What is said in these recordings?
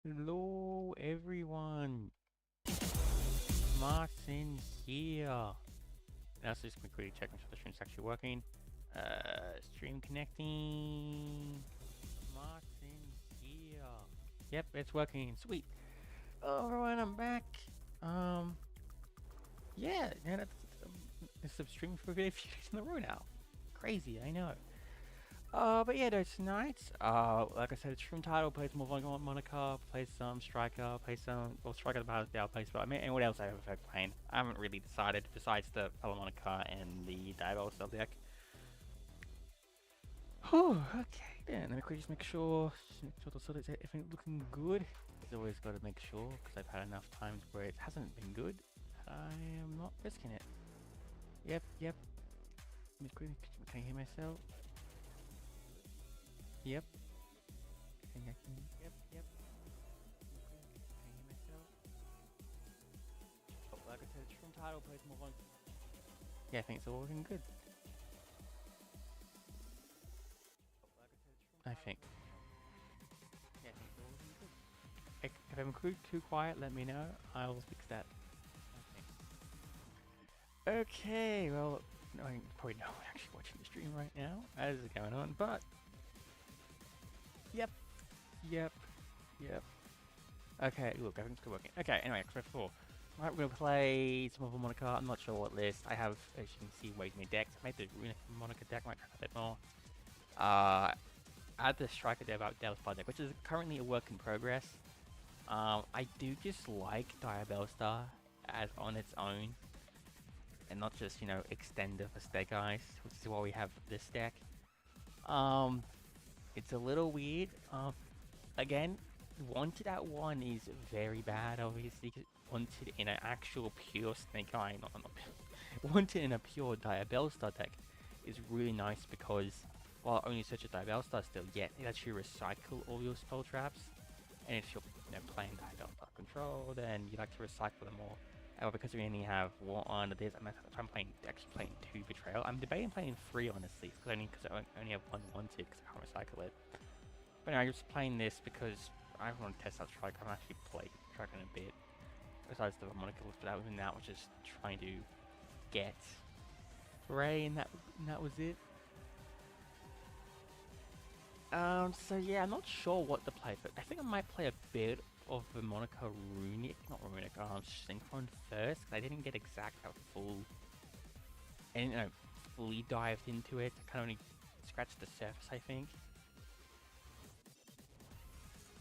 Hello, everyone. Martin here. Now, so just quickly checking if the stream's actually working. Stream connecting. Martin here. Yep, it's working. Sweet. Oh, everyone, I'm back. Um, yeah, it's streaming for a few days in a row now. Crazy, I know. But yeah, though, tonight, like I said, it's room title, play some more Monica, play some Striker, play some, well, Striker the Battle I'll play, but I mean, and what else I have playing? I haven't really decided, besides the Monica and the Diabellstar deck. Whew, okay, then, let me quickly just make sure the sort of everything looking good. I've always got to make sure, because I've had enough times where it hasn't been good. I am not risking it. Yep. Can you hear myself? Yep. Yep. Can you hear myself? Oh, like I said, it's from title, please move on. Yeah, I think it's all looking good. I think. Yeah, I think it's all looking good. If I'm too quiet, let me know. I will fix that. Okay, well, I probably no one actually watching the stream right now as it's going on, but yep. Okay, look, everything's still working. Okay, anyway, except for right, we're gonna play some of Monica. I'm not sure what list. I have, as you can see, way too many decks. I made the Runic Monica deck, might try a bit more. Add the Striker Diabellstar deck, which is currently a work in progress. I do just like Diabellstar as on its own, and not just, you know, extend it for Steg Ice, which is why we have this deck. It's a little weird. Again, Wanted at 1 is very bad, obviously. Wanted in an actual pure Snake Eye, not Wanted in a pure Diabellstar deck is really nice because, while only such a Diabellstar still, yet it lets you recycle all your spell traps. And if you're, you know, playing Diabellstar control, then you like to recycle them all. However, because we only have one of this, I'm actually playing 2 Betrayal. I'm debating playing 3, honestly, because I only have one Wanted because I can't recycle it. But no, I'm just playing this because I want to test out Strike. I've actually played Strike in a bit. Besides the Monica list, but that was just trying to get Ray, and that was it. So yeah, I'm not sure what to play, but I think I might play a bit of the Monica Synchron first, because I didn't get exact how full, and you know, fully dived into it. I kind of only scratched the surface, I think.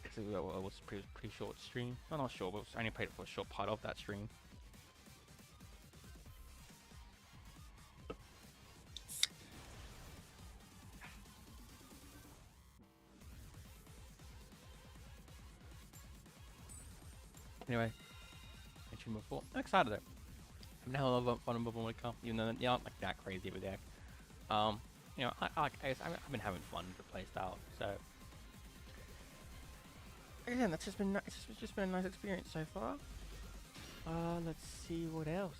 Because it was a pretty short stream. Well, not short, but I only played it for a short part of that stream. Anyway, mentioned before, I'm excited though. I'm now a fun of Monica, even though they aren't like that crazy of a deck. You know, I've been having fun with the playstyle, so again, it's just been a nice experience so far. Let's see what else.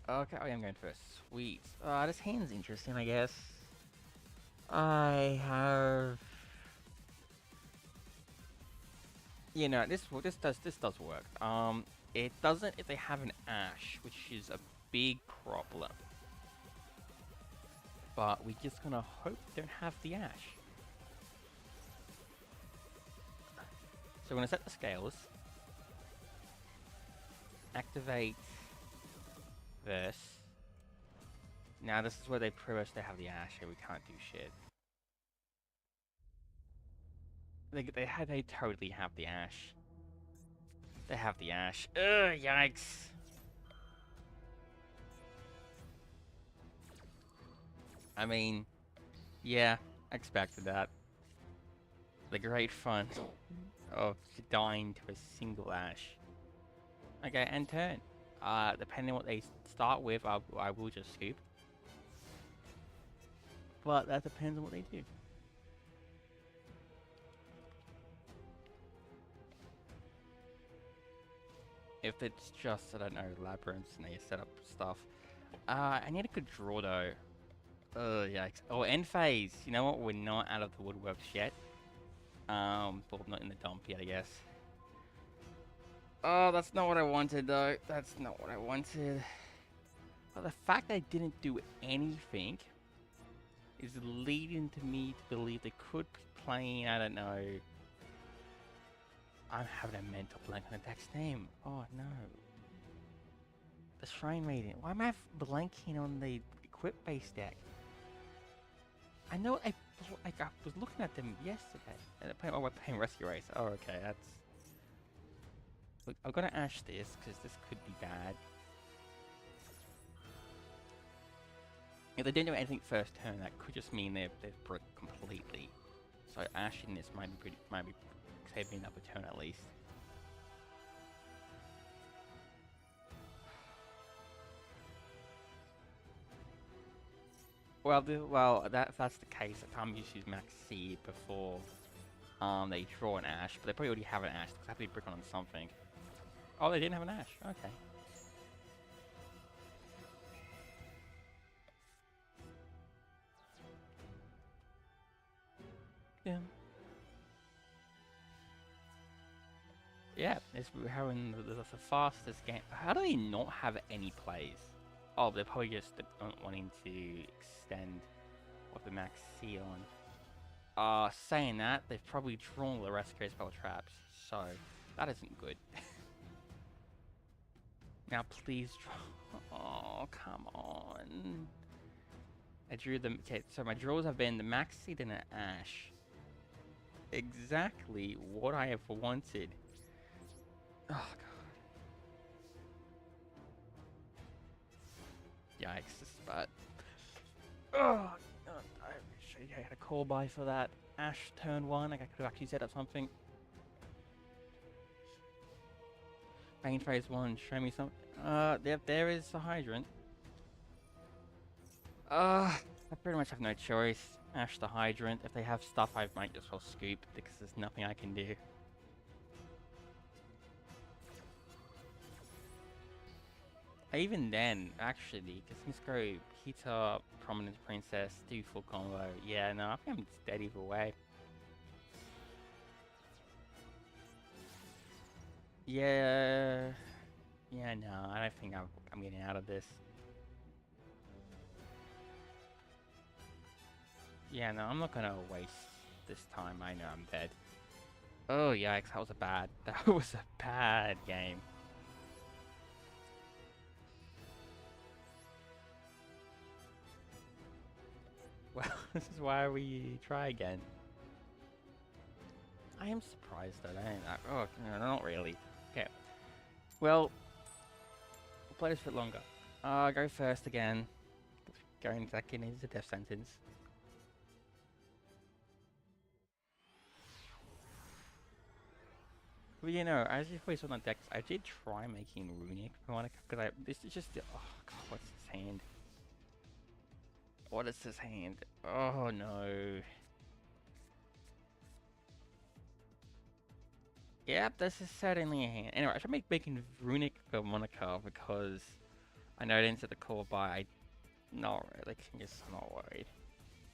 Okay, I am going first. Sweet. This hand's interesting, I guess. I have, you know, this does work. It doesn't if they have an Ash, which is a big problem. But we just gonna hope they don't have the Ash. So we're gonna set the scales. Activate this. Now this is where they prove us they have the Ash, and we can't do shit. They totally have the Ash. They have the Ash. Ugh, yikes. I mean, yeah, I expected that. The great fun of dying to a single Ash. Okay, and turn. Depending on what they start with, I will just scoop. But that depends on what they do. If it's just, I don't know, labyrinths and they set up stuff. I need a good draw though. Oh, yikes. Oh, end phase. You know what? We're not out of the woodworks yet. Well, not in the dump yet, I guess. Oh, that's not what I wanted, though. That's not what I wanted. But the fact that I didn't do anything is leading to me to believe they could be playing, I don't know. I'm having a mental blank on the deck's name. Oh, no. The Shrine Maiden. Why am I blanking on the equip-based deck? I know I was looking at them yesterday. And we're playing Rescue Race. Oh, okay, that's... Look, I'm gonna ash this, because this could be bad. If they didn't do anything first turn, that could just mean they've broke completely. So ashing this might be saving up a turn at least. Well, if that's the case, the time you use Max Seed before they draw an ash, but they probably already have an ash, because they have to be bricking on something. Oh, they didn't have an ash. Okay. Yeah. Yeah, we're having the fastest game. How do they not have any plays? Oh, they're probably just not wanting to extend what the Max C on. Saying that, they've probably drawn the rest of their spell traps, so that isn't good. Now please draw. Oh, come on. I drew them. Okay, so my draws have been the Max Seed and an Ash. Exactly what I have wanted. Oh, God. Yikes, this is bad. Oh, I wish I had a call by for that Ash turn 1. Like I could have actually set up something. Main phase 1, show me something. There is the hydrant. I pretty much have no choice. Ash the hydrant. If they have stuff, I might just well scoop because there's nothing I can do. Even then, actually, because things go Kita, Prominence Princess, do full combo. Yeah, no, I think I'm dead either way. Yeah. Yeah, no, I don't think I'm getting out of this. Yeah, no, I'm not gonna waste this time. I know I'm dead. Oh, yikes, that was a bad game. Well, this is why we try again. I am surprised that oh, no, not really. Okay. Well, we'll play this a bit longer. Go first again. Going second is a death sentence. But you know, as you probably saw on the decks, I did try making Runic Vaalmonic, because this is just, oh god, what's this hand? What is this hand? Oh no. Yep, this is certainly a hand. Anyway, I should make making Runic Vaalmonica because I know I didn't set the call by. Not really, I'm just not worried.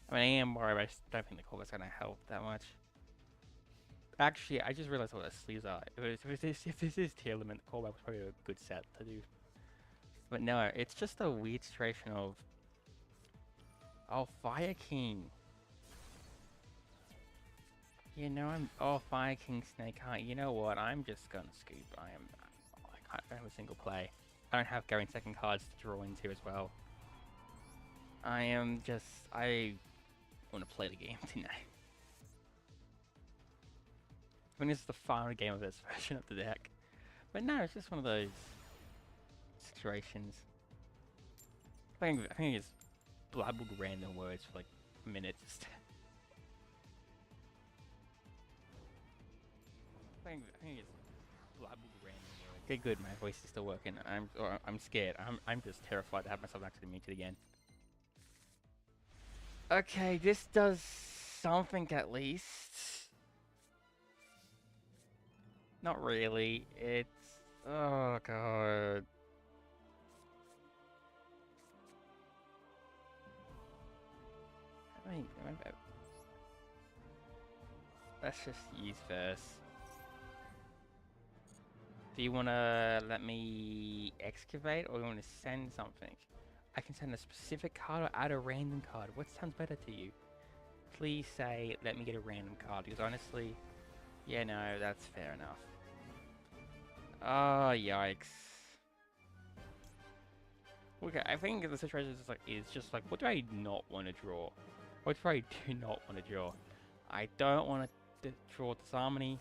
I mean, I am worried, but I just don't think the call is going to help that much. Actually, I just realized what the sleeves are. If this is tier limit, the callback was probably a good set to do. But no, it's just a weird situation of... Oh, Fire King. You know, Oh, Fire King Snake Heart. You know what? I'm just gonna scoop. I can't have a single play. I don't have going second cards to draw into as well. I want to play the game tonight. I mean, this is the final game of this version of the deck. But no, it's just one of those situations. I think it's blabbled random words for like minutes. I think it's blabbled random words. Okay, good. My voice is still working. I'm scared. I'm just terrified to have myself actually muted again. Okay, this does something at least. Not really. It's... Oh, God. Wait, let's just use this. Do you want to let me excavate, or you want to send something? I can send a specific card or add a random card. What sounds better to you? Please say, let me get a random card, because honestly, yeah, no, that's fair enough. Oh, yikes. Okay, I think the situation is just like, what do I not want to draw? What do I do not want to draw? I don't want to draw Disharmony.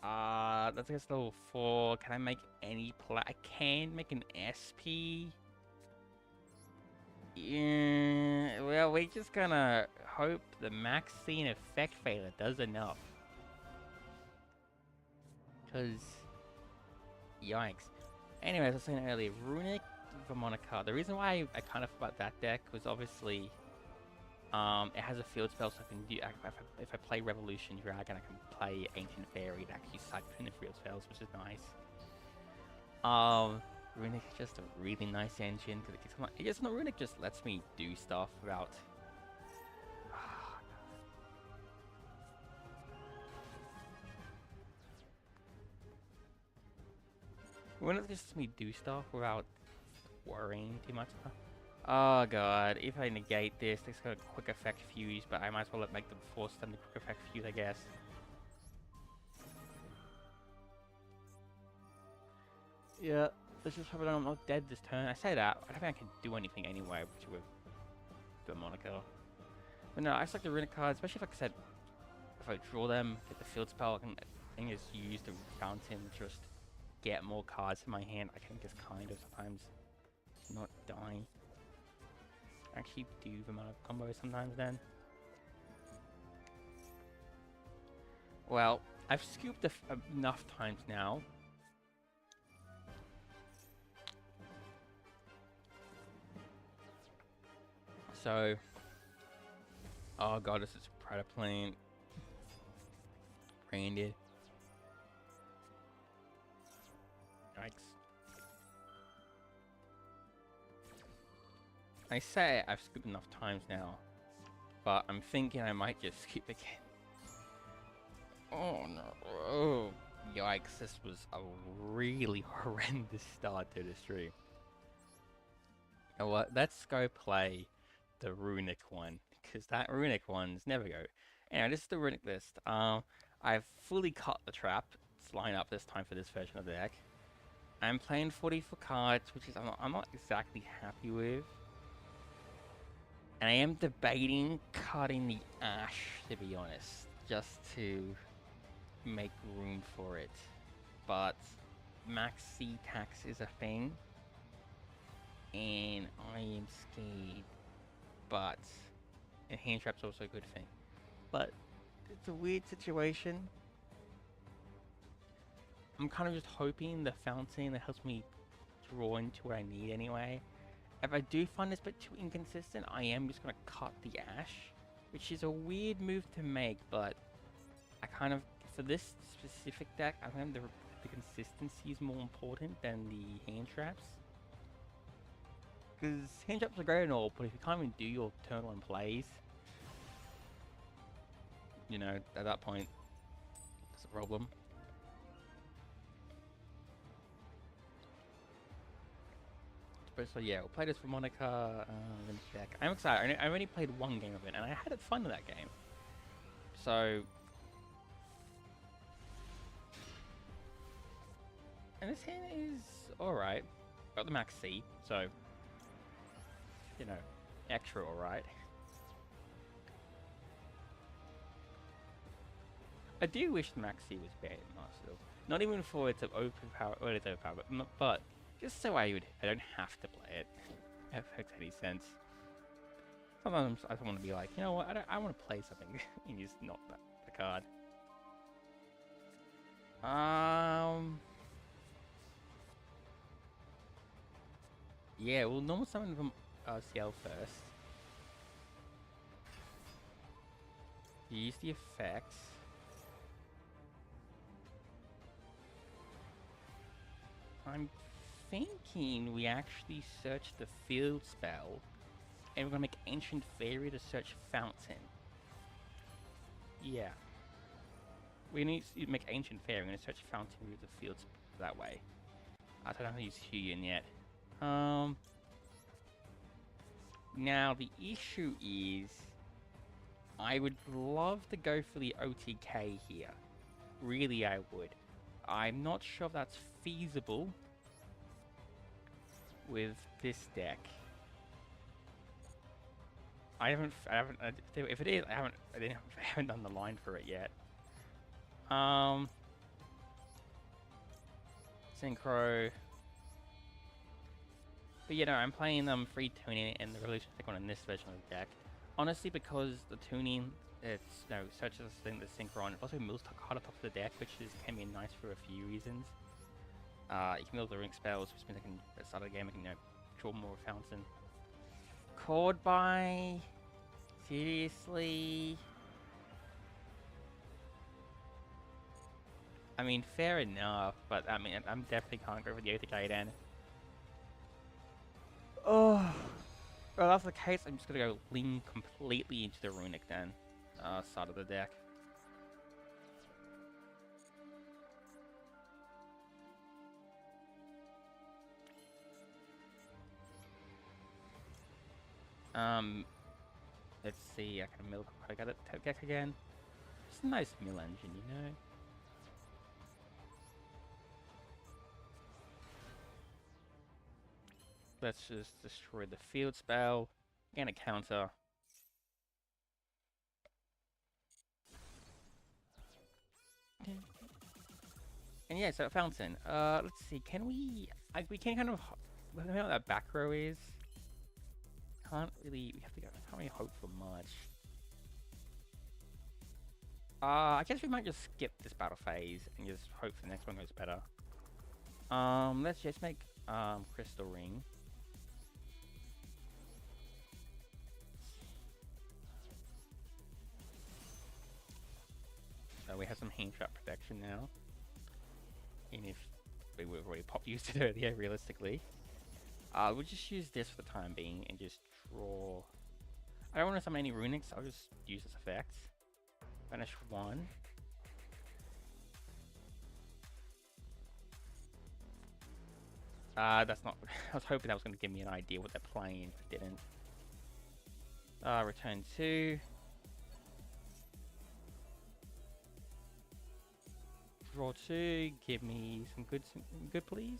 That's against level 4. Can I make any play? I can make an SP. Yeah, well, we're just gonna hope the Maxine effect failure does enough. Because, yikes. Anyways, I was saying earlier, Runic Vaalmonic. The reason why I kind of thought that deck was obviously, it has a field spell, so I can do, if I play Revolution Dragon, I can play Ancient Fairy to actually cycle in the field spells, which is nice. Runic is just a really nice engine, because Runic just lets me do stuff without... Runic just lets me do stuff without worrying too much. Oh god, if I negate this, it's got a quick effect fuse, but I might as well make them force them to quick effect fuse, I guess. Yeah, let's just hope I'm not dead this turn. I say that, I don't think I can do anything anyway with Vaalmonic. But no, I select the Runic card, especially if, like I said, if I draw them, get the field spell, I can just use the fountain, just get more cards in my hand. I can just kind of sometimes not die. Actually do Vaalmonic combos sometimes then. Well, I've scooped enough times now. So, oh god, this is Predator Plane. Branded. Yikes. I say I've scooped enough times now, but I'm thinking I might just skip again. Oh no. Oh, yikes, this was a really horrendous start to the stream. You know what, let's go play the Runic one, because that Runic one's never go. Anyway, this is the Runic list. I've fully cut the trap. Let's line up this time for this version of the deck. I'm playing 44 cards, which is I'm not exactly happy with. And I am debating cutting the Ash, to be honest, just to make room for it. But Max C tax is a thing, and I am scared. But and hand trap's also a good thing. But it's a weird situation. I'm kind of just hoping the fountain that helps me draw into what I need anyway. If I do find this bit too inconsistent, I am just going to cut the Ash, which is a weird move to make, but I kind of, for this specific deck, I think the consistency is more important than the hand traps. Because hand traps are great and all, but if you can't even do your turn one plays, you know, at that point, it's a problem. But so yeah, we'll play this for Monica deck. I'm excited. I only played one game of it, and I had fun with that game. So, and this hand is alright. Got the Max C, so you know, extra alright. I do wish the Max C was better than Master. Not even for its overpower, well, it's overpower, but just so I don't have to play it. If it makes any sense. Sometimes I want to be like, you know what, I want to play something and just not the card. Yeah, we'll normal summon from CL first. Use the effects. I'm thinking we actually search the field spell, and we're gonna make Ancient Fairy to search Fountain. Yeah. We need to make Ancient Fairy. We're gonna search Fountain with the fields that way. I don't know how to use Huyin yet. Now the issue is, I would love to go for the OTK here. Really, I would. I'm not sure if that's feasible with this deck. If it is, I haven't done the line for it yet. Synchro. But you know, I'm playing free tuning and the Revolution one in this version of the deck. Honestly, because the tuning, it's such a thing that Synchron. It also mills hard top of the deck, which can be nice for a few reasons. You can mill the ring spells, which means I can at the start of the game I can draw more Fountain. Chord by seriously. I mean, fair enough, but I mean, I'm definitely can't go for the OTK then. Oh, well, if that's the case, I'm just gonna go lean completely into the Runic then, side of the deck. Let's see, I can mill, I got it, deck again. It's a nice mill engine, you know? Let's just destroy the field spell, and a counter. And yeah, so Fountain. Let's see, can we... we can kind of... I don't know what that back row is. Can't really... We have to go... Can't really hope for much. I guess we might just skip this battle phase and just hope the next one goes better. Let's just make Crystal Ring. So we have some hand trap protection now. And if we would have already used it earlier, realistically. We'll just use this for the time being and just draw. I don't want to summon any runics, I'll just use this effect. Banish one. That's not... I was hoping that was going to give me an idea what they're playing, but it didn't. Return 2. Draw 2. Give me some good, please.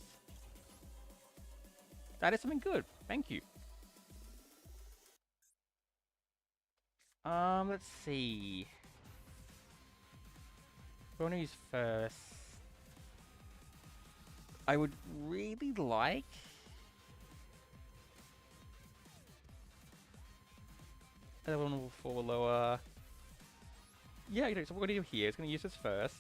That is something good. Thank you. Let's see. What do I want to use first? I would really like... level 4 lower. Yeah, so what we're going to do here is going to use this first.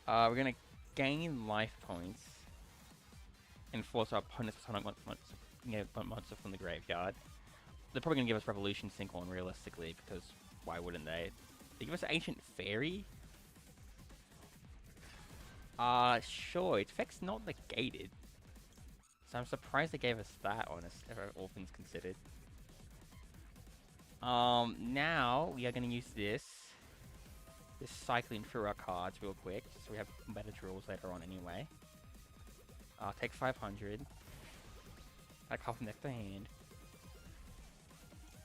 We're going to gain life points and force our opponents to summon monster from the graveyard. They're probably going to give us Revolution Sync on realistically, because why wouldn't they? They give us Ancient Fairy? Sure, its effect's not negated. So I'm surprised they gave us that, all things considered. Now we are going to use this. Just cycling through our cards real quick, so we have better draws later on anyway. Take 500. Add a card from deck to hand.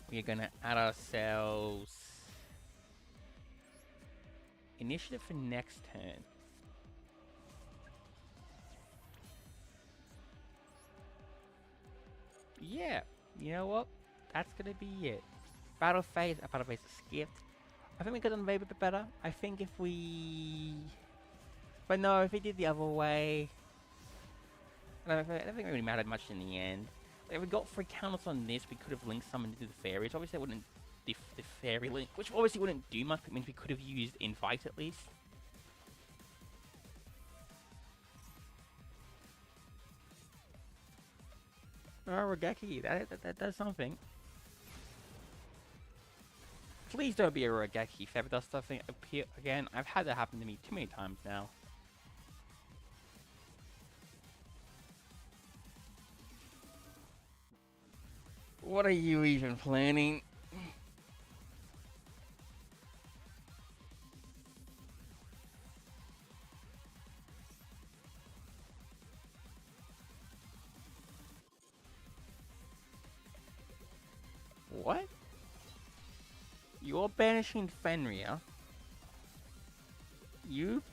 We are going to add ourselves initiative for next turn. Yeah, you know what? That's going to be it. Battle phase is skipped. I think we could have done a bit better. I think if we... But no, if we did the other way... I don't think it really mattered much in the end. If we got 3 counters on this, we could have linked some into the fairies. Obviously, I wouldn't... The fairy link, which obviously wouldn't do much, but it means we could have used Invite at least. Oh, Rogeki, that does something. Please don't be a Rogeki if ever does something appear again. I've had that happen to me too many times now. What are you even planning? What? You're banishing Fenrir. You?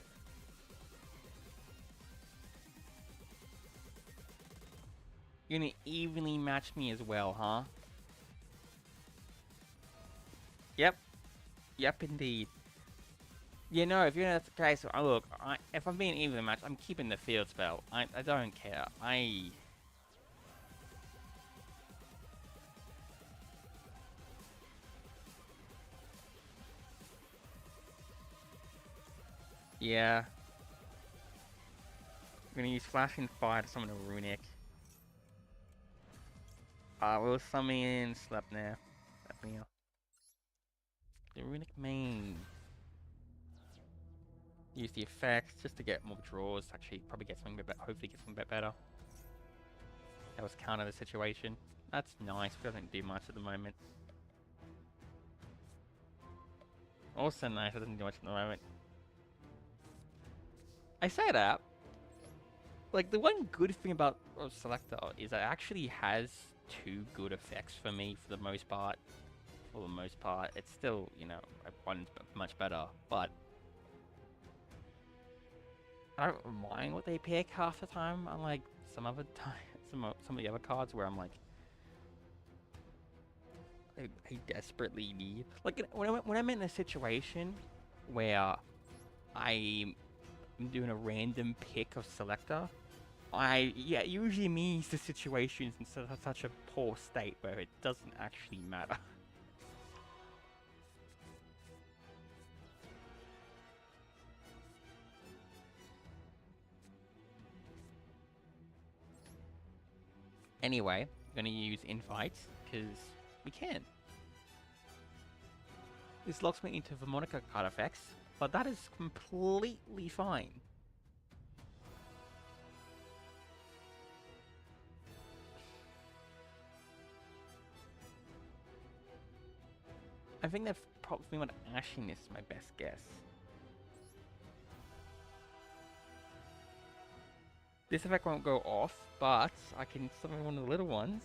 You're gonna evenly match me as well, huh? Yep. Yep, indeed. You know, if you're that's the case, look, if I'm being evenly matched, I'm keeping the field spell. I don't care. Yeah. I'm gonna use Flashing Fire to summon a Runic. We'll summon Sleipnir. Sleipnir. The Runic main. Use the effects just to get more draws. Actually, probably get something a bit, hopefully get something a bit better. That was counter the situation. That's nice. We don't do much at the moment. Also nice. I doesn't do much at the moment. I say that. Like, the one good thing about Selector is it actually has two good effects for me for the most part. For the most part. It's still, you know, one's much better, but I don't mind what they pick half the time, unlike some other time, some of the other cards where I'm like, I desperately need. Like when I'm in a situation where I'm doing a random pick of Selector, it usually means the situation's in such a poor state where it doesn't actually matter. Anyway, I'm gonna use Invite because we can. This locks me into Vaalmonic card effects, but that is completely fine. I think that probably what Ashin is my best guess. This effect won't go off, but I can summon one of the little ones.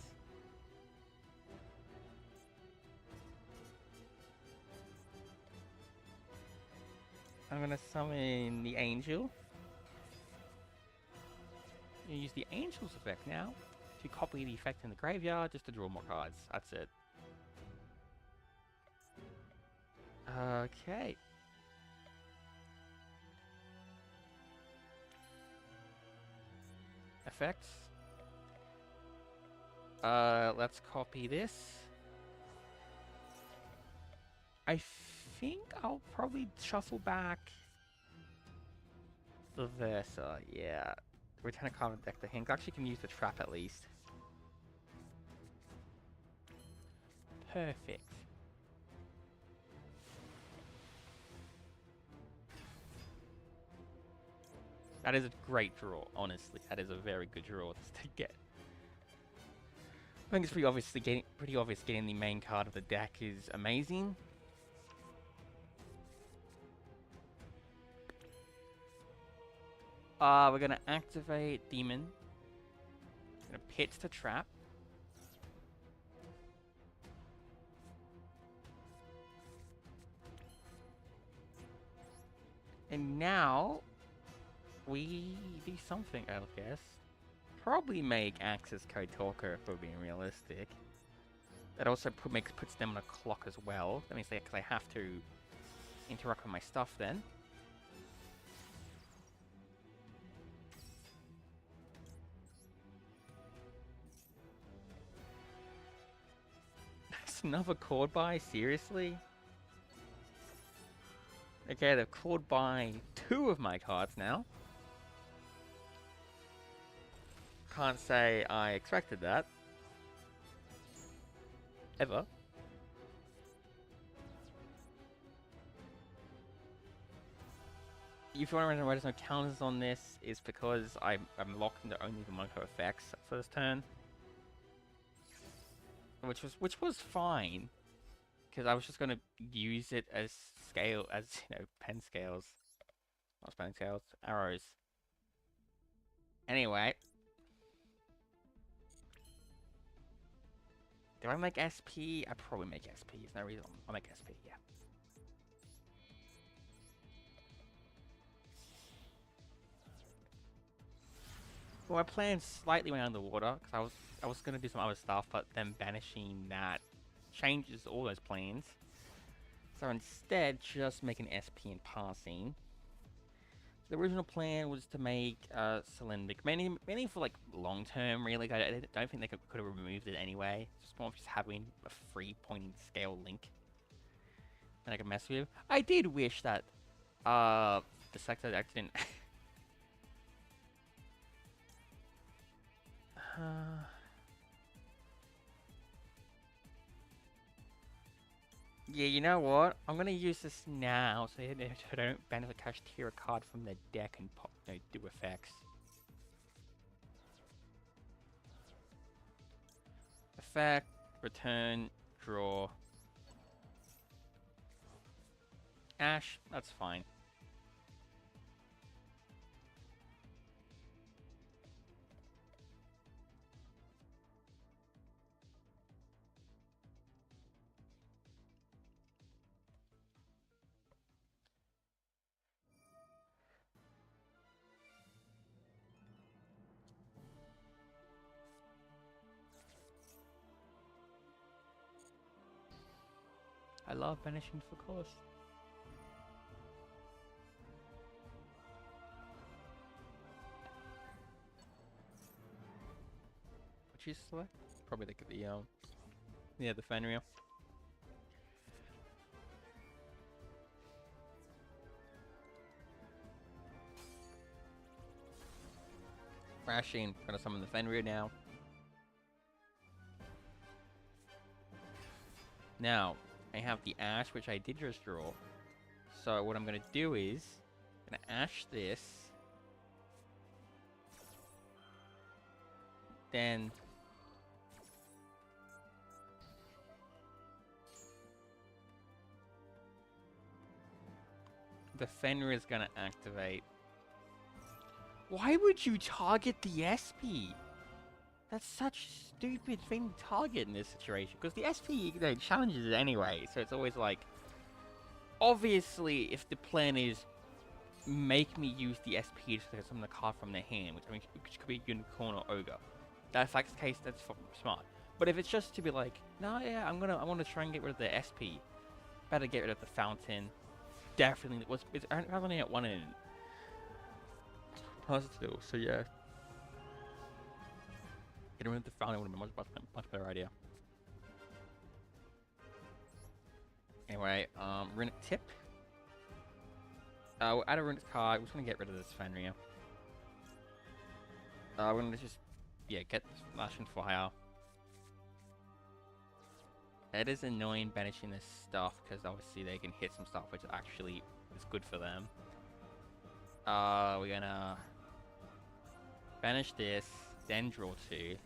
I'm gonna summon the Angel. You use the Angel's effect now to copy the effect in the graveyard just to draw more cards. That's it. Okay. Effects. Let's copy this. I think I'll probably shuffle back the Versa, yeah. Return a card deck to hand. Actually can use the trap at least. Perfect. That is a great draw, honestly. That is a very good draw to get. I think it's pretty obvious getting the main card of the deck is amazing. We're gonna activate Demon. Gonna pitch to trap. And now we do something, I guess. Probably make Axis Code Talker if we're being realistic. That also puts them on a clock as well. That means they have to interact with my stuff then. That's another chord buy? Seriously? Okay, they've chord buy 2 of my cards now. Can't say I expected that. Ever. If you want to know why there's no counters on this, is because I'm locked into only the Monko effects for this turn. which was fine because I was just gonna use it as scale as pen scales, not pen scales, arrows. Anyway, do I make SP? I probably make SP. There's no reason I'll make SP. Yeah. Well, my plan slightly went underwater because I was gonna do some other stuff, but then banishing that changes all those plans. So instead, just make an SP in passing. The original plan was to make Cylindic, mainly for like long term. Really, I don't think they could have removed it anyway. It's just more of just having a free pointing scale link, and I could mess with. I did wish that the sector accident. Yeah, you know what? I'm gonna use this now so I don't benefit cash tier a card from the deck and pop, do effects. Effect, return, draw. Ash, that's fine. I love banishing for cost. What you select? Probably the Fenrir. Crashing, gonna summon the Fenrir now. Now, I have the Ash, which I did just draw. So what I'm gonna do is, I'm gonna Ash this. Then the Fenrir is gonna activate. Why would you target the SP? That's such a stupid thing to target in this situation. Because the SP challenges it anyway. So it's always like... Obviously, if the plan is... Make me use the SP to summon the card from their hand. Which could be Unicorn or Ogre. That's like the case, that's smart. But if it's just to be like... No, yeah, I want to try and get rid of the SP. Better get rid of the Fountain. Definitely. It's only at one end. Still, so yeah. Getting rid of the Fountain would have been a much better idea. Anyway, Runic Tip. We'll add a Runic card. We're just gonna get rid of this Fenrir. We're gonna just, get Lashing Fire. It is annoying banishing this stuff because obviously they can hit some stuff which actually is good for them. We're gonna banish this, then draw 2.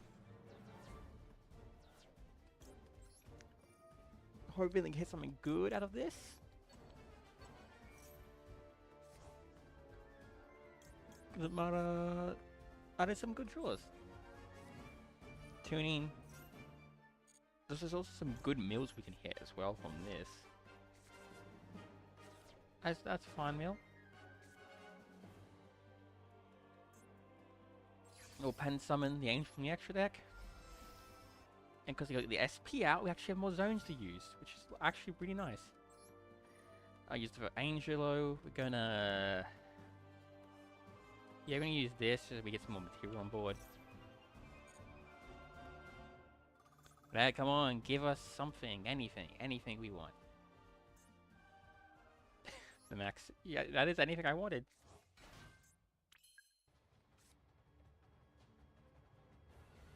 Hoping they can hit something good out of this. Doesn't matter. Added some good draws. Tuning. There's also some good mills we can hit as well from this. That's fine, mill. We'll pen summon the Angel from the extra deck. And because we got the SP out, we actually have more zones to use, which is actually really nice. I used it for Angelo. We're gonna... Yeah, we're gonna use this so we get some more material on board. Right, come on, give us something, anything we want. The max. Yeah, that is anything I wanted.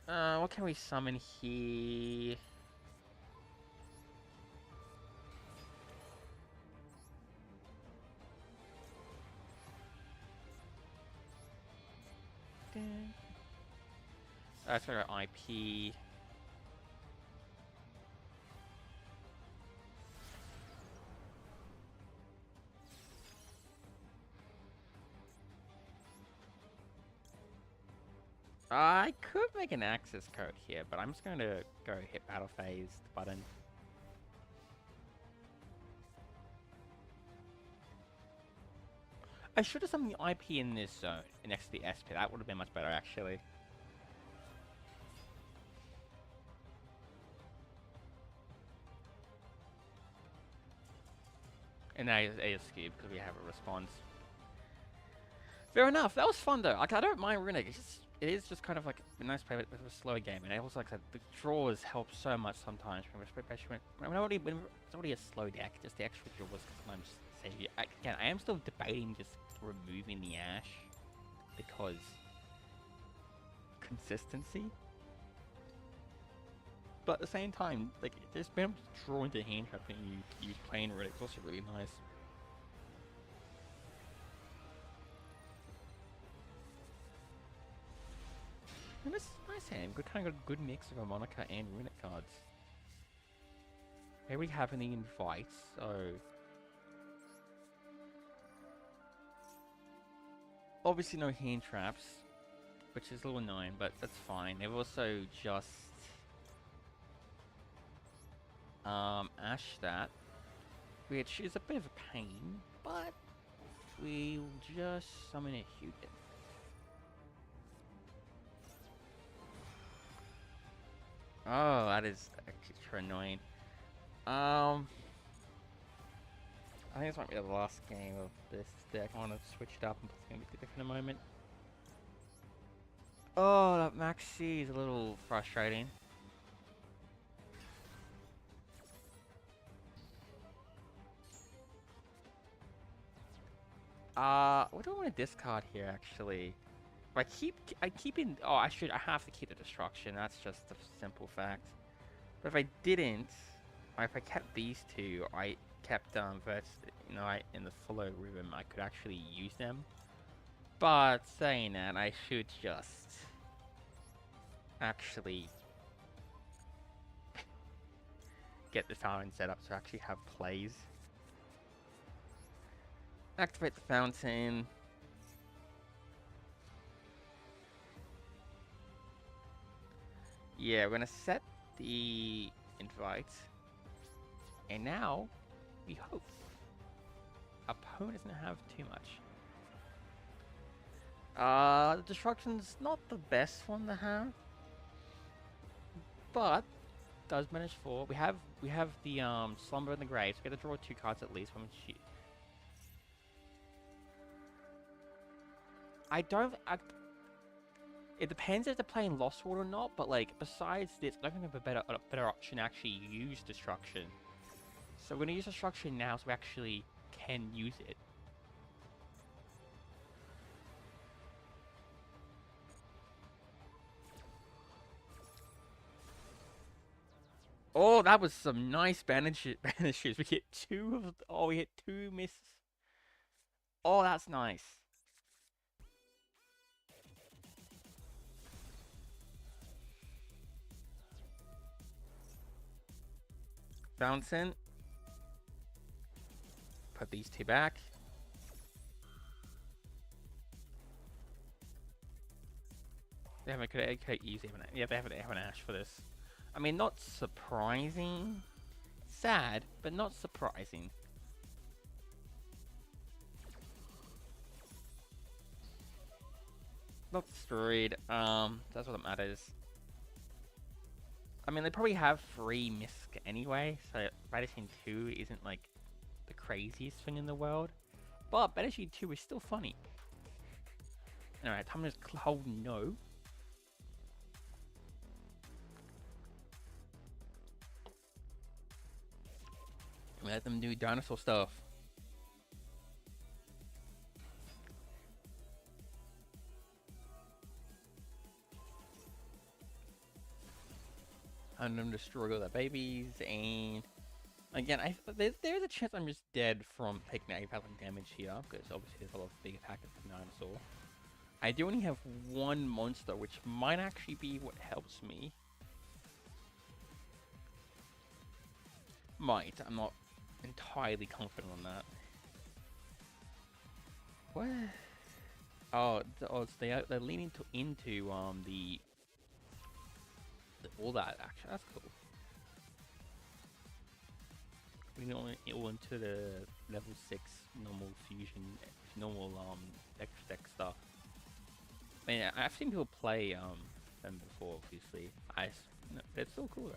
What can we summon here? Let's go IP. I could make an access code here, but I'm just going to go hit battle phase button. I should have done the IP in this zone next to the SP. That would have been much better, actually. And now it's ASQ because we have a response. Fair enough. That was fun though. Like I don't mind Runic. It is just kind of like a nice play, but a slow game. And it also, like I said, the draws help so much sometimes. Especially when it's already a slow deck, just the extra draws can sometimes save you. Again, I am still debating just removing the Ash because consistency. But at the same time, like just being able to draw into hand trap and you use plain Runic is also really nice. And it's a nice hand. Good kind of got a good mix of Harmonica and Runic cards. Here we have any invites, so obviously no hand traps, which is a little annoying, but that's fine. They've also just Ash that, which is a bit of a pain, but we'll just summon a Hugin. Oh, that is extra annoying. I think this might be the last game of this deck. I want to switch it up and put something a bit different in a moment. Oh, that Max C is a little frustrating. What do I want to discard here, actually? I keep in... Oh, I have to keep the Destruction. That's just a simple fact. But if I didn't, or if I kept these two, I kept, in the follow rhythm, I could actually use them. But saying that, I should just actually get the fountain set up to actually have plays. Activate the fountain. Yeah, we're gonna set the invite. And now, we hope opponent doesn't have too much. The Destruction's not the best one to have, but does manage 4. We have the Slumber in the Grave, so we get to draw 2 cards at least when we it depends if they're playing Lost World or not, but like besides this, I don't think we have a better option to actually use Destruction. So we're gonna use Destruction now so we actually can use it. Oh, that was some nice banishes. We hit 2 of... Oh, we hit 2 misses. Oh, that's nice. Fountain. Put these 2 back. They have could use even... Yeah, they have an Ash for this. I mean, not surprising. Sad, but not surprising. Not destroyed. That's what matters. I mean, they probably have 3 Misk anyway, so banishing 2 isn't like the craziest thing in the world. But banishing 2 is still funny. Alright, time to just hold no. Let them do dinosaur stuff. And them destroy all their babies, and again, there's a chance I'm just dead from taking 8,000 damage here, because obviously there's a lot of big attack from dinosaur. I do only have 1 monster, which might actually be what helps me. Might. I'm not entirely confident on that. What? Oh, so they're leaning into the all that action. That's cool. We know all into the level 6 normal fusion, normal extra deck stuff. I mean, I've seen people play them before, obviously. No, but it's still cool though.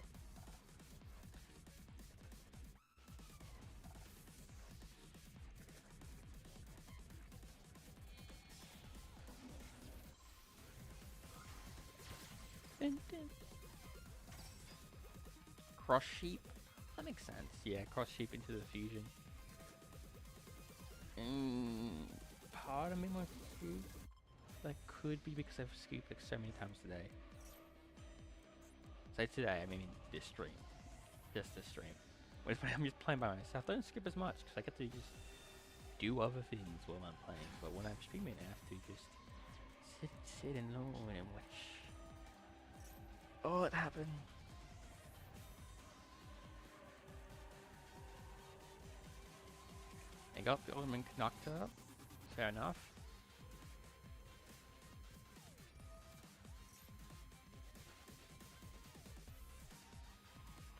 Dun, dun. Cross sheep. That makes sense. Yeah, cross sheep into the fusion. Part of me wants to scoop. That could be because I've scooped like so many times today. Say today, I mean this stream. Just this stream. When I'm just playing by myself, I don't skip as much because I get to just do other things while I'm playing. But when I'm streaming, I have to just sit alone and watch. Oh, it happened. I got the Ultimate Conductor. Fair enough.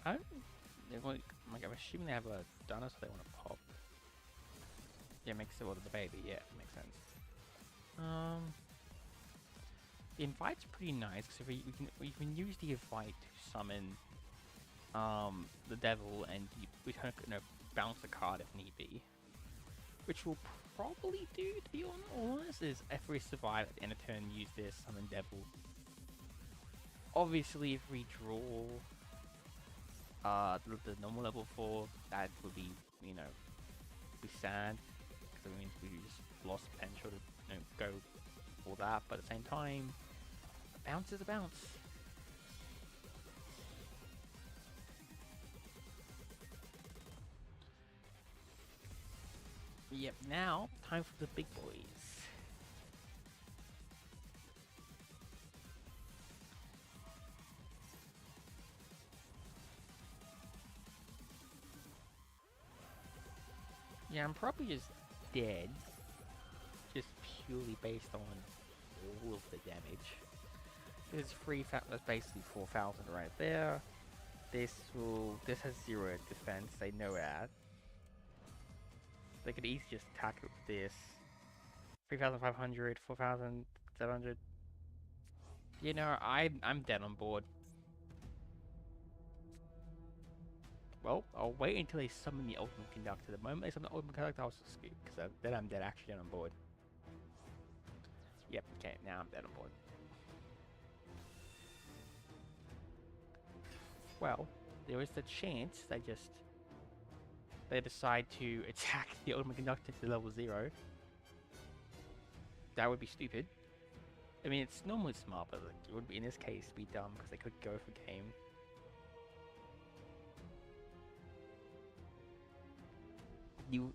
I don't. Like, I'm assuming they have a dinosaur they want to pop. Yeah, makes it the baby. Yeah, makes sense. The invite's pretty nice because we can use the invite to summon the devil, and we kind of bounce a card if need be. Which we'll probably do, to be honest, is if we survive at the end of turn, use this, summon devil. Obviously, if we draw the normal level 4, that would be, be sad, because it means we just lost potential to go all that, but at the same time, a bounce is a bounce. Yep, now, time for the big boys. Yeah, I'm probably just dead. Just purely based on all of the damage. There's that's basically 4,000 right there. This has 0 defense, they know that. They could easily just attack it with this. 3,500, 4,700. I'm dead on board. Well, I'll wait until they summon the Ultimate Conductor. The moment they summon the Ultimate Conductor, I'll just scoop, because then I'm dead, actually dead on board. Yep, okay, now I'm dead on board. Well, there is the chance they decide to attack the Ultimate Conductor to level 0. That would be stupid. I mean, it's normally smart, but like, it would be, in this case, be dumb, because they could go for game.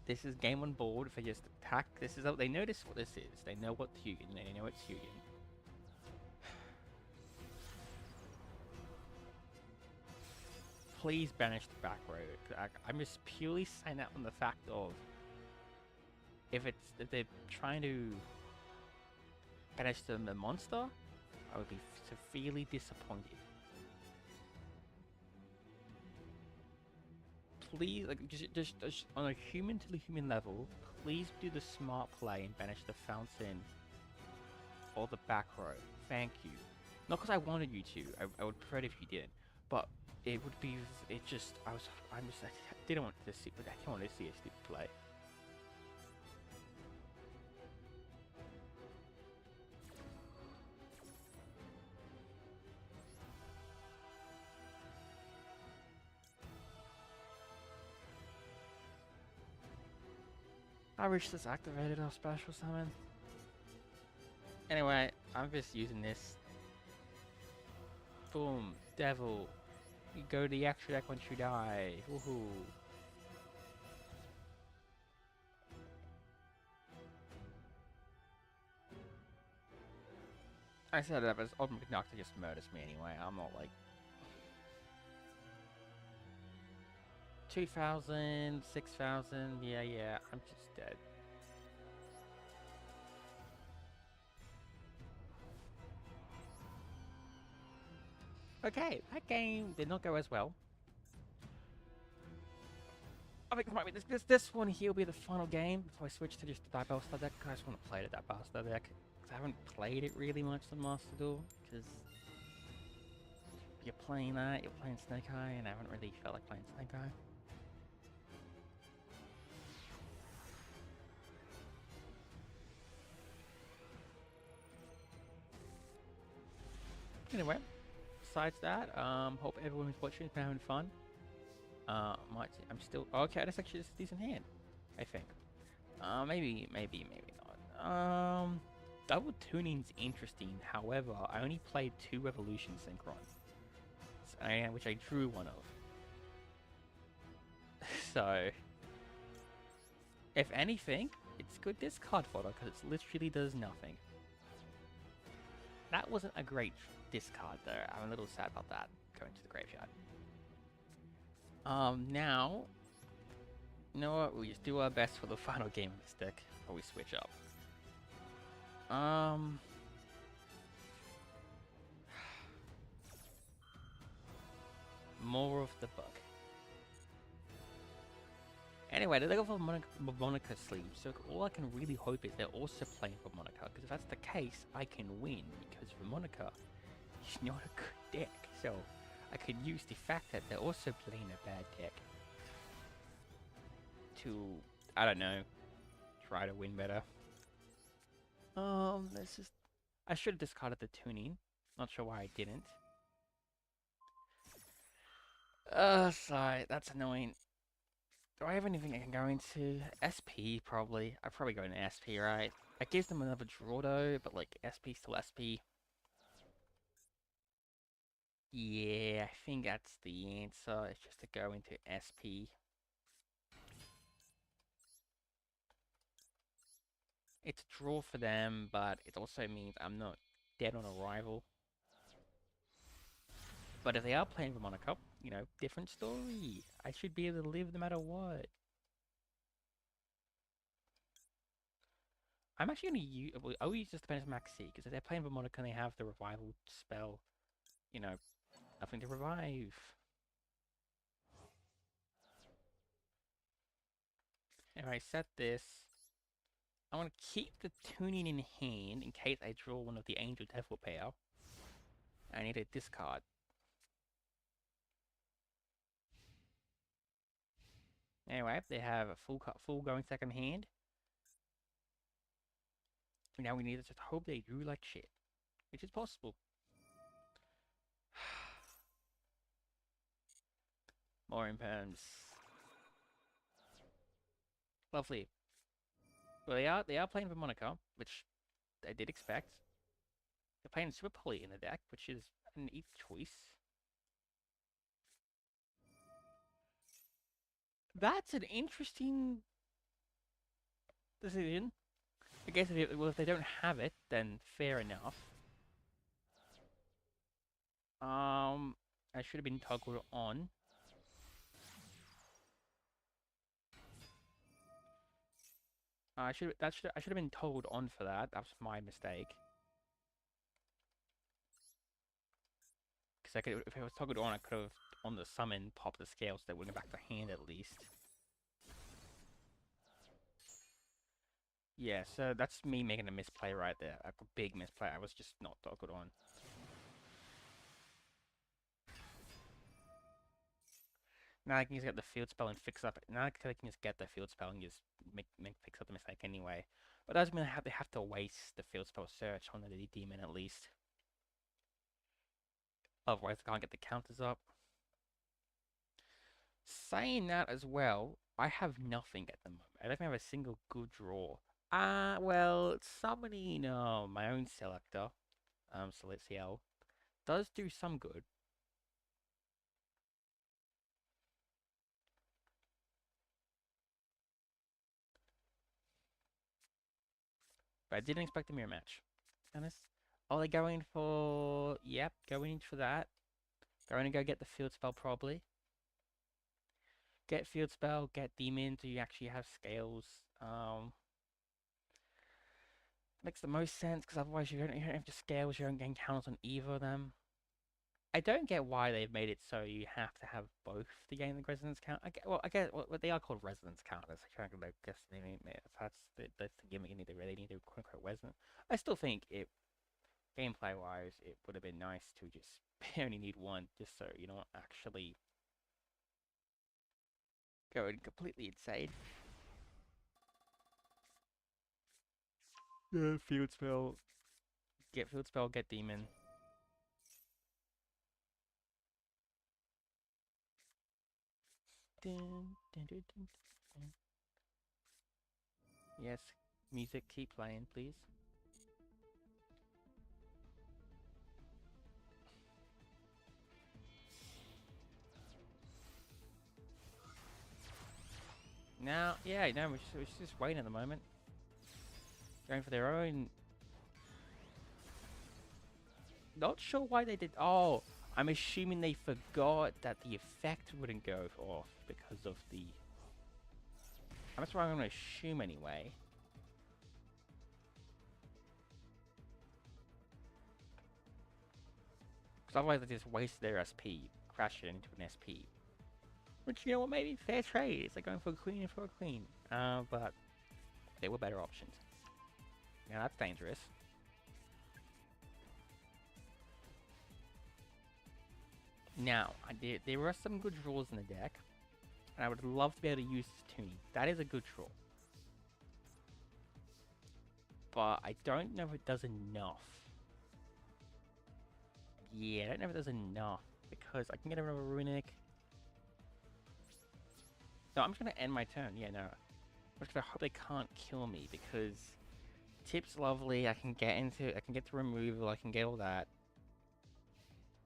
This is game on board. If they just attack, they notice what this is. They know what Hugin. They know it's Hugin. Please banish the back row. I'm just purely saying that on the fact of if they're trying to banish the monster, I would be severely disappointed. Please, like, just on a human to the human level, please do the smart play and banish the fountain or the back row. Thank you. Not because I wanted you to. I would prefer it if you did, but it would be. I didn't want to see. But I didn't want to see a stupid play. I wish this activated our special summon. Anyway, I'm just using this. Boom, devil. You go to the extra deck once you die. Woohoo. I said that, but Ultimate Conductor just murders me anyway. I'm not like 2,000, 6,000. Yeah, I'm just dead. Okay, that game did not go as well. I think might be this one here will be the final game before I switch to just the Diabellstar deck. I just want to play the Diabellstar deck because I haven't played it really much on Master Duel. Because you're playing that, you're playing Snake Eye, and I haven't really felt like playing Snake Eye. Anyway, besides that, hope everyone who's watching has been having fun. I'm still okay. That's actually a decent hand, I think. Maybe not. Double tuning's interesting. However, I only played 2 Revolution Synchron, which I drew one of. So, if anything, it's good discard fodder because it literally does nothing. That wasn't a great discard though. I'm a little sad about that. Going to the graveyard. Now, you know what? We just do our best for the final game of this deck before we switch up. More of the bug. Anyway, they go for Monica sleeve, so all I can really hope is they're also playing for Monica, because if that's the case, I can win, because for Monica, he's not a good deck, so I could use the fact that they're also playing a bad deck to, I don't know, try to win better. This is... I should have discarded the tuning. Not sure why I didn't. Sorry, that's annoying. Do I have anything I can go into? SP, probably. I'd probably go into SP, right? It gives them another draw, though, but, like, SP still SP. Yeah, I think that's the answer. It's just to go into SP. It's a draw for them, but it also means I'm not dead on arrival. But if they are playing for Monaco, you know, different story. I should be able to live no matter what. I'm actually going to use... I'll use this Dependence Max C, because if they're playing for Monaco and they have the Revival spell, you know, nothing to revive. If I set this, I want to keep the tuning in hand in case I draw one of the Angel Devil pair. I need a discard. Anyway, they have a full going second hand. Now we need to just hope they drew like shit, which is possible. More imperms. Lovely. Well, they are playing for Monaco, which I did expect. They're playing Super Poly in the deck, which is an easy choice. That's an interesting decision. I guess if they don't have it, then fair enough. I should have been toggled on. I should have been told on for that. That was my mistake. Because if it was toggled on, I could have on the summon popped the scale so they wouldn't go back to hand at least. Yeah, so that's me making a misplay right there. A big misplay. I was just not toggled on. Now I can just get the field spell and fix up. Now I can just get the field spell and just fix up the mistake anyway. But that doesn't mean they have to waste the field spell search on the demon at least. Otherwise, I can't get the counters up. Saying that as well, I have nothing at the moment. I don't have a single good draw. Well, summoning my own selector, Celestial, does do some good. But I didn't expect a mirror match. Honest. Oh, they're going for... Yep, going for that. Going to go get the field spell, probably. Get field spell, get demon, so you actually have scales. Makes the most sense, because otherwise you don't have to scales, you don't gain counters on either of them. I don't get why they've made it so you have to have both to gain the resonance count. I get what they are called resonance counters. I guess that's the gimmick. They need to quote unquote resonance. I still think it gameplay wise, it would have been nice to just only need one, just so you don't actually go completely insane. Yeah, field spell. Get field spell. Get demon. Dun, dun, dun, dun, dun. Yes, music. Keep playing, please. Now, yeah, no, we're just waiting at the moment. Going for their own. Not sure why they did. Oh, I'm assuming they forgot that the effect wouldn't go off because of the. That's what I'm going to assume anyway. Because otherwise they just wasted their SP, crash it into an SP. Which, you know what, maybe fair trade. It's like going for a queen and for a queen. But there were better options. Now that's dangerous. Now, there are some good draws in the deck. And I would love to be able to use this Toonie. That is a good draw. But I don't know if it does enough. Yeah, I don't know if it does enough. Because I can get another Runic. No, I'm just going to end my turn. Yeah, no. I'm just going to hope they can't kill me. Because Tip's lovely. I can get the removal. I can get all that.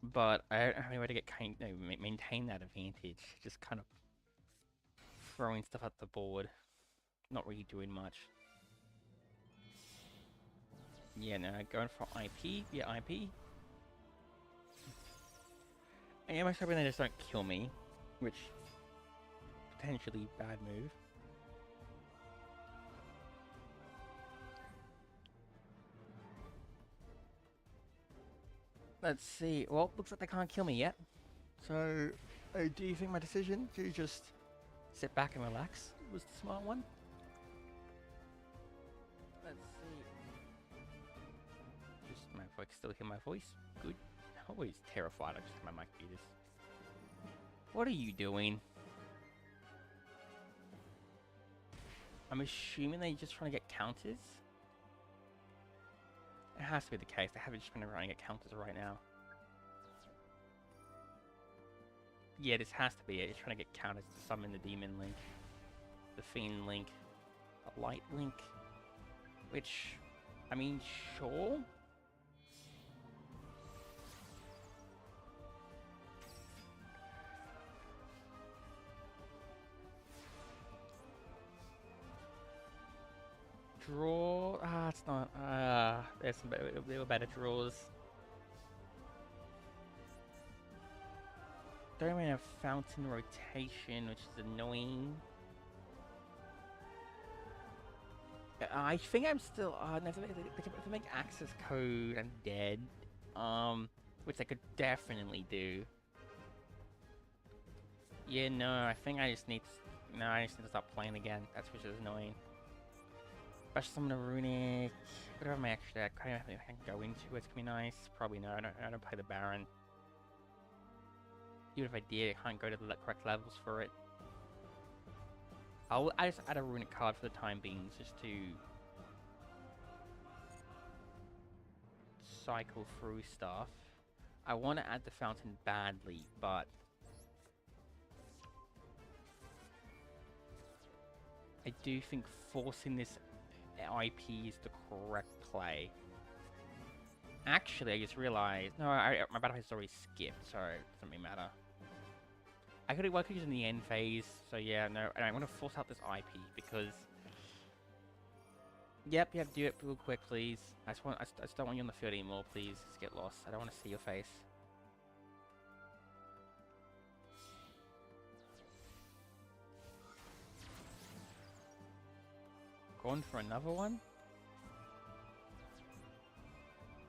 But I don't have any way to maintain that advantage. Just kind of throwing stuff at the board. Not really doing much. Yeah, no, going for IP. Yeah, IP. I am hoping they just don't kill me. Which, potentially bad move. Let's see. Well, looks like they can't kill me yet. So, do you think my decision to just sit back and relax was the smart one? Let's see. Just my voice still hear my voice. Good. I'm always terrified. I just have my mic muted. What are you doing? I'm assuming they're just trying to get counters. It has to be the case. They haven't just been running at counters right now. Yeah, this has to be it. It's trying to get counters to summon the Demon Link, the Fiend Link, a Light Link. Which, I mean, sure. Draw. It's not. There's some better. There were better draws. Don't even have Fountain Rotation, which is annoying. I think I'm still. No, if they make access code, I'm dead. Which I could definitely do. Yeah, no, I think I just need. No, I just need to stop playing again. That's which is annoying. Special summon a Runic. Whatever my extra deck, I can go into. It's gonna be nice. Probably no. I don't play the Baron. Even if I did, I can't go to the correct levels for it. I just add a Runic card for the time being, just to cycle through stuff. I want to add the Fountain badly, but I do think forcing this IP is the correct play. Actually, I just realized... No, my battle phase is already skipped, so it doesn't really matter. I could use in the end phase, so yeah, no. And I want to force out this IP, because... Yep, do it real quick, please. I just don't want you on the field anymore, please. Just get lost. I don't want to see your face. Going for another one?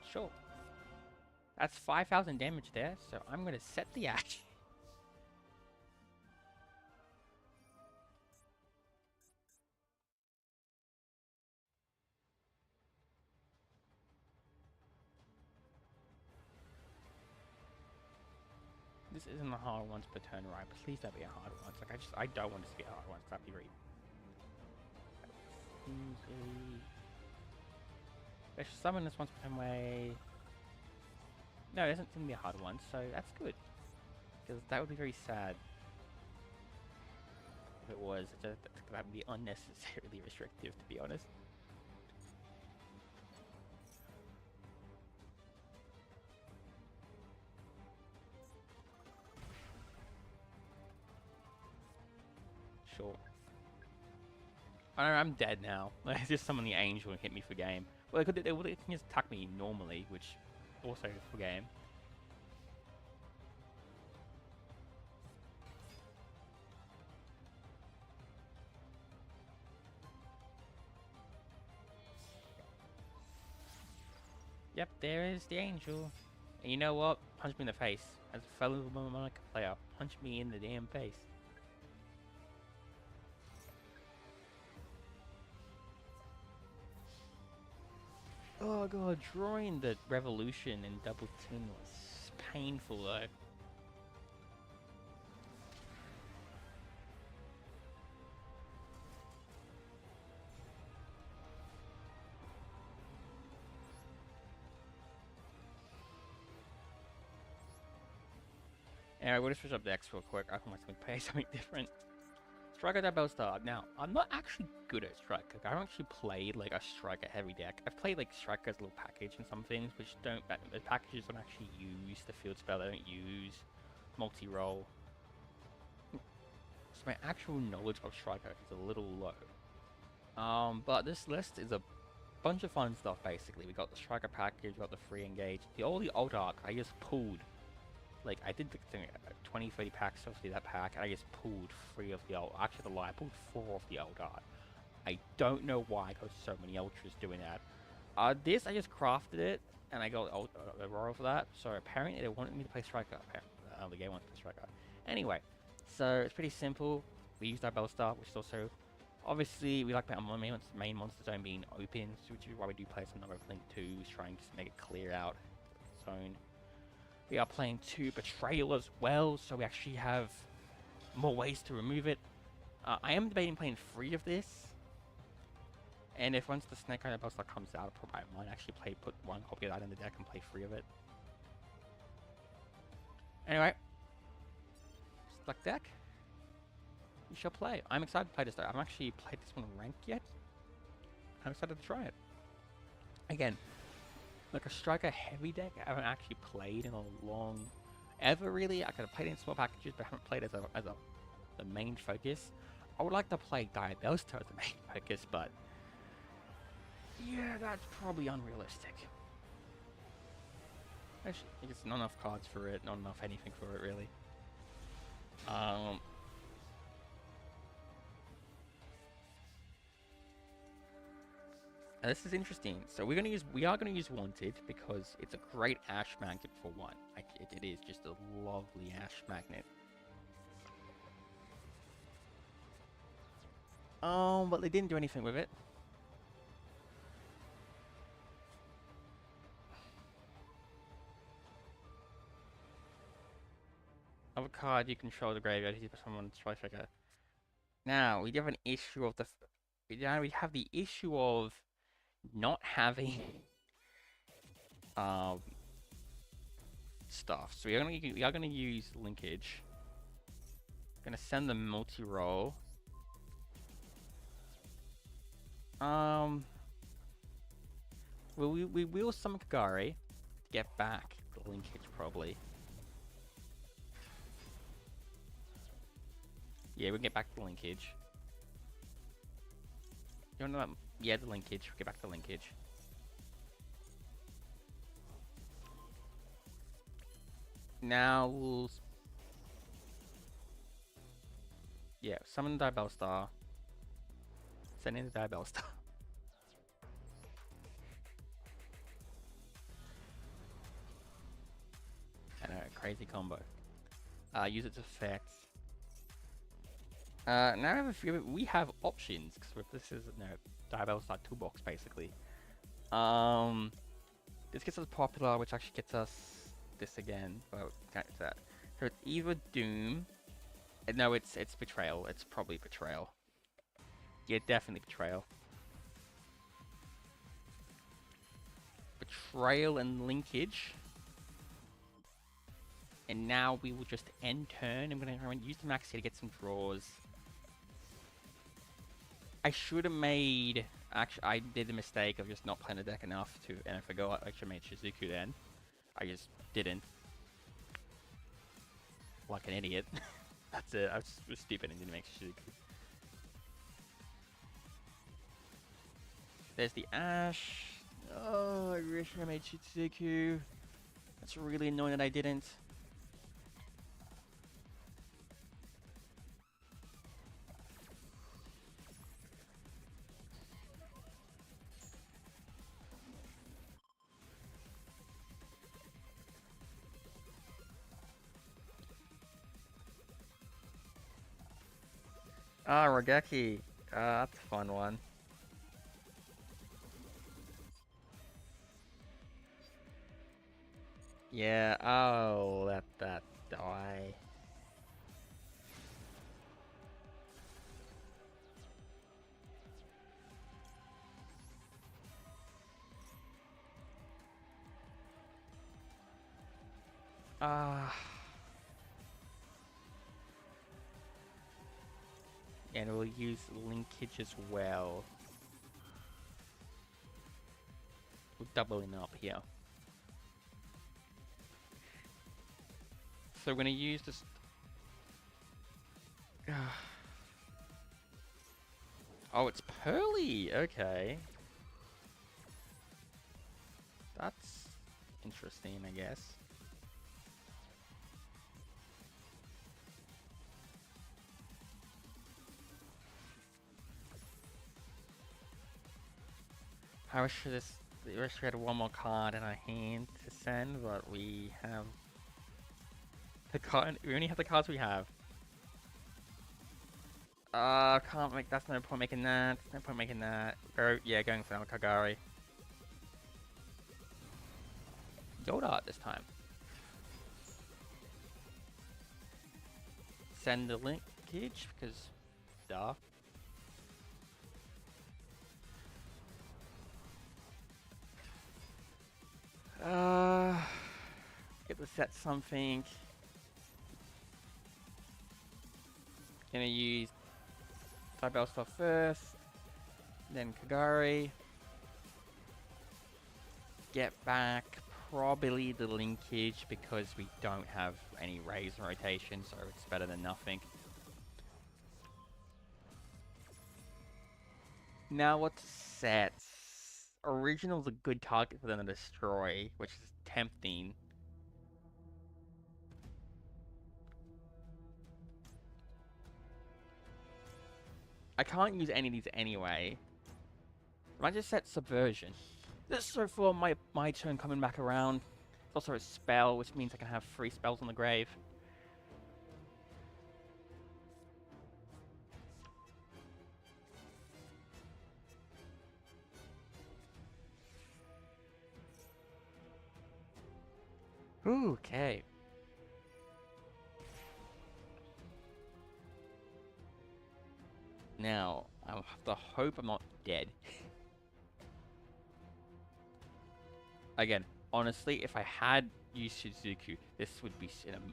Sure. That's 5,000 damage there, so I'm gonna set the action. This isn't a hard once per turn, right? Please don't be a hard once. Like, I don't want this to be a hard once. That'd be very... Special summon this once per turn way. No, it doesn't seem to be a hard one, so that's good. Because that would be very sad. If it was, that would be unnecessarily restrictive, to be honest. Sure. I know, I'm dead now. Like, just summon the angel and hit me for game. Well, it can just attack me normally, which also for game. Yep, there is the angel. And you know what? Punch me in the face. As a fellow Vaalmonic player, punch me in the damn face. Oh god, drawing the revolution in double tin was painful though. Anyway, we'll just switch up decks real quick. I can play something different. Striker Diabellstar. Now, I'm not actually good at Striker. I haven't actually played like a Striker heavy deck. I've played like Striker as a little package and some things, which don't. The packages don't actually use the field spell. They don't use multi-roll. So my actual knowledge of Striker is a little low. But this list is a bunch of fun stuff basically. We got the Striker package, we got the free engage, the old arc. I just pulled. Like, I did the thing, 20, 30 packs, obviously that pack, and I just pulled 3 of the old, actually the lie, I pulled 4 of the old art. I don't know why I got so many ultras doing that. This, I just crafted it, and I got the royal for that, so apparently they wanted me to play Striker, the game wants to play Striker. Anyway, so it's pretty simple. We used our Diabellstar, which is also, obviously, we like the main monster zone being open, which is why we do play some number of Link 2s, trying to make it clear out zone. We are playing 2 Betrayal as well, so we actually have more ways to remove it. I am debating playing 3 of this. And if once the Snake Eye Diabellstar comes out, I might actually put 1 copy of that in the deck and play 3 of it. Anyway. Stuck deck. We shall play. I'm excited to play this though. I haven't actually played this one ranked yet. I'm excited to try it. Again. Like a Striker heavy deck I haven't actually played in a long ever really. I could have played in small packages but I haven't played as the main focus. I would like to play Diabellstar as the main focus, but yeah, that's probably unrealistic. Actually, I guess not enough cards for it, not enough anything for it really. This is interesting. So we are gonna use Wanted because it's a great Ash magnet for one. It is just a lovely Ash magnet. But they didn't do anything with it. Of a card you control the graveyard, you put someone Striker. Now we have an issue of we have the issue of not having stuff. So we are gonna use linkage. Gonna send the multi-roll. We will summon Kagari to get back the linkage probably. Yeah, we can get back the linkage. You know what? Yeah, the linkage. We'll get back the linkage. Now we'll... Yeah, summon the Diabellstar. Send in the Diabellstar. crazy combo. Use its effects. Now I have a few. We have options because this is Diabellstar toolbox basically. This gets us popular, which actually gets us this again. Well, can't get that. So it's either Doom. No, it's Betrayal. It's probably Betrayal. Yeah, definitely Betrayal. Betrayal and Linkage. And now we will just end turn. I'm gonna use the max here to get some draws. I should have made... Actually, I did the mistake of just not playing the deck enough to... And I forgot I should have made Shizuku then. I just didn't. Like an idiot. That's it. I was stupid and didn't make Shizuku. There's the Ash. Oh, I wish I made Shizuku. That's really annoying that I didn't. Ah, Rageki. That's a fun one. Yeah, oh, let that die. Ah. And we'll use Linkage as well. We're doubling up here. So we're going to use this... Oh, it's Pearly! Okay. That's interesting, I guess. I wish we had one more card in our hand to send, but we have the card. We only have the cards we have. Can't make. That's no point making that. No point making that. Yeah, going for Kagari. Gold art this time. Send the linkage because, duh. Get to set something. Gonna use Diabellstar first, then Kagari. Get back probably the linkage because we don't have any raise in rotation, so it's better than nothing. Now what sets? Original's a good target for them to destroy, which is tempting. I can't use any of these anyway. I just set Subversion. This is so for my turn coming back around. It's also a spell, which means I can have 3 spells on the grave. Ooh, okay. Now, I have to hope I'm not dead. Again, honestly, if I had used Shizuku, this would be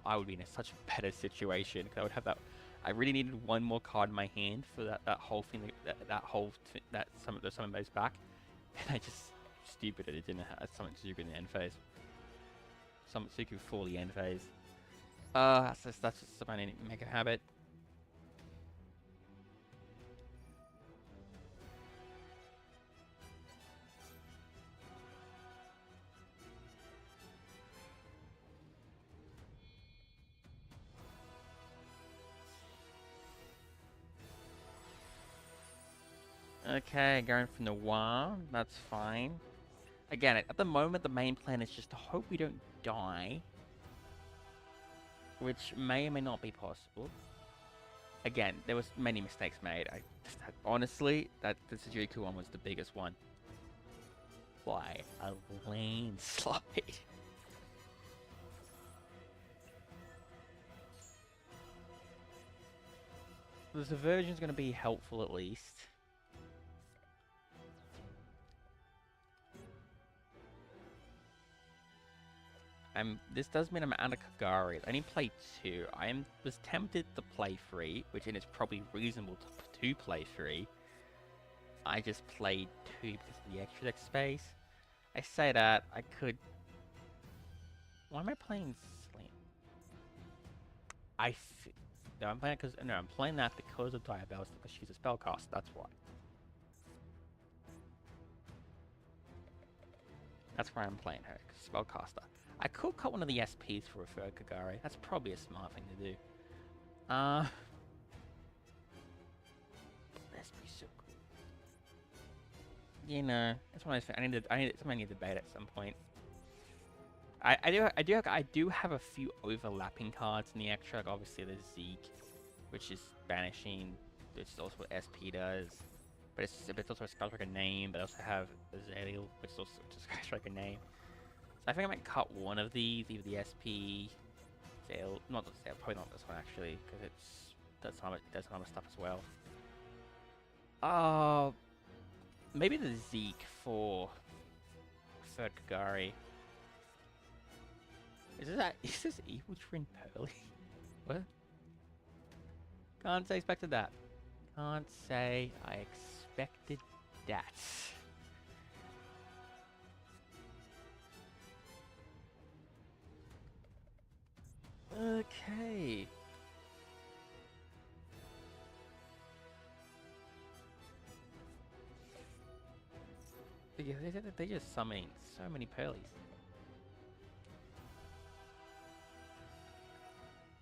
I would be in such a better situation because I would have that. I really needed one more card in my hand for that whole thing, that summon base back, and I just stupid that it didn't have summon Shizuku in the end phase. Summon Shizuku for the end phase. That's just something I need to make a habit. Okay, going for Noir, that's fine. Again, at the moment, the main plan is just to hope we don't die. which may or may not be possible. Again, there was many mistakes made. I just had, honestly, that the Sudoku one was the biggest one. By a landslide. The subversion's going to be helpful at least. This does mean I'm out of Kagari. I only played 2. Was tempted to play 3, which is probably reasonable to play 3. I just played 2 because of the extra deck space. I say that, I could... Why am I playing Slam? No, I'm playing because... No, I'm playing that because of Diabellstar, because she's a spellcaster, that's why. That's why I'm playing her, because spellcaster. I could cut one of the SPs for a third Kagari. That's probably a smart thing to do. SP's so cool. You know, that's one of those things. I need something I need to debate at some point. I do have a few overlapping cards in the extra. Like obviously there's Zeke, which is banishing, which is also what SP does. But it's also a Spellstriker name. But I also have Azaliel, which is also a Spellstriker name. So I think I might cut one of these, either the SP, not the Zale, probably not this one actually, because it does some other stuff as well. Maybe the Zeke for third Kagari. Is this Evil Twin Pearly? What? Can't say I expected that. Can't say I expected that. Okay. They're just summoning so many Pearlies.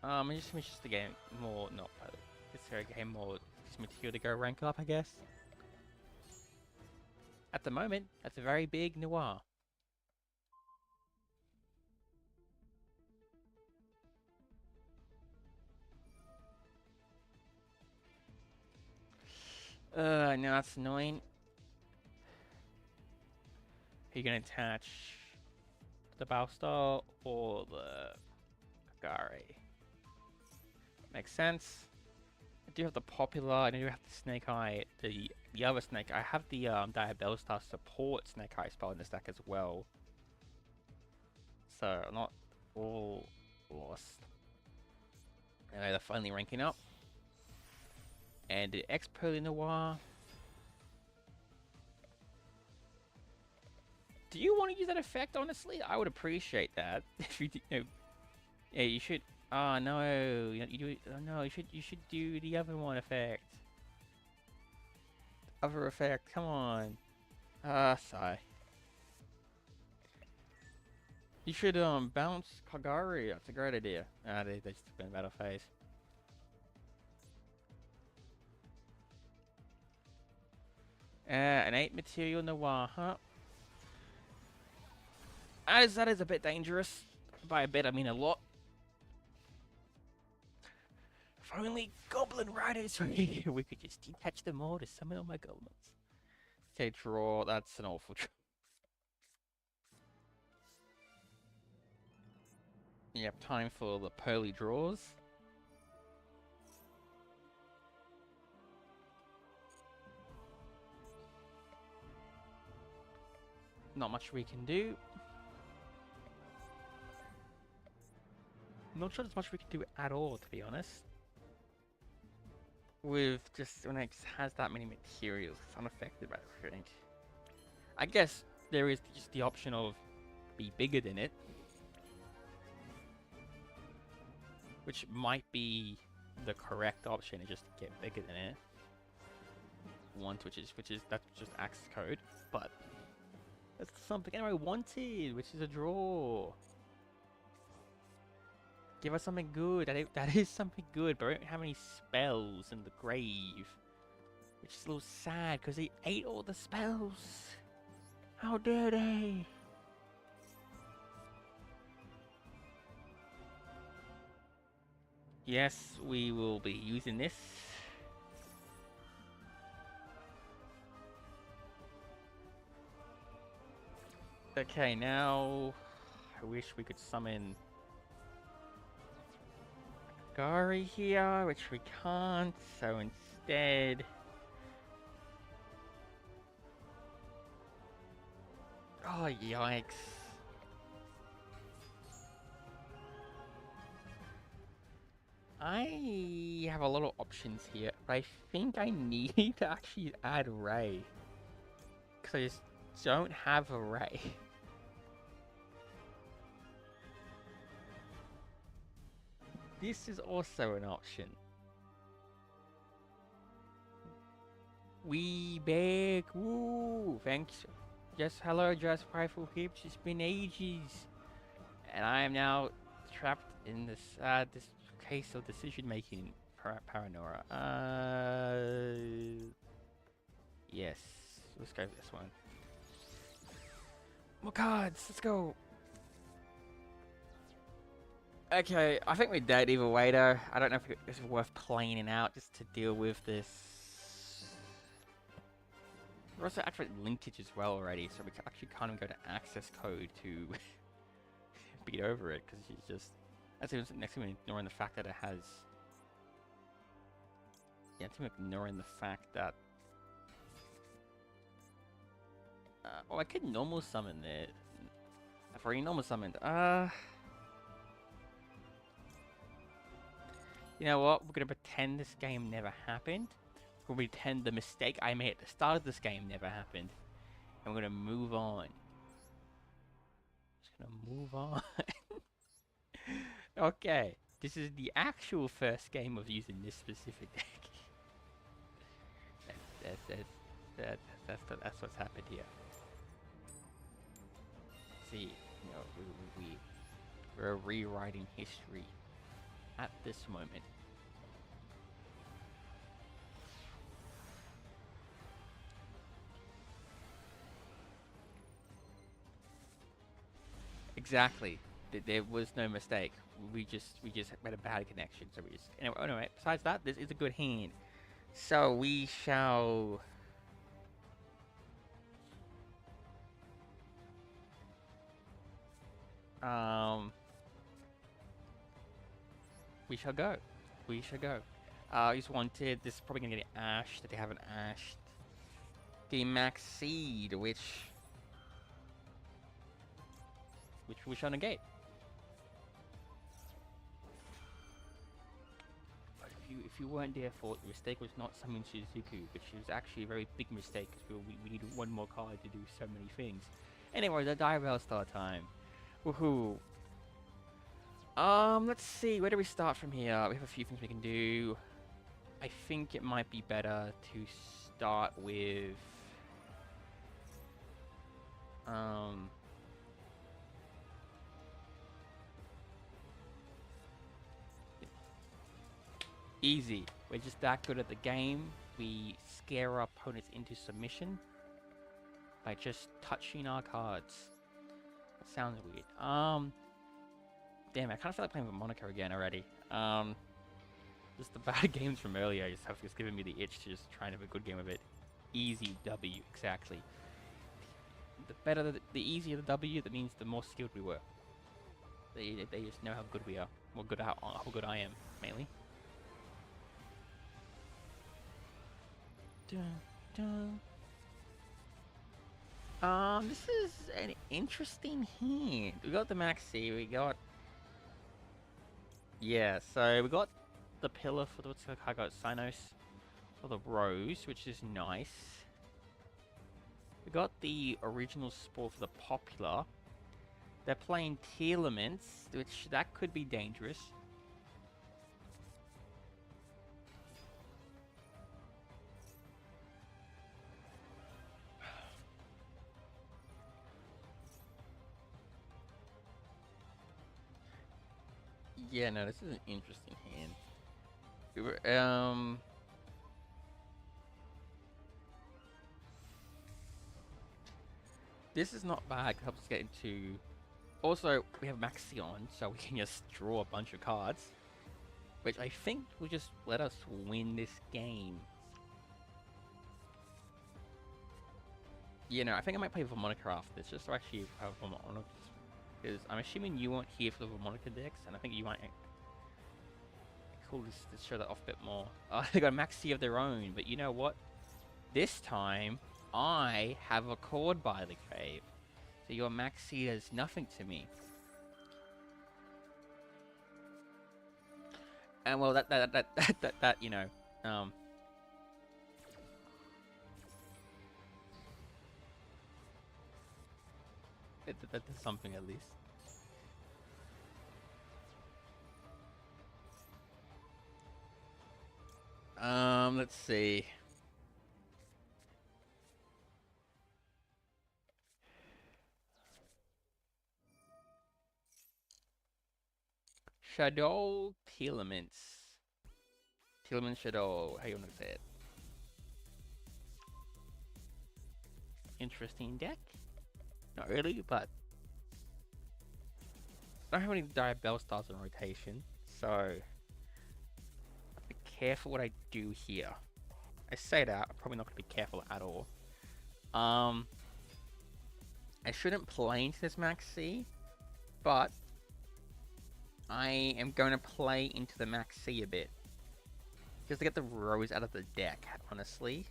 It's just to get more, not Pearly. It's to get more material to go rank up, I guess. At the moment, that's a very big Noir. No, that's annoying. Are you gonna attach the Diabellstar or the Kagari? Makes sense. I do have the popular, I do have the Snake Eye, the other Snake. I have the Diabellstar support Snake Eye spell in this deck as well. So I'm not all lost. Anyway, they're finally ranking up. And the X-Pearly Noir. Do you want to use that effect, honestly? I would appreciate that. If you, yeah, you should. Oh no, you do. Oh no, you should do the other one effect. Other effect, come on. Sigh. You should bounce Kagari. That's a great idea. They just been battle phase. An 8 material Noir, huh? That is a bit dangerous. By a bit, I mean a lot. If only Goblin Riders we could just detach them all to summon all my goblins. Okay, draw. That's an awful draw. Yep, time for the pearly draws. Not much we can do. Not sure there's much we can do at all, to be honest. With just when it has that many materials, it's unaffected by everything. I guess there is just the option of be bigger than it, which might be the correct option, is just to get bigger than it. Which is that's just axe code, but that's something I wanted, which is a draw. Give us something good. That is something good, but I don't have any spells in the grave. Which is a little sad, because they ate all the spells. How dare they? Yes, we will be using this. Okay, now I wish we could summon Gary here, which we can't, so instead... Oh, yikes. I have a lot of options here, but I think I need to actually add Ray. Because I just don't have a Ray. This is also an option. We beg, woo, thanks. Just hello, just prideful hips. It's been ages, and I am now trapped in this this case of decision making paranoia. Yes, let's go for this one. More cards. Let's go. Okay, I think we're dead either way though. I don't know if it's worth playing it out just to deal with this. We're also actually linkage as well already, so we can actually can't even go to access code to beat over it, because she's just... That's even next to me ignoring the fact that it has... Yeah, it's ignoring the fact that... oh, I could normal summon it. I've already normal summoned. You know what? We're gonna pretend this game never happened. We're gonna pretend the mistake I made at the start of this game never happened. And we're gonna move on. Just gonna move on. Okay. This is the actual first game of using this specific deck. That's what's happened here. See, you know, we're rewriting history at this moment. Exactly. There was no mistake. We just had a bad connection. So we just anyway. Besides that, this is a good hand. So we shall. We shall go. We shall go. I just wanted this. Is probably gonna get ashed. That they haven't ashed. The max seed, which we shall negate. But if you weren't there for it, the mistake was not summoning Shizuku, which was actually a very big mistake because we needed one more card to do so many things. Anyway, the Diabellstar time. Woohoo! Let's see. Where do we start from here? We have a few things we can do. I think it might be better to start with easy. We're just that good at the game. We scare our opponents into submission by just touching our cards. That sounds weird. Damn, I kind of feel like playing with Monaco again already. Just the bad games from earlier just giving me the itch to just try and have a good game of it. Easy W, exactly. The better, the easier the W, that means the more skilled we were. They just know how good we are. How good I am, mainly. Dun, dun. This is an interesting hand. We got the Maxi, we got... Yeah, so we got the pillar for the... I got Sinos for the Rose, which is nice. We got the original Spore for the Popular. They're playing Telements, which that could be dangerous. Yeah, no, this is an interesting hand. This is not bad. It helps us get into... Also, we have Maxion, so we can just draw a bunch of cards. which I think will just let us win this game. You know, I think I might play Vaalmonic after this, just to actually have Vaalmonic, because I'm assuming you weren't here for the Vaalmonic decks, and I think you might cool to show that off a bit more. They got a maxi of their own, but you know what? This time, I have a Chord by the Grave. So your maxi is nothing to me. And well, that you know, that's something at least. Let's see. Shadow Telements. Telements Shadow, how you wanna say it? Interesting deck. Not really, but I don't have any Diabellstars in rotation, so be careful what I do here. I say that, I'm probably not gonna be careful at all. I shouldn't play into this maxi, but I am going to play into the maxi a bit. Just to get the rose out of the deck, honestly.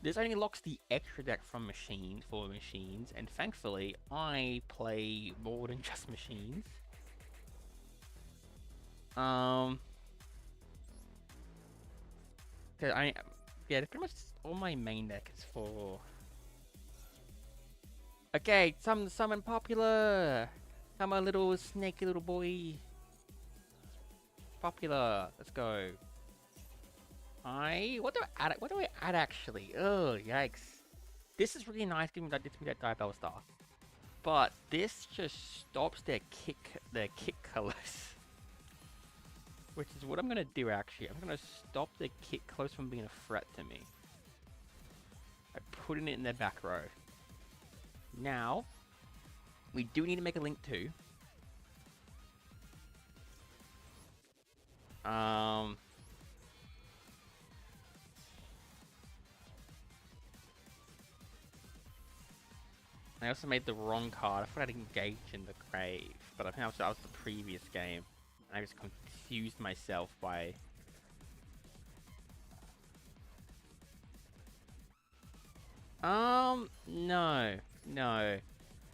This only locks the extra deck from machines for machines, and thankfully, I play more than just machines. Yeah, pretty much all my main deck is for. Okay, summon popular. Come on, little snaky little boy. Popular, let's go. What do I add? What do I add actually? Oh, yikes! This is really nice, giving that Diabellstar, but this just stops their kick colors. Which is what I'm gonna do actually. I'm gonna stop the kick colors from being a threat to me. I put it in their back row. Now, we do need to make a link too. I also made the wrong card. I thought I'd engage in the grave, but I think that was the previous game. I just confused myself by. No.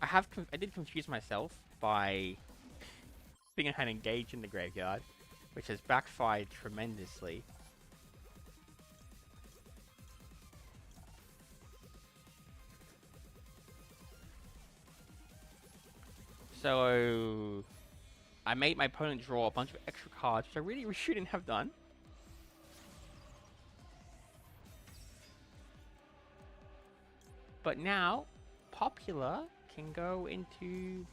I did confuse myself by thinking I had engaged in the graveyard, which has backfired tremendously. So I made my opponent draw a bunch of extra cards, which I really shouldn't have done. But now, popular can go into.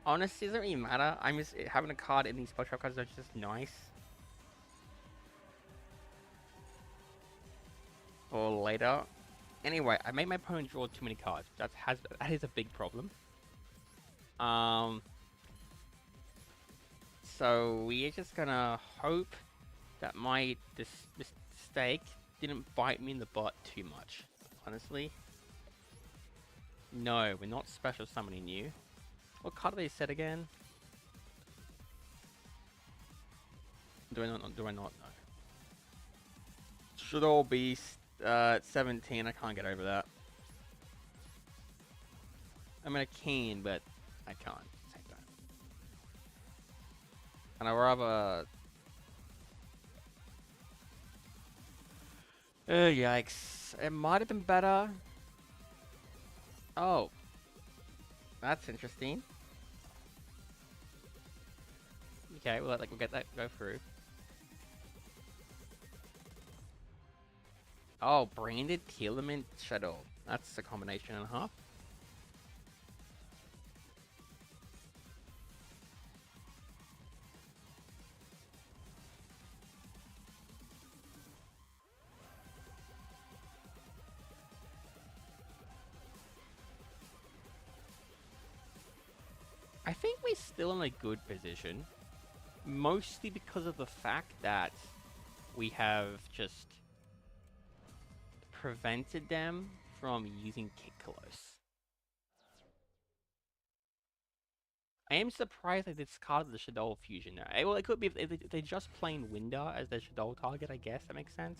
Honestly, it doesn't really matter. I'm just having a card in these special cards are just nice. For later. Anyway, I made my opponent draw too many cards. That is a big problem. So we're just gonna hope that my mistake didn't bite me in the butt too much. Honestly. No, we're not special summoning you. What card do they set again? Do I not know? Should all be 17. I can't get over that. I mean, I can, but I can't at the same time. And I'd rather. Yikes. It might have been better. Oh. That's interesting. Okay, we'll get that go through. Oh, branded Telement Shadow. That's a combination and a half. I think we're still in a good position. Mostly because of the fact that we have just prevented them from using Kick Close. I am surprised they discarded the Shadow Fusion now. Well, it could be if they just plain Winder as their Shadow target, I guess that makes sense.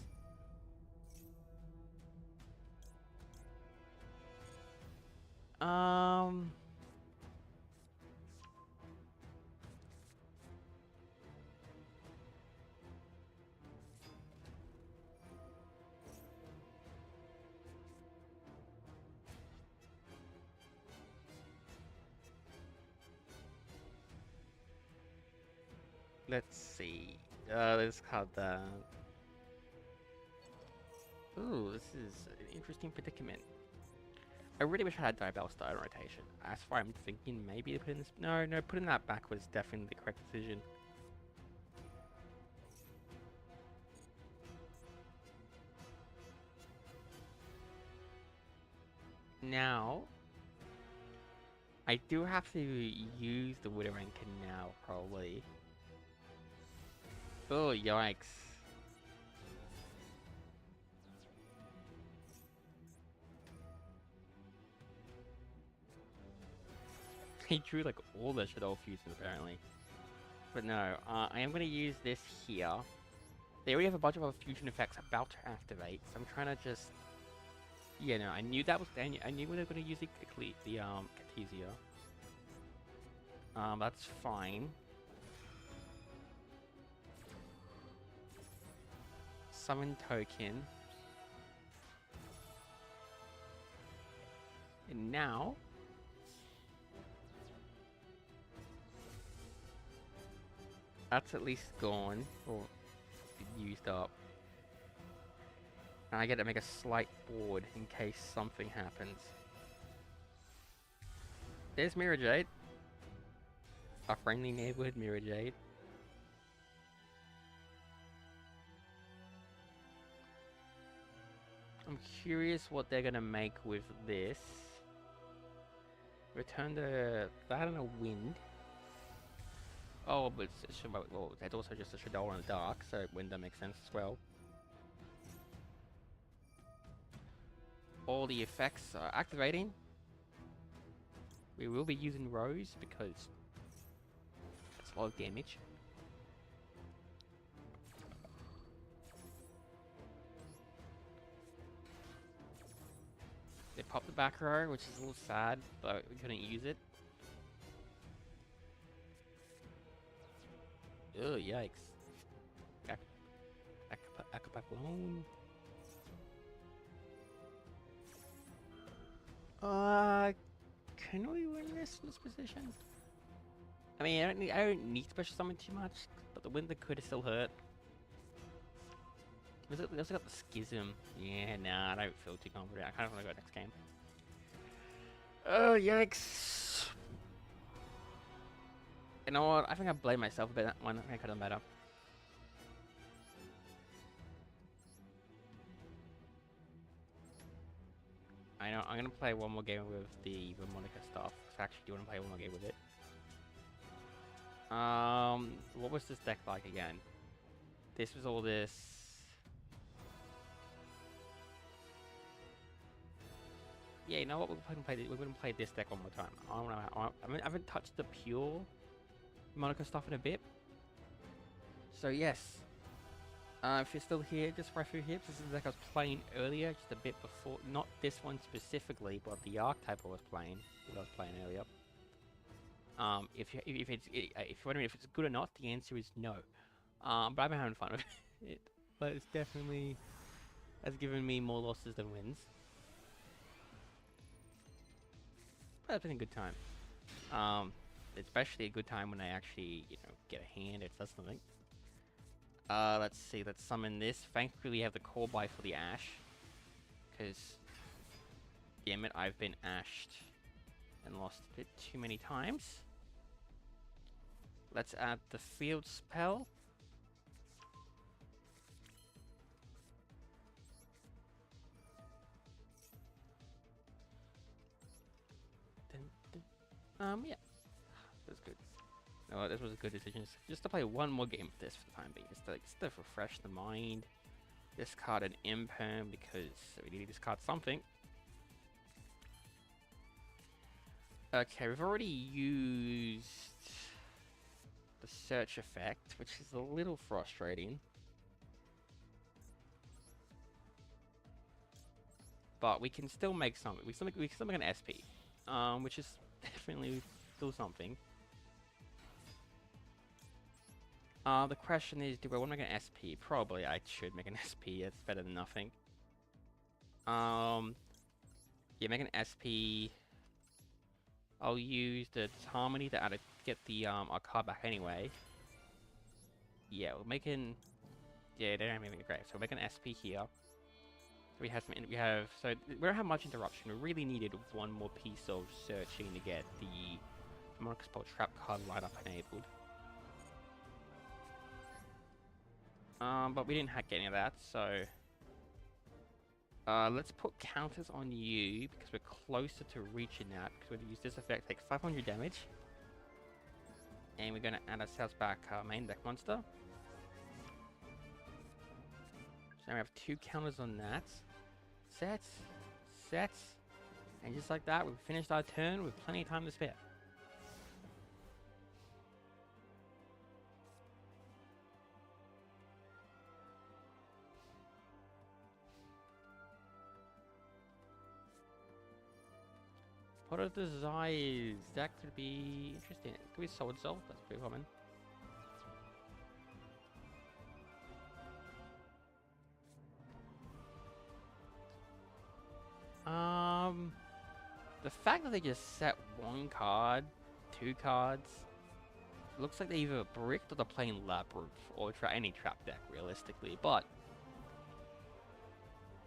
Um... Let's see. Let's call that. Ooh, this is an interesting predicament. I really wish I had Diabellstar in rotation. As far as I'm thinking, maybe putting this. No, putting that back was definitely the correct decision. Now, I do have to use the Withering Canal, probably. Oh, yikes. He drew like all the Shadow Fusions, apparently. But no, I am going to use this here. They already have a bunch of other fusion effects about to activate, so I'm trying to just... Yeah, no, I knew that was... I knew we were going to use the Catesia. That's fine. Summon token. And now... That's at least gone, or used up. And I get to make a slight board in case something happens. There's Mirror Jade. A friendly neighborhood Mirror Jade. I'm curious what they're gonna make with this. Return the that and a wind. Oh, but it's also just a Shadow in the dark, so wind that makes sense as well. All the effects are activating. We will be using Rose because it's a lot of damage. They popped the back row, which is a little sad, but we couldn't use it. Oh, yikes. Acapulone. Can we win this in this position? I mean, I don't need special summon too much, but the Winder could have still hurt. They also got the Schism. Yeah, nah, I don't feel too confident. I kind of want to go next game. Oh, yikes. You know what? I think I blame myself a bit that one. I think I could have done better. I know, I'm going to play one more game with the Vaalmonic stuff. I actually do want to play one more game with it. What was this deck like again? This was all this... Yeah, you know what? We're going to play this deck one more time. I haven't touched the pure Monaco stuff in a bit. So yes. If you're still here, just right through here, this is the deck I was playing earlier, just a bit before. Not this one specifically, but the archetype I was playing earlier. If you're wondering if it's good or not, the answer is no. But I've been having fun with it. But it's definitely has given me more losses than wins. But it's been a good time. Especially a good time when I actually, get a hand or does something. Let's see, let's summon this. Thankfully we have the call by for the Ash. Because, damn it, I've been ashed and lost a bit too many times. Let's add the field spell. Yeah. Oh, this was a good decision. Just to play one more game of this for the time being. Just to refresh the mind. Discard an imperm because we need to discard something. Okay, we've already used the search effect, which is a little frustrating. But we can still make something. We can still make an SP, which is definitely still something. The question is, do I want to make an SP? Probably I should make an SP. It's better than nothing. Yeah, make an SP. I'll use the Harmony to get the our card back anyway. Yeah, we're making. Yeah, they don't have anything great. So we're making an SP here. So we have so we don't have much interruption. We really needed one more piece of searching to get the Demonic Spell Trap card lineup enabled. But we didn't get any of that, so let's put counters on you because we're closer to reaching that. Because we're gonna use this effect, take 500 damage, and we're gonna add ourselves back our main deck monster. So now we have 2 counters on that. Sets, and just like that, we've finished our turn with plenty of time to spare. Pot of Desires, that could be interesting. It could be Sword Soul, that's pretty common. The fact that they just set 1 card, 2 cards, looks like they either bricked or they're playing Labyrinth or any trap deck, realistically, but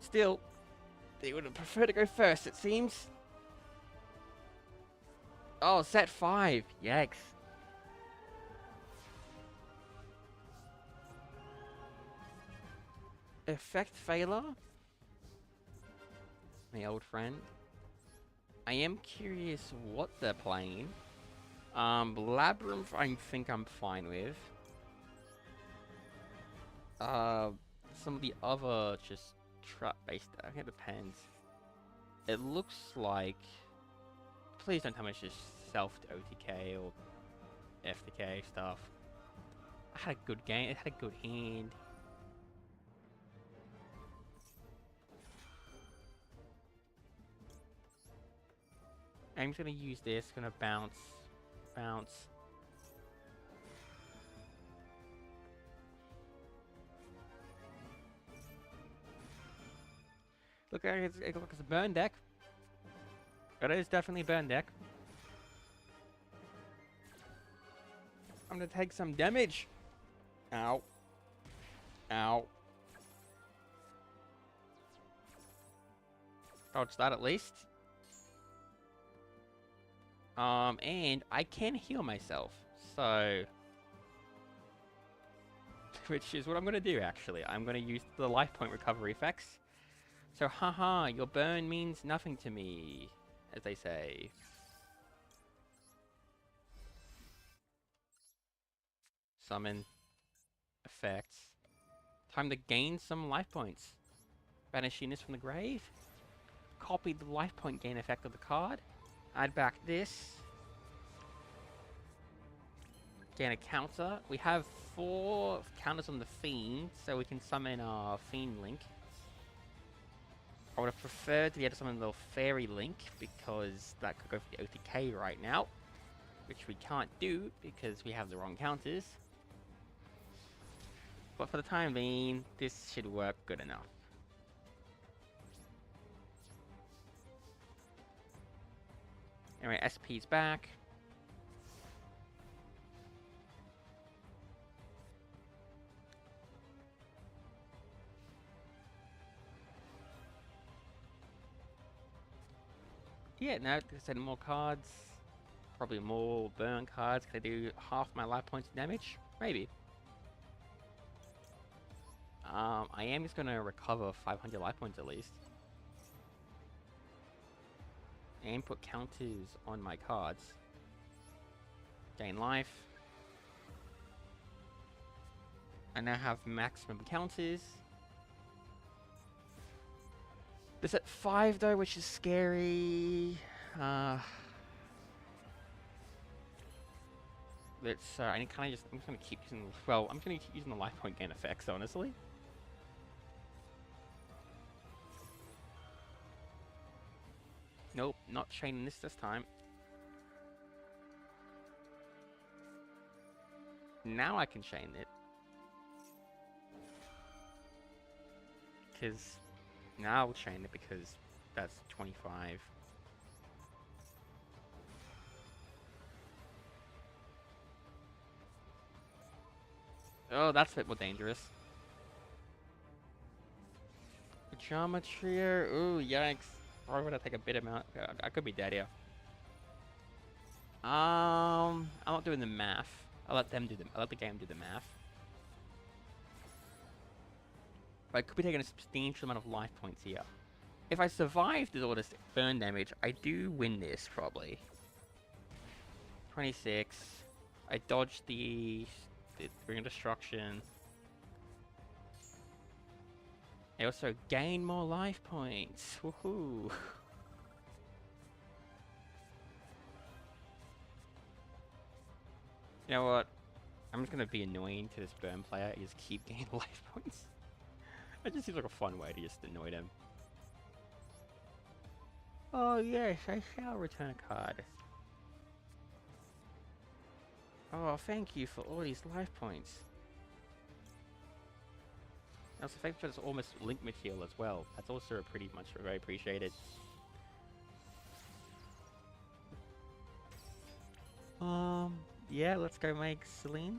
still, they would have preferred to go first, it seems. Oh, set 5. Yikes. Effect Failure. My old friend. I am curious what they're playing. Labyrinth, I think I'm fine with. Some of the other just trap-based, I think it depends. It looks like... Please don't tell me it's just self-OTK or FTK stuff. I had a good game, it had a good hand. I'm just gonna use this, gonna bounce. Look, it's a burn deck. It is definitely a burn deck. I'm gonna take some damage. Ow. Ow. Dodge that at least. And I can heal myself, so... Which is what I'm gonna do, actually. I'm gonna use the life point recovery effects. So, haha, your burn means nothing to me, as they say. Summon. Effects. Time to gain some life points. Banishing this from the grave. Copy the life point gain effect of the card. Add back this. Gain a counter. We have 4 counters on the Fiend, so we can summon our Fiend Link. I would have preferred to be able to summon the Fairy Link, because that could go for the OTK right now. Which we can't do, because we have the wrong counters. But for the time being, this should work good enough. Anyway, SP's back. Yeah, now to send more cards. Probably more burn cards. Can I do half my life points of damage? Maybe. I am just gonna recover 500 life points at least. And put counters on my cards. Gain life. I now have maximum counters. This at 5 though, which is scary. Let's. I kind of just. I'm just gonna keep using. Well, I'm gonna keep using the life point gain effects, honestly. Nope, not chaining this time. Now I can chain it. Because now I'll chain it because that's 25. Oh, that's a bit more dangerous. Pajama Trio. Ooh, yikes. Probably would I take a bit amount. I could be dead here. I'm not doing the math. I'll let them do I'll let the game do the math. But I could be taking a substantial amount of life points here. If I survive all this burn damage, I do win this probably. 26. I dodged the Ring of Destruction. I also gain more life points. Woohoo! You know what? I'm just gonna be annoying to this burn player and just keep gaining life points. It just seems like a fun way to just annoy them. Oh yes, I shall return a card. Oh, thank you for all these life points. Also, thanks for this almost link material as well. That's also pretty much very appreciated. Yeah, let's go make Celine.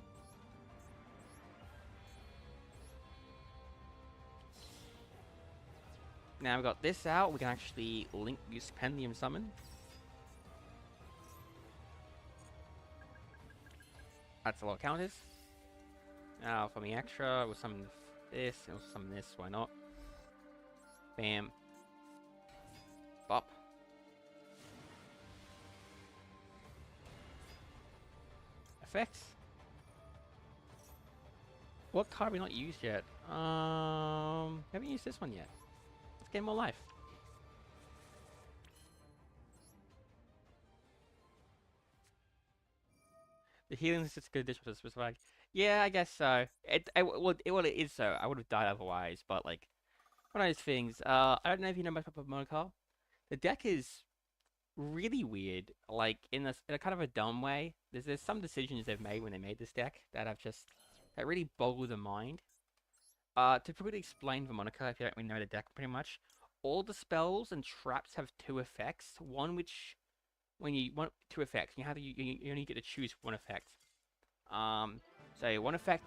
Now we've got this out, we can actually link use Pendium Summon. That's a lot of counters. Now for me extra, we'll summon this, and we'll summon this, why not? Bam. Bop. Effects. What card have we not used yet? Haven't used this one yet. Let's get more life. The healing is just good addition to specific. Yeah, I guess so. Well, it is so. I would have died otherwise, but like one of those things. I don't know if you know much about Monaco. The deck is really weird. Like in a kind of a dumb way. There's some decisions they've made when they made this deck that that really boggle the mind. To quickly explain Vaalmonic, if you don't really know the deck pretty much, all the spells and traps have two effects. One which, when you want two effects, you only get to choose one effect. So one effect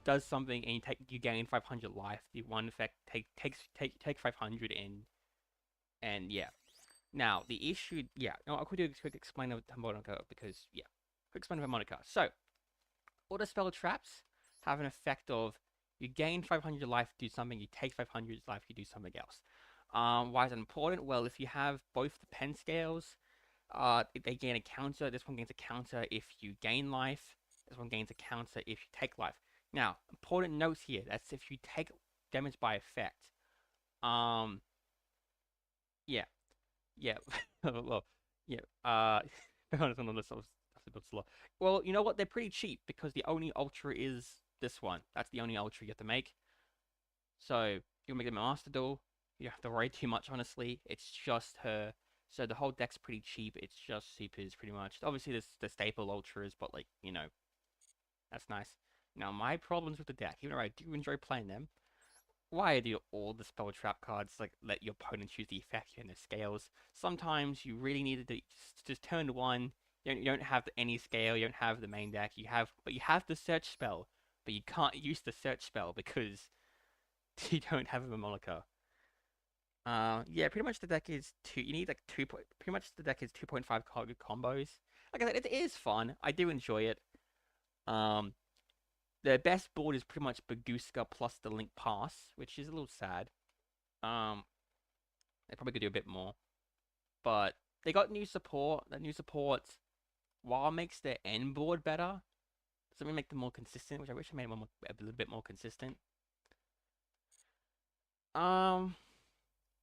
does something and you gain 500 life. The one effect take 500 and yeah. Now the issue, yeah. No, I could do a quick explain of Vaalmonic because yeah, quick explain of Vaalmonic. So all the spell traps have an effect of you gain 500 life, do something, you take 500 life, you do something else. Why is it important? Well, if you have both the pen scales, they gain a counter. This one gains a counter if you gain life. This one gains a counter if you take life. Now, important notes here. That's if you take damage by effect. Yeah. Yeah. Well, yeah. Honest on this, I was a bit slow. Well, you know what? They're pretty cheap because the only ultra is this one. That's the only ultra you have to make. So you make them a Master Duel. You don't have to worry too much, honestly. It's just her. So the whole deck's pretty cheap. It's just supers, pretty much. Obviously, there's the staple ultras, but like, you know, that's nice. Now, my problems with the deck, even though I do enjoy playing them, why do all the spell trap cards like let your opponent choose the effect and the scales? Sometimes you really need to just turn one. You don't have any scale. You don't have the main deck. But you have the search spell, but you can't use the search spell because you don't have a Monica. Yeah, pretty much the deck is two. You need like pretty much the deck is 2.5 card combos. Like I said, it is fun. I do enjoy it. Um, the best board is pretty much Baguska plus the Link Pass, which is a little sad. They probably could do a bit more, but they got new support. That new support, while makes their end board better, Something make them more consistent, which I wish I made them a little bit more consistent. Um,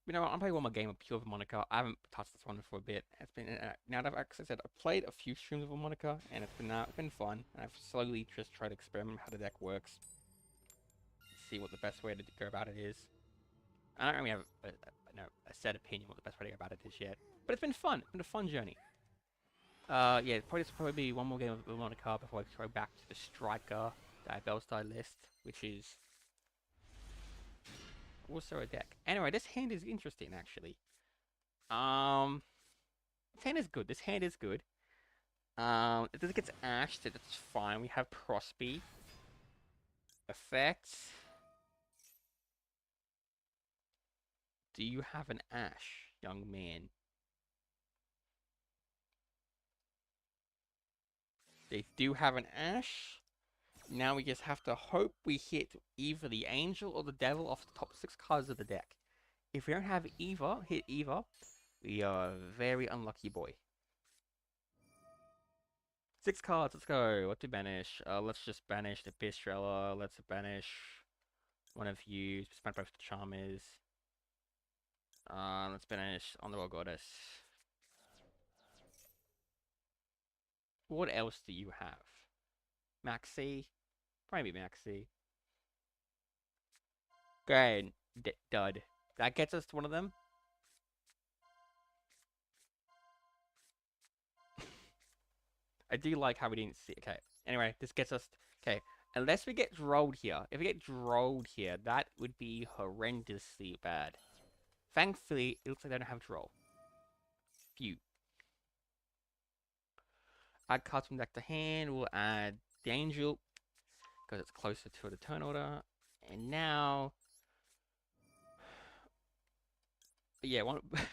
you know what? I'm playing one more game of Pure Vaalmonic. I haven't touched this one for a bit. It's been now that like I said, I've played a few streams of Vaalmonic, and it's been fun. And I've slowly just tried to experiment how the deck works, see what the best way to go about it is. I don't really have a set opinion what the best way to go about it is yet, but it's been fun. It's been a fun journey. Yeah, probably one more game of Vaalmonic before I go back to the Striker Diabellstar list, which is also a deck. Anyway, this hand is interesting actually. This hand is good. This hand is good. If this gets ashed, that's fine. We have Prosby. Effects. Do you have an ash, young man? They do have an ash. Now we just have to hope we hit either the angel or the devil off the top 6 cards of the deck. If we don't have hit either, we are a very unlucky boy. 6 cards, let's go. What to banish? Let's just banish the Bistrella. Let's banish one of you. Let's banish both the Charmers. Let's banish Underworld Goddess. What else do you have? Maxi? Probably Maxi. Good. Dud. That gets us to one of them. I do like how we didn't see. Okay. Anyway, this gets us. Okay. Unless we get drolled here. If we get drolled here, that would be horrendously bad. Thankfully, it looks like I don't have droll. Phew. Add cards from deck to hand. We'll add the angel because it's closer to the turn order. And now, yeah,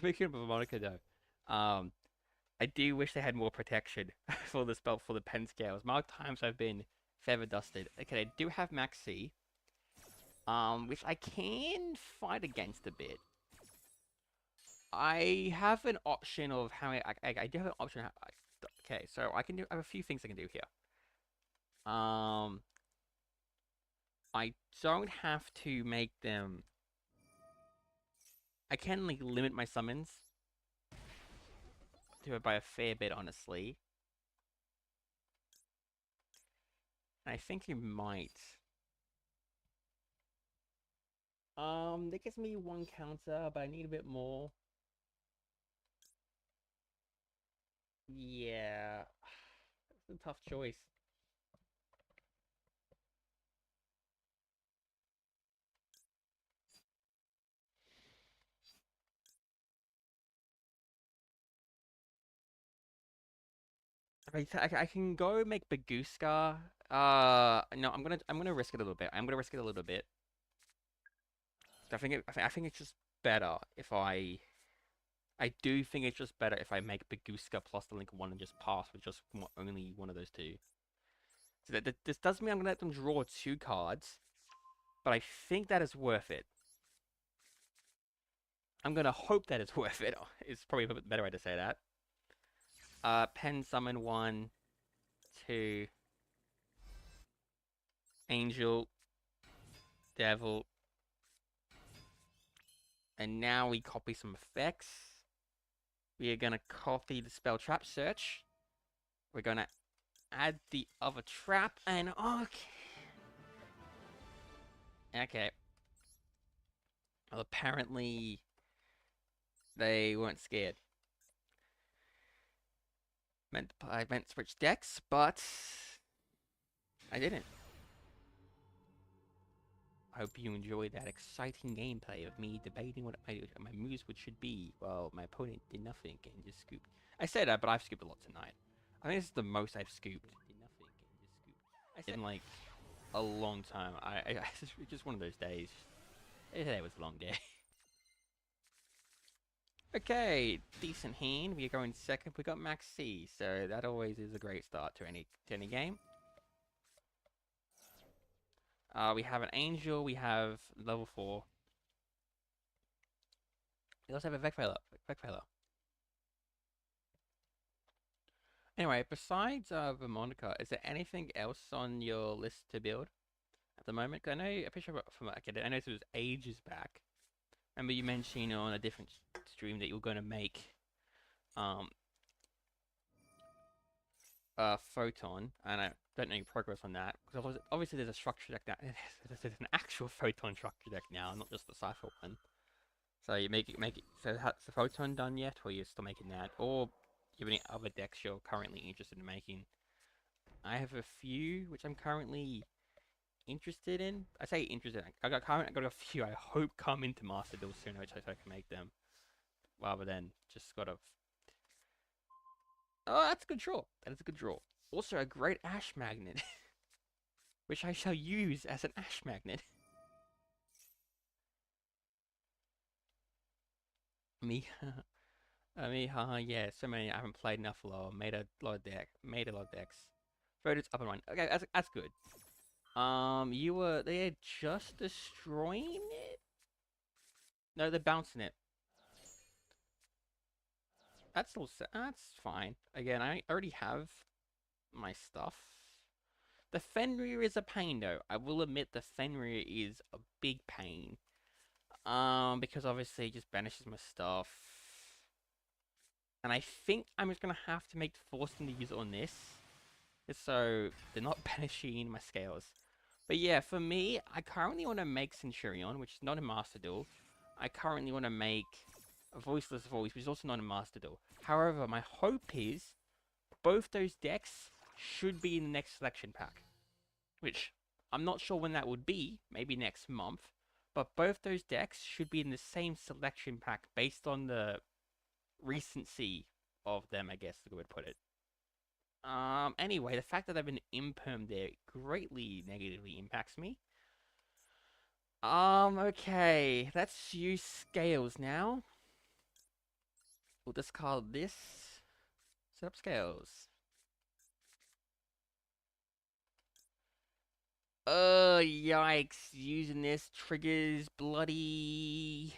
making up a Monica though. I do wish they had more protection for the spell for the pen scales. Mark times I've been feather dusted. Okay, I do have Maxi, which I can fight against a bit. I have an option of how I do have an option. Okay, so I have a few things I can do here. I don't have to make them. I can like limit my summons to it by a fair bit, honestly. And I think you might. That gives me one counter, but I need a bit more. Yeah, it's a tough choice. I can go make Baguska. No, I'm gonna risk it a little bit. I'm gonna risk it a little bit. I think it's just better if I do think it's just better if I make Baguska plus the link one and just pass with just only one of those two. So this does mean I'm gonna let them draw 2 cards, but I think that is worth it. I'm gonna hope that it's worth it. It's probably a bit better way to say that. Pen summon 1, 2, Angel, Devil, and now we copy some effects. We are gonna copy the spell trap search. We're gonna add the other trap, and okay. Well, apparently they weren't scared. I meant to switch decks, but I didn't. I hope you enjoyed that exciting gameplay of me debating what my moves should be while my opponent did nothing and just scooped. I said that, but I've scooped a lot tonight. I think this is the most I've scooped in like a long time. It's just one of those days. Today was a long day. Okay, decent hand. We are going second. We got Max C, so that always is a great start to any game. We have an angel. We have level 4. We also have a Vecfailer. Anyway, besides Vaalmonica, is there anything else on your list to build at the moment? 'Cause I know, I'm pretty sure from okay, I know this was ages back. Remember you mentioned on a different stream that you were going to make um a photon, and I don't know your progress on that because obviously there's a structure deck now. There's an actual photon structure deck now, not just the cipher one. So you make it. So has the photon done yet, or you're still making that, or you have any other decks you're currently interested in making? I have a few which I'm currently interested in. I say interested. I got a few. I hope come into Master Duel soon, which I can make them rather than just got a. Oh, that's a good draw. That is a good draw. Also, a great ash magnet, which I shall use as an ash magnet. Me, me, haha, yeah. So many. I haven't played enough lore. Made a lot of decks. Voted up and running. Okay, that's good. You were they're just destroying it. No, they're bouncing it. That's fine. Again, I already have my stuff. The Fenrir is a pain though. I will admit the Fenrir is a big pain. Because obviously it just banishes my stuff. And I think I'm just gonna have to make force them to use it on this. Just so they're not banishing my scales. But yeah, for me, I currently want to make Centurion, which is not a Master Duel. I currently want to make a Voiceless Voice, which is also not a Master Duel. However, my hope is both those decks should be in the next selection pack. Which, I'm not sure when that would be, maybe next month. But both those decks should be in the same selection pack based on the recency of them, I guess is a good way to put it. Anyway, the fact that I've been imperm there greatly negatively impacts me. Okay, let's use scales now. We'll discard this. Set up scales. Yikes. Using this triggers bloody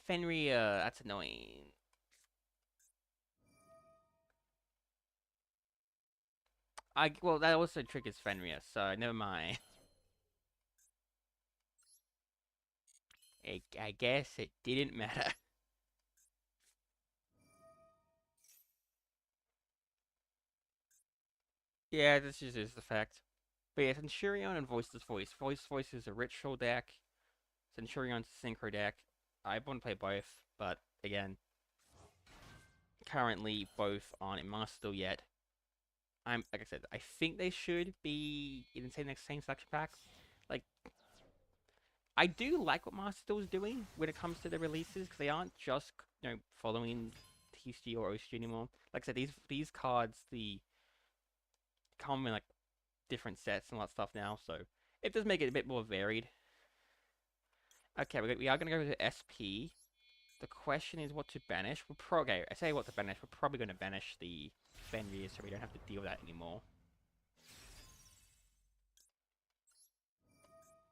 Fenrir. That's annoying. Well, that also triggers Fenrir, so never mind. I guess it didn't matter. Yeah, this is the fact. But yeah, Centurion and Voiceless Voice. Voiceless Voice is a ritual deck. Centurion's a synchro deck. I want to play both, but again, currently both aren't in Master yet. Like I said, I think they should be in the same selection packs. Like, I do like what Master Duel is doing when it comes to the releases because they aren't just following TCG or OCG anymore. Like I said, these cards come in like different sets and all that stuff now, so it does make it a bit more varied. Okay, we are gonna go to SP. The question is what to banish. Okay, I say what to banish. We're probably going to banish the Fenrir so we don't have to deal with that anymore.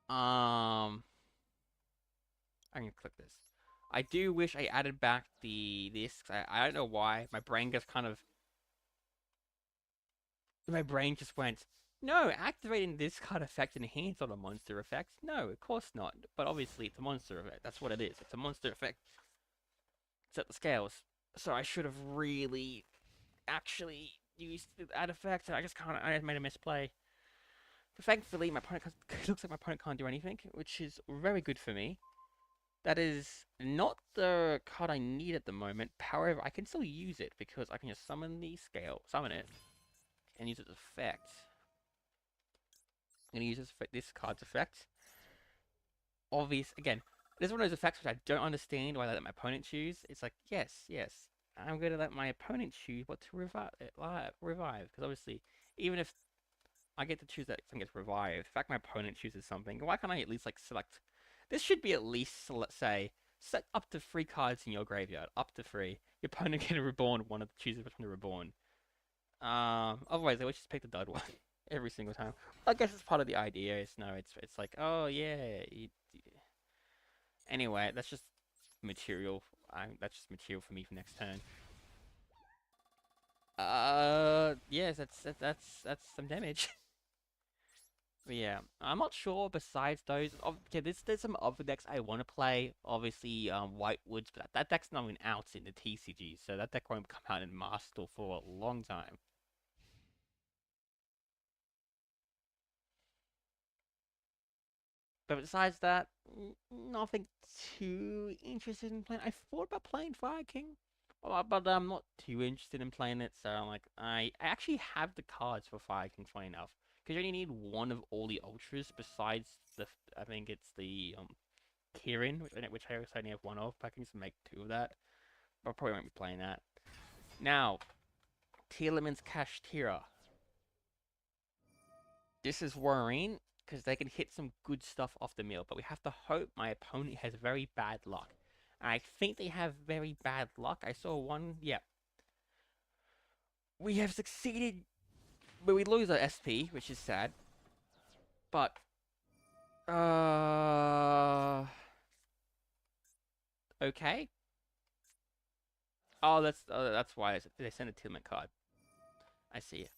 I'm going to click this. I do wish I added back this. I don't know why. My brain went, no, activating this card effect enhances on a monster effect. No, of course not. But obviously it's a monster effect. That's what it is. It's a monster effect. Set the scales. So I should have really actually used that effect. I just can't. I made a misplay. But thankfully, my opponent looks like my opponent can't do anything, which is very good for me. That is not the card I need at the moment. However, I can still use it because I can just summon summon it, and use its effect. I'm gonna use this card's effect. Again, this is one of those effects which I don't understand why I let my opponent choose. It's like, yes, I'm gonna let my opponent choose what to revive, because obviously, even if I get to choose that something gets revived, the fact my opponent chooses something, why can't I at least like select? This should be at least, let's say, set up to 3 cards in your graveyard, up to 3. Your opponent can reborn one of the chooses which one to reborn. Otherwise they would just pick the dud one every single time. I guess it's part of the idea. It's like, oh yeah. Anyway, that's just material. That's just material for me for next turn. Yes, that's some damage. But yeah, I'm not sure. Besides those, okay, there's some other decks I want to play. Obviously, White Woods, but that deck's not even out in the TCG, so that deck won't come out in Master for a long time. But besides that, nothing too interested in playing. I thought about playing Fire King, but I'm not too interested in playing it. So I'm like, I actually have the cards for Fire King, funny enough, because you only need one of all the ultras besides the, I think it's the Kirin, which I only have one of. But I can just make two of that. But I probably won't be playing that. Now, Telemans Kashtira. This is worrying because they can hit some good stuff off the mill, but we have to hope my opponent has very bad luck. And I think they have very bad luck. I saw one, yeah. We have succeeded, but we lose our SP, which is sad. But, okay. Oh, that's why they sent a Tillman card. I see it.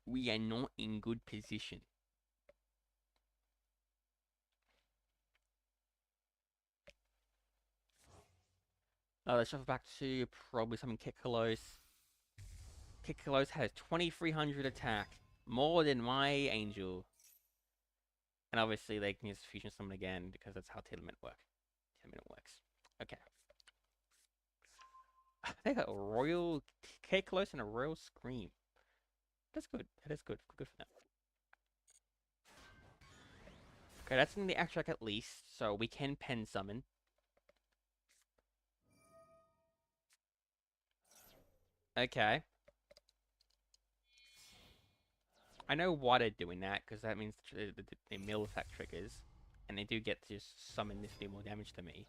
We are not in good position. Oh, let's shuffle back to probably something Kikalos. Kikalos has 2300 attack, more than my Angel. And obviously they can use Fusion Summon again because that's how Telement works. Okay. They got a Royal Kikalos and a Royal Scream. That's good. That is good. Good for them. Okay, that's in the extract at least, so we can pen summon. Okay. I know why they're doing that, because that means the mill effect triggers. And they do get to just summon this, do more damage to me.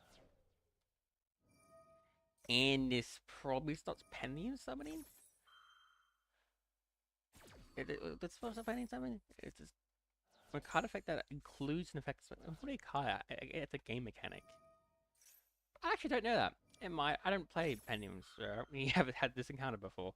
And this probably stops Pentium summoning? That's supposed to Pentium summon? It's just a card effect that includes an effect. What do you call it? It's a game mechanic. I actually don't know that. It might. I don't play Pentiums, so we haven't had this encounter before.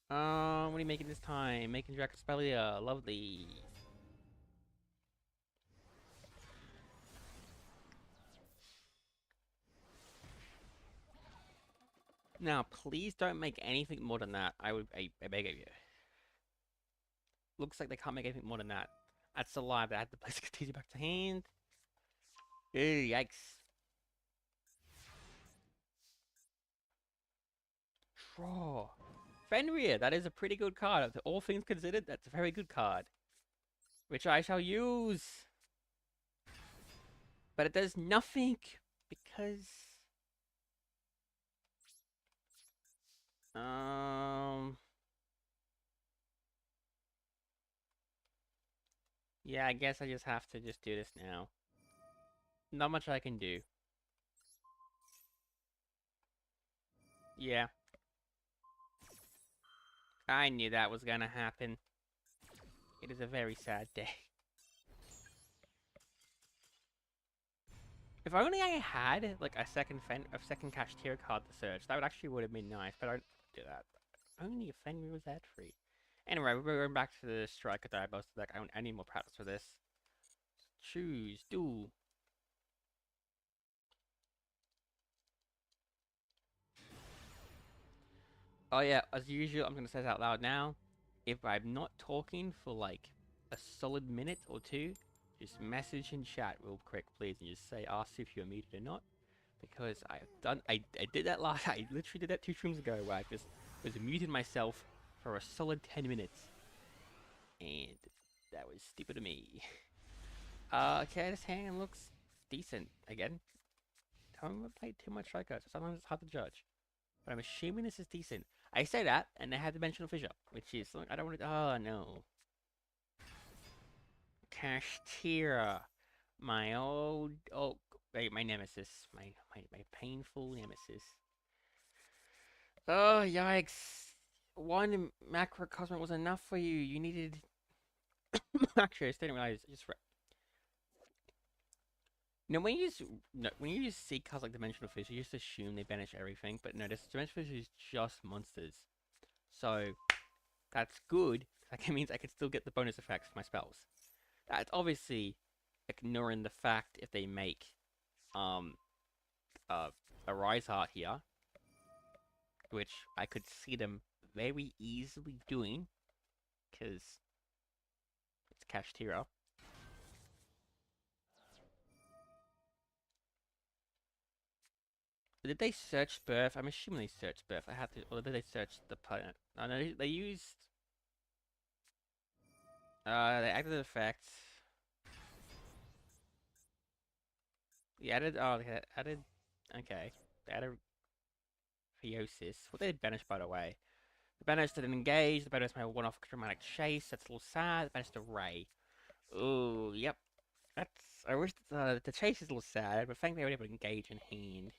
What are you making this time? Making Dracospelia. Lovely. Now, please don't make anything more than that. I beg of you. Looks like they can't make anything more than that. That's a lie. They had to place Katizia back to hand. Ew, yikes. Draw. Fenrir, that is a pretty good card. All things considered, that's a very good card. Which I shall use. But it does nothing because... Yeah, I guess I just have to just do this now. Not much I can do. Yeah. I knew that was gonna happen. It is a very sad day. If only I had like a second Kashtira card to search, that would have been nice. But I don't do that. Only if Fenrir was that free. Anyway, we're going back to the Striker Diabellstar deck. I need more practice for this. Choose, duel. Oh yeah, as usual, I'm gonna say this out loud now. If I'm not talking for like a solid minute or two, just message in chat real quick, please, and just ask if you're muted or not. Because I did that last, I literally did that 2 streams ago where I just was muted myself for a solid 10 minutes. And that was stupid of me. Okay, this hand looks decent again. I haven't played too much Striker, so sometimes it's hard to judge. But I'm assuming this is decent. I say that, and I have Dimensional Fissure, which is something I don't want to. Oh no. Kashtira. My old, oh, wait, my nemesis, my painful nemesis. Oh, yikes. One macrocosm was enough for you. You needed. Actually, I still didn't realize. No, when you use no, when you use sea cards like Dimensional Fish, you just assume they banish everything. But no, this Dimensional Fish is just monsters. So that's good. That means I can still get the bonus effects for my spells. That's obviously ignoring the fact if they make um uh, a Rise Heart here, which I could see them very easily doing, because it's Kashtira. Did they search birth? I'm assuming they searched birth. I had to, or did they search the planet? No, no, they used. They added effects. They added. Oh, they added. Okay, they added Theosis. What they banished, by the way. The banished didn't engage. The banished my one-off dramatic chase. That's a little sad. The banished array. Oh, yep. That's. I wish the chase is a little sad, but thankfully I was able to engage in hand.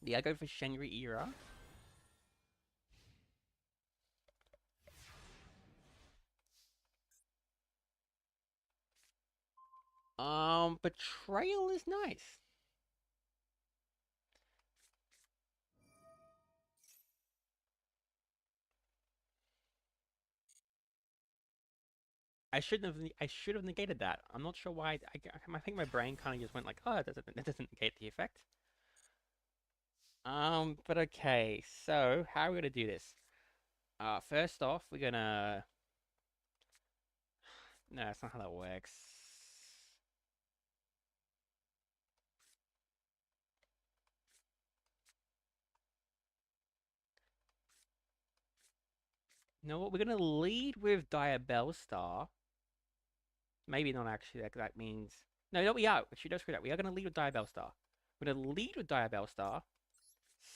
Yeah, I go for Shenri Era. Betrayal is nice. I should have negated that. I'm not sure why. I think my brain kind of just went like, oh, it doesn't negate the effect. But okay. So how are we gonna do this? First off, we're gonna. No, that's not how that works. You know what? We're gonna lead with Diabellstar. Maybe not actually. That means no. No, we are. Actually, don't screw that. We are gonna lead with Diabellstar. We're gonna lead with Diabellstar.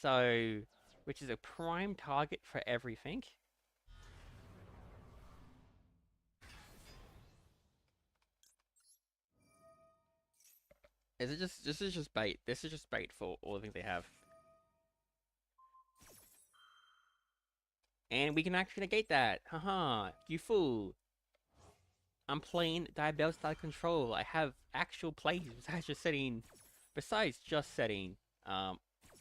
So, which is a prime target for everything. Is it just this is just bait? This is just bait for all the things they have. And we can actually negate that. Haha, you fool. I'm playing Diabellstar Control. I have actual plays besides just setting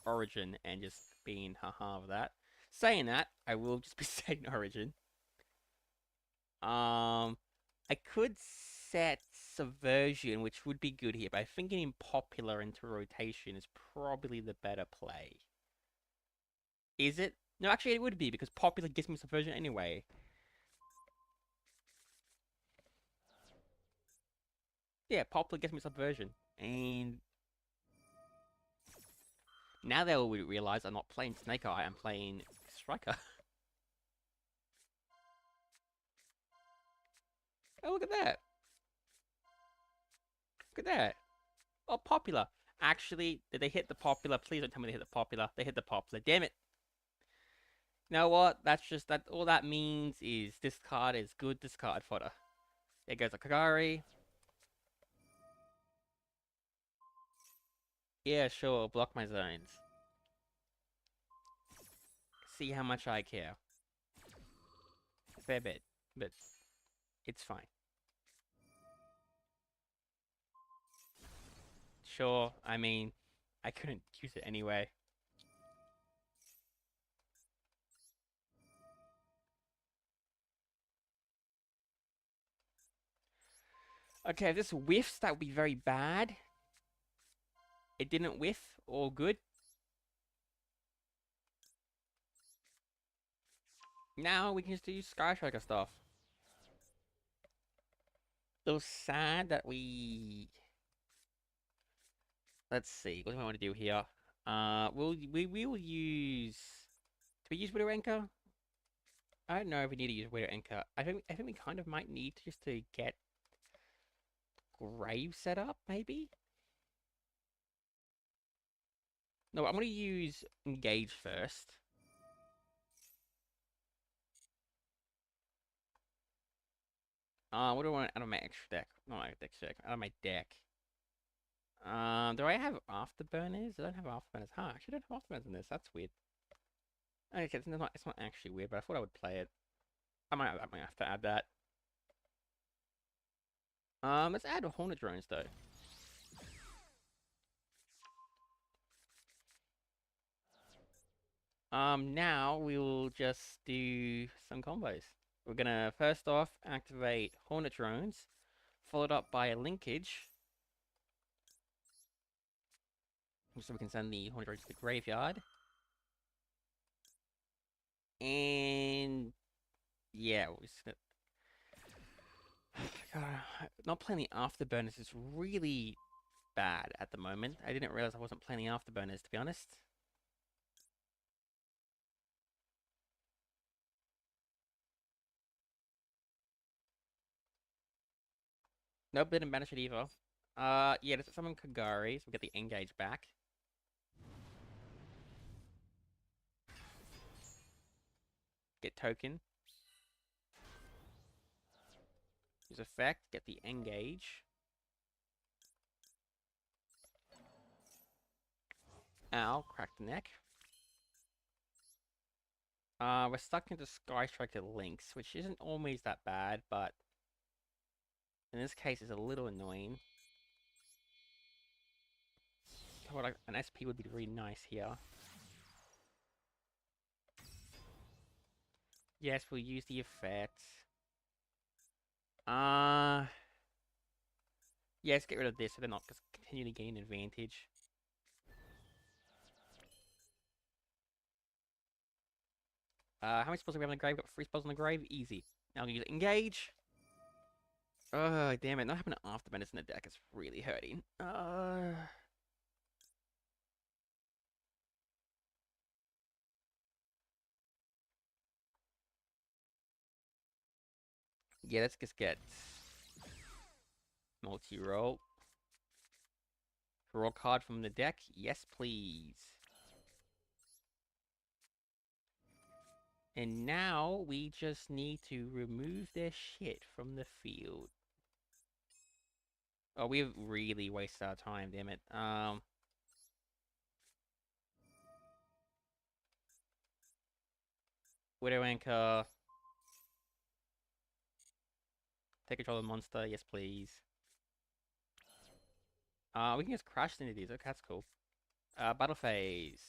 Origin and just being haha of that. Saying that, I will just be setting Origin. I could set Subversion, which would be good here, but I think getting Popular into rotation is probably the better play. Is it? No, actually it would be, because Popular gives me Subversion anyway. Yeah, Popular gets me Subversion. And now they'll realize I'm not playing Snake Eye, I'm playing Striker. Oh, look at that. Look at that. Oh, Popular. Actually, did they hit the Popular? Please don't tell me they hit the Popular. They hit the Popular. Damn it. You know what? That's just that. All that means is this card is good discard fodder. There goes a Kagari. Yeah, sure. Block my zones. See how much I care. A fair bit, but it's fine. Sure. I mean, I couldn't use it anyway. Okay, if this whiffs, that would be very bad. It didn't whiff. All good. Now we can just do Sky Striker stuff. A little sad that we... Let's see. What do I want to do here? We will use... Do we use Widow Anchor? I don't know if we need to use Widow Anchor. I think we kind of might need to just to get Grave set up, maybe? No, I'm going to use Engage first. What do I want out of my extra deck? Not my deck, out of my deck. Do I have afterburners? I don't have afterburners. Huh, I actually don't have afterburners in this. That's weird. Okay, it's not actually weird, but I thought I would play it. I might have to add that. Let's add Hornet drones though. Now we will just do some combos. We're gonna first off activate Hornet drones, followed up by a linkage, so we can send the Hornet drones to the graveyard. And yeah, we're just gonna... God, not playing the afterburners is really bad at the moment. I didn't realize I wasn't playing the afterburners, to be honest. Nope, didn't banish it either. Yeah, let's summon Kagari, so we get the engage back. Get token. Use effect, get the engage. Ow, crack the neck. We're stuck into Sky Striker links, which isn't always that bad, but in this case it's a little annoying. An SP would be really nice here. Yes, we'll use the effect. Yes, get rid of this so they're not just continue to gain advantage. How many spells do we have in the grave? Got 3 spells in the grave? Easy. Now I'm gonna use engage. Oh, damn it. Not having an afterburners in the deck is really hurting. Yeah, let's just get multi-roll. Draw a card from the deck? Yes, please. And now we just need to remove their shit from the field. Oh, we've really wasted our time, damn it. Widow Anchor. Take control of the monster, yes please. We can just crash into these, okay, that's cool. Battle phase.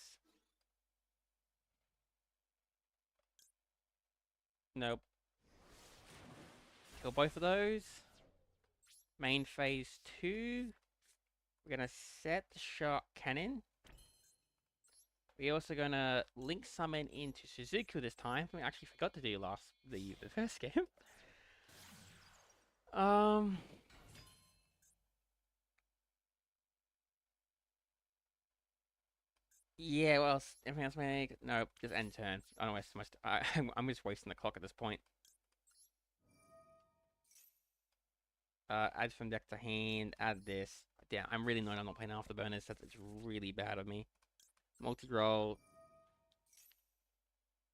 Nope. Kill both of those. Main phase 2. We're gonna set the shark cannon. We're also gonna link summon into Suzuku this time. We actually forgot to do the first game. Yeah, well, everything else make no, just end turn. I don't waste so much. I'm just wasting the clock at this point. Add from deck to hand. Add this. Damn, I'm really annoyed I'm not playing afterburners. That's really bad of me. Multi-roll.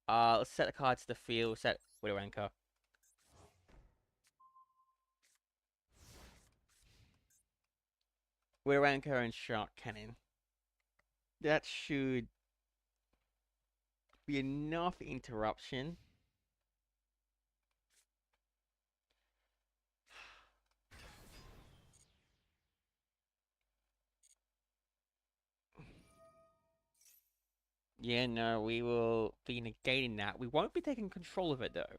Let's set the cards to the field. Set Widow Anchor. Widow Anchor and Shark Cannon. That should be enough interruption. Yeah, no, we will be negating that. We won't be taking control of it though.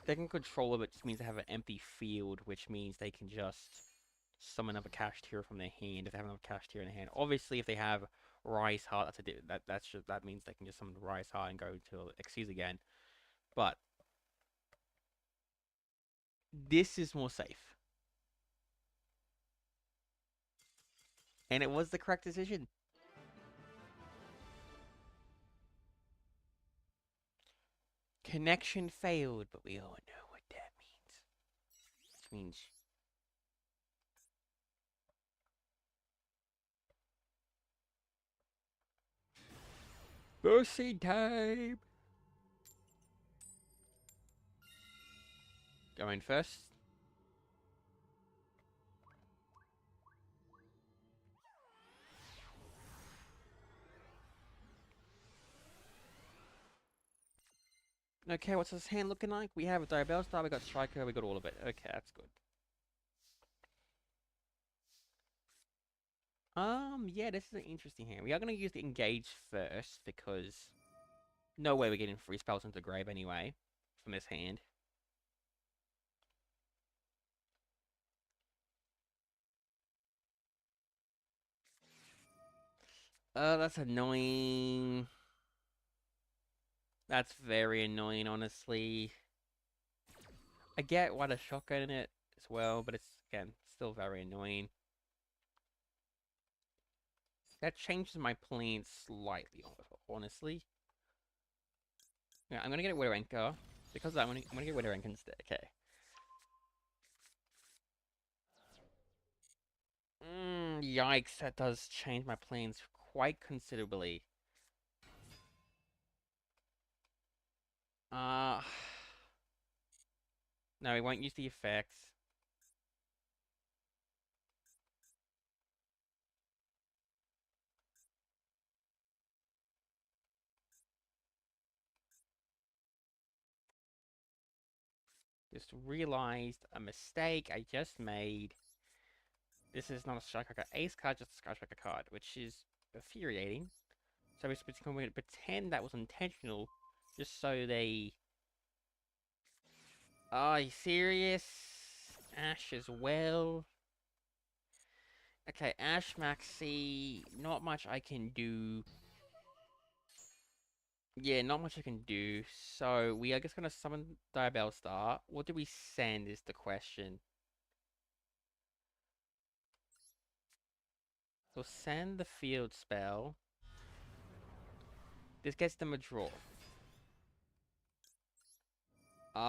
Taking control of it just means they have an empty field, which means they can just summon another Cash Tier from their hand if they have another Cash Tier in their hand. Obviously, if they have Rise Heart, that means they can just summon Rise Heart and go to Xyz again. But this is more safe, and it was the correct decision. Connection failed, but we all know what that means. Which means Mercy time! Going first. Okay, what's his hand looking like? We have a Diabellstar, we got Striker, we got all of it. Okay, that's good. Yeah, this is an interesting hand. We are going to use the Engage first, because no way we're getting free spells into the grave anyway, from this hand. That's annoying. That's very annoying, honestly. I get why there's shotgun in it as well, but it's, again, still very annoying. That changes my plan slightly, honestly. Yeah, I'm gonna get a Widow Anchor. Because of that, I'm gonna get Widow Anchor instead. Okay. Yikes, that does change my plans quite considerably. Uh, no, we won't use the effects. Just realized a mistake I just made. This is not a Striker Ace card, just a Striker card, which is infuriating. So we're going to pretend that was intentional, just so they... Are you serious? Ash as well? Okay, Ash Maxi, not much I can do. Yeah, not much I can do. So we are just gonna summon Diabellstar. What do we send is the question. We'll send the field spell. This gets them a draw.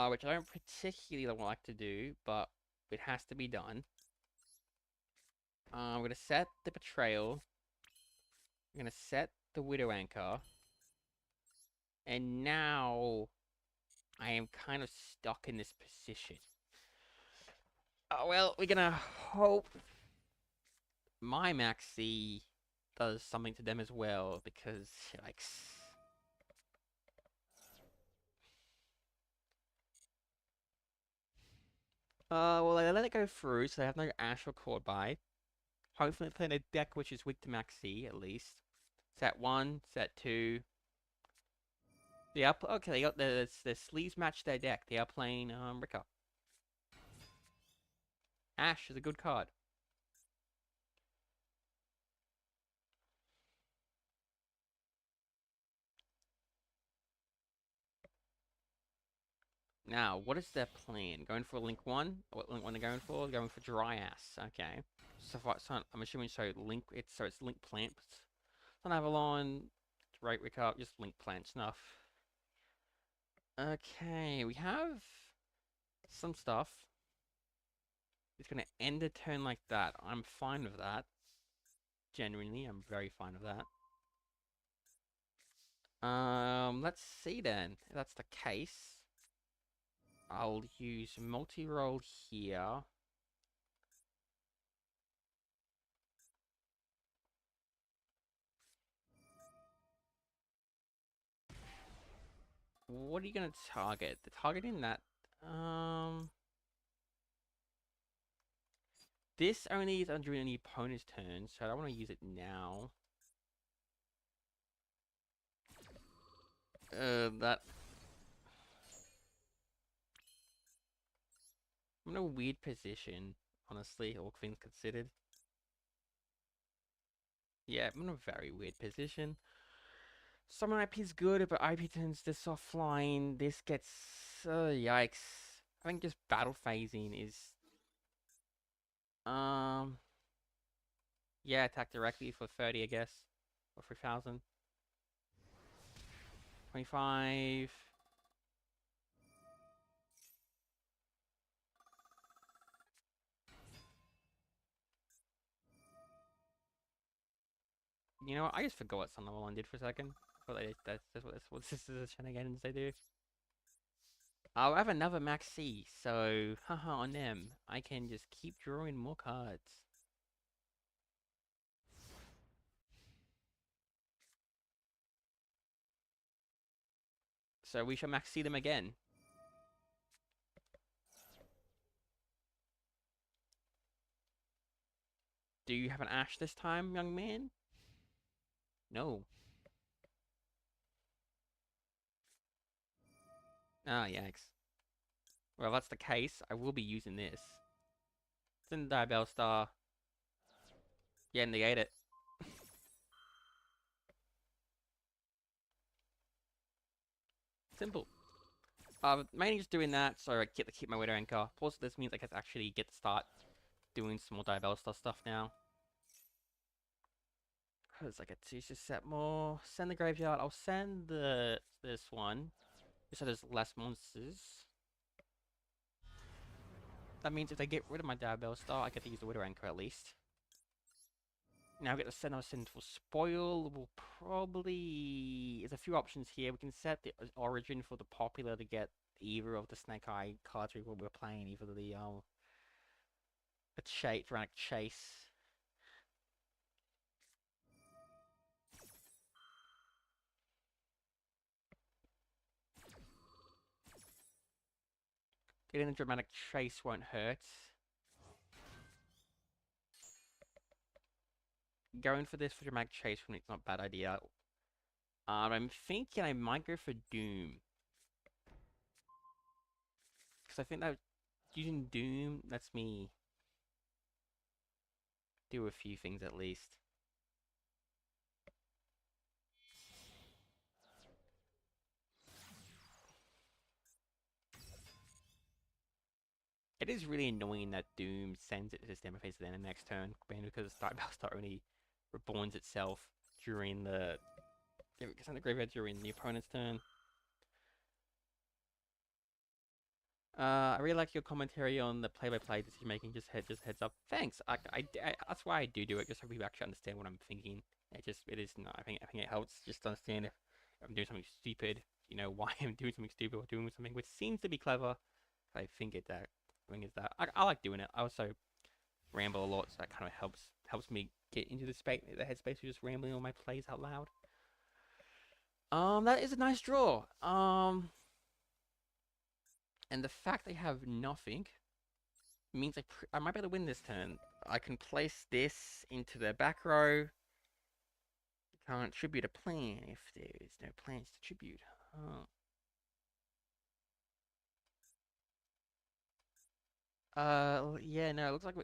Which I don't particularly like to do, but it has to be done. I'm gonna set the Betrayal. I'm gonna set the Widow Anchor. And now I am kind of stuck in this position. Oh well, we're gonna hope my Maxi does something to them as well, because, like... well, I let it go through, so they have no Ash or Cord by. Hopefully they play a deck which is weak to Maxi, at least. Set 1, set 2. Okay, they got the sleeves match their deck. They are playing, Rika. Ash is a good card. Now, what is their plan? Going for Link 1? What Link 1 are going for? Going for Dry Ass. Okay. So, I'm assuming it's Link Plants. Sun Avalon, right, Rika, just Link Plant stuff. Okay, we have some stuff. It's gonna end a turn like that. I'm fine with that. Genuinely, I'm very fine with that. Let's see then. If that's the case, I'll use multi-roll here. What are you gonna target? The targeting that, this only is during the opponent's turn, so I don't want to use it now. That... I'm in a weird position, honestly, all things considered. Yeah, I'm in a very weird position. Summon IP is good, but IP turns this offline. This gets... yikes. I think just battle phasing is... Um... Yeah, attack directly for 30, I guess. Or 3,000. 25... You know what? I just forgot what Sun Level 1 did for a second. That's what this is a shenanigans they do. I'll have another Max C, so haha on them. I can just keep drawing more cards. So we shall Max C them again. Do you have an Ash this time, young man? No. Ah, yikes. Well, if that's the case, I will be using this. It's in the Diabellstar. Yeah, negate it. Simple. Mainly just doing that so I get to keep my Widow Anchor. Plus, this means I can actually get to start doing some more Diabellstar stuff now. Because I get to just set more. Send the graveyard. I'll send this one. So there's less monsters. That means if they get rid of my Diabellstar, I get to use the Widow Anchor at least. Now I get to send our Sinful Spoil. We'll probably... There's a few options here. We can set the origin for the popular to get either of the Snake Eye cards we're playing. Either the Dranic Chase. Getting a Dramatic Chase won't hurt. Going for this for Dramatic Chase for me is not a bad idea. I'm thinking I might go for Doom. Because I think that using Doom lets me do a few things at least. It is really annoying that Doom sends it to this demo phase at the end of the next turn, because Diabellstar only reborns itself during the... It gets on the graveyard during the opponent's turn. I really like your commentary on the play-by-play decision making. Just heads up. Thanks. That's why I do it, just so people actually understand what I'm thinking. It is not. I think it helps just to understand if I'm doing something stupid. You know why I'm doing something stupid or doing something which seems to be clever. I think it's that. I like doing it. I also ramble a lot, so that kind of helps me get into the headspace of just rambling all my plays out loud. That is a nice draw. And the fact they have nothing means I might be able to win this turn. I can place this into the back row. Can't tribute a plan if there's no plans to tribute. Yeah, no, it looks like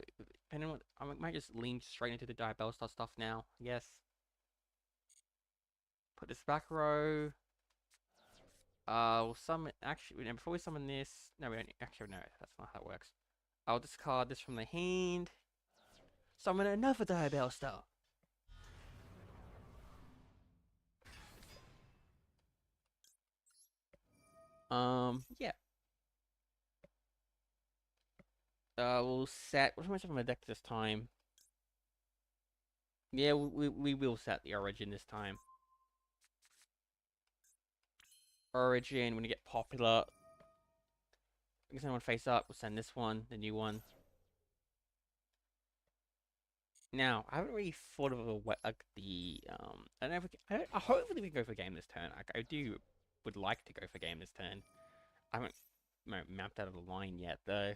depending on I might just lean straight into the Diabellstar stuff now. Yes. Put this back row. We'll summon. Actually, no, before we summon this, no, we don't. Actually, no, that's not how it works. I'll discard this from the hand. Summon another Diabellstar. Yeah. We'll set. What am I setting my deck this time? Yeah, we will set the origin this time. Origin, when you get popular, we can send one face up. We'll send this one, the new one. Now, I haven't really thought of I don't know if hopefully we can go for game this turn. I would like to go for game this turn. I haven't mapped out of the line yet though.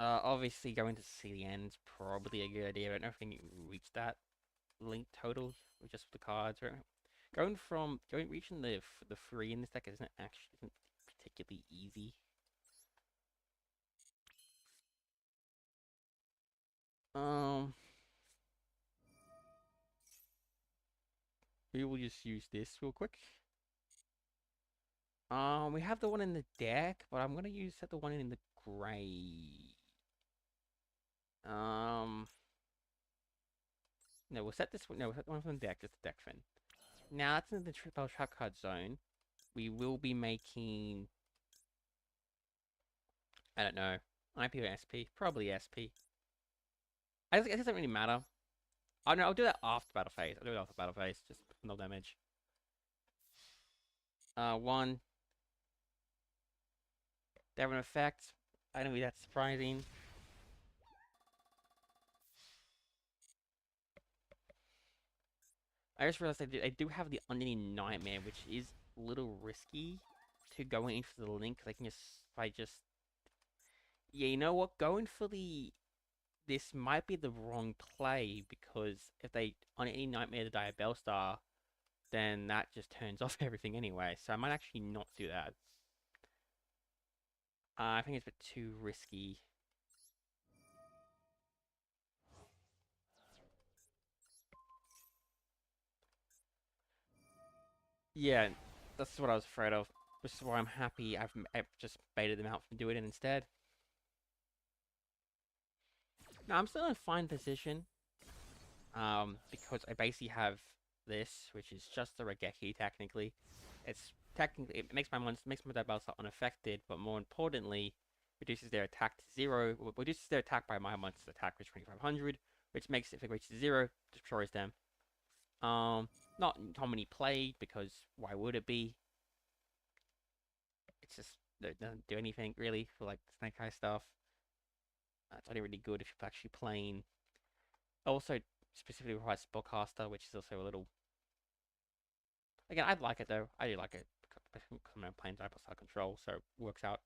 Obviously going to see the end is probably a good idea. I don't know if we can reach that link total with just the cards. Right? Reaching the free in this deck isn't particularly easy. We will just use this real quick. We have the one in the deck, but I'm gonna set the one in the gray. No, we'll set this one. No, we'll set the one from the deck. Just the deck fin. Now that's in the triple trap card zone. We will be making. I don't know. IP or SP? Probably SP. I guess it doesn't really matter. I don't know. I'll do that after battle phase. I'll do it after battle phase. Just no damage. One. They have an effect. I don't think that's surprising. I just realized I do have the Unending Nightmare, which is a little risky to go in for the link. I can just, if I just, yeah, you know what? Going for the, this might be the wrong play because if they Unending Nightmare the Diabellstar, then that just turns off everything anyway. So I might actually not do that. I think it's a bit too risky. Yeah, that's what I was afraid of. Which is why I'm happy I've just baited them out from doing it instead. Now I'm still in a fine position. Because I basically have this, which is just a Regeki technically. It's technically it makes my Diabellstar unaffected, but more importantly, reduces their attack to 0. Reduces their attack by my monster's attack, which 2500, which makes it if it reaches 0, destroys them. Not commonly played because why would it be? It's just it doesn't do anything really for like Snake Eye stuff. It's only really good if you're actually playing. Also, specifically requires Spellcaster, which is also a little. Again, I'd like it though. I do like it because I'm playing Diabellstar control, so it works out.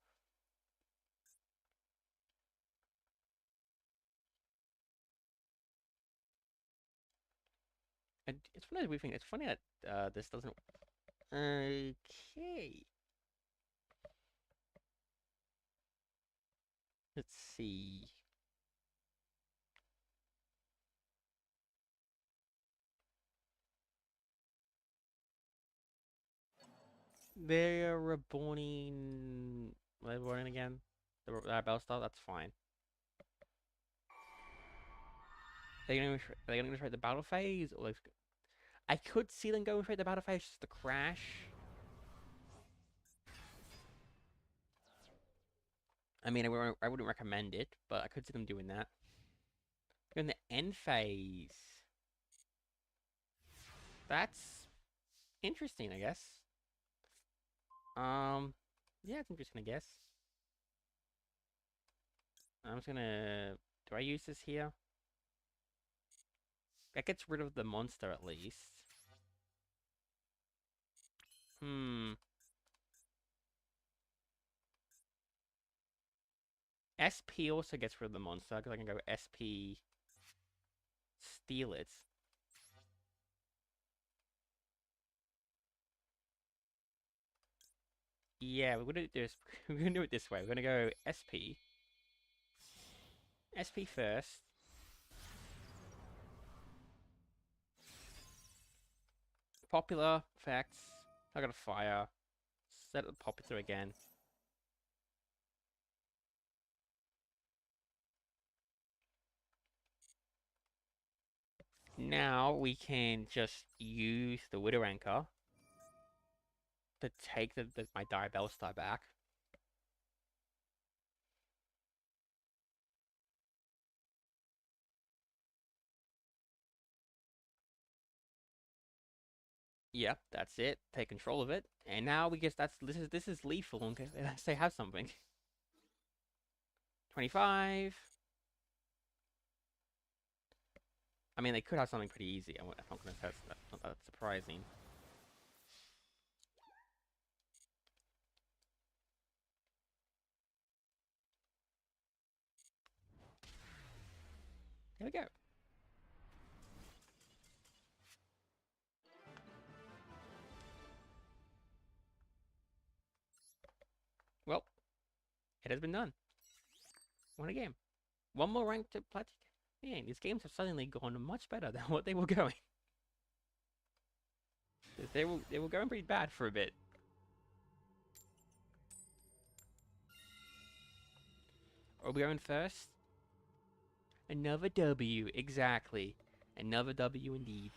And it's one of the weird things. It's funny that this doesn't. Okay. Let's see. They're reborning. They're reborning again. The Diabellstar. That's fine. They're gonna try the battle phase, or I could see them going for the battle phase just to crash. I mean, I wouldn't recommend it, but I could see them doing that. In the end phase, that's interesting, I guess. Yeah, it's interesting, I guess. I'm just gonna. Do I use this here? That gets rid of the monster at least. Hmm. SP also gets rid of the monster because I can go SP steal it. Yeah, we're gonna do this. We're gonna do it this way. We're gonna go SP first. Popular effects. I got a fire. Set the popular again. Now we can just use the Widow Anchor to take my Diabellstar back. Yep, that's it. Take control of it, and now we guess this is lethal. Okay, unless they have something. 25. I mean, they could have something pretty easy. I'm not gonna say that's not that surprising. There we go. Well, it has been done. Won a game. One more rank to platinum. Man, these games have suddenly gone much better than what they were going. They were going pretty bad for a bit. Are we going first? Another W, exactly. Another W indeed.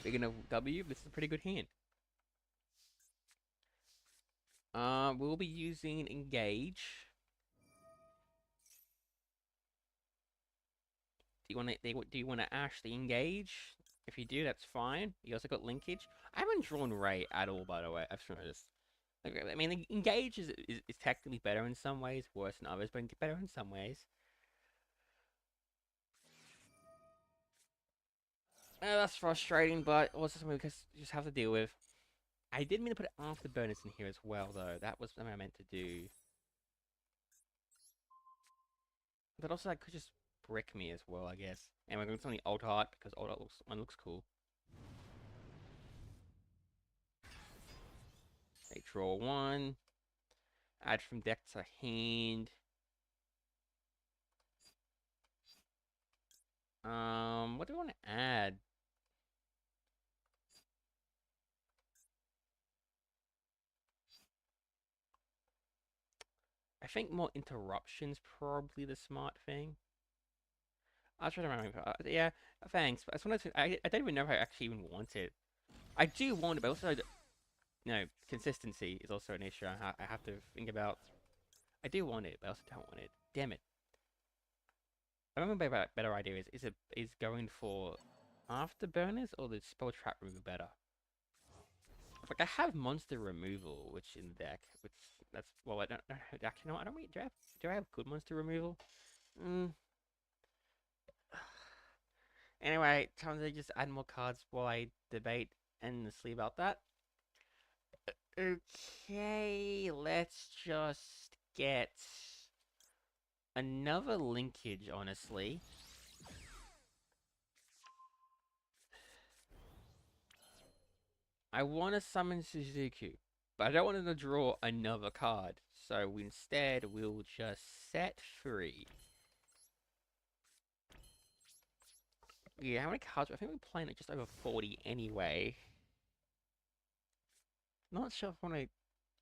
Speaking of W, this is a pretty good hand. We'll be using Engage. Do you want to actually engage? If you do, that's fine. You also got linkage. I haven't drawn Ray at all, by the way. I've just noticed. Like, I mean, engage is technically better in some ways, worse in others, but better in some ways. That's frustrating, but also something we just have to deal with. I did mean to put afterburners in here as well, though. That was something I meant to do. But also, that could just brick me as well, I guess. And we're going to something alt art because alt art looks cool. Okay, draw one. Add from deck to hand. What do we want to add? I think more interruptions probably the smart thing. I'll try to remember. Yeah, thanks. But I just wanted to. I don't even know if I actually even want it. I do want it, but also, consistency is also an issue I have to think about. I do want it, but I also don't want it. Damn it. I remember a better idea is going for afterburners or the spell trap removal better. Like I have monster removal, which in the deck, which that's well, I don't know. Actually, no, I don't really. Do I have good monster removal? Mm. Anyway, time to just add more cards while I debate endlessly about that. Okay, let's just get another linkage, honestly. I want to summon Suzuki, but I don't want to draw another card. So instead, we'll just set free. Yeah, how many cards? I think we're playing at just over 40 anyway. Not sure if I want to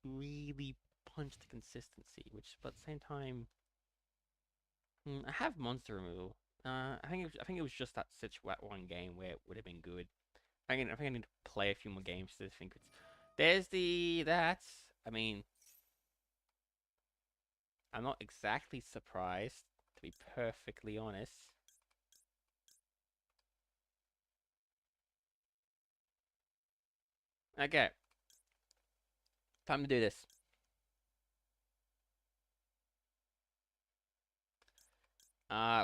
really punch the consistency, but at the same time, I have monster removal. I think it was just that one game where it would have been good. I think I need to play a few more games to think it's. There's that. I mean, I'm not exactly surprised, to be perfectly honest. Okay, time to do this.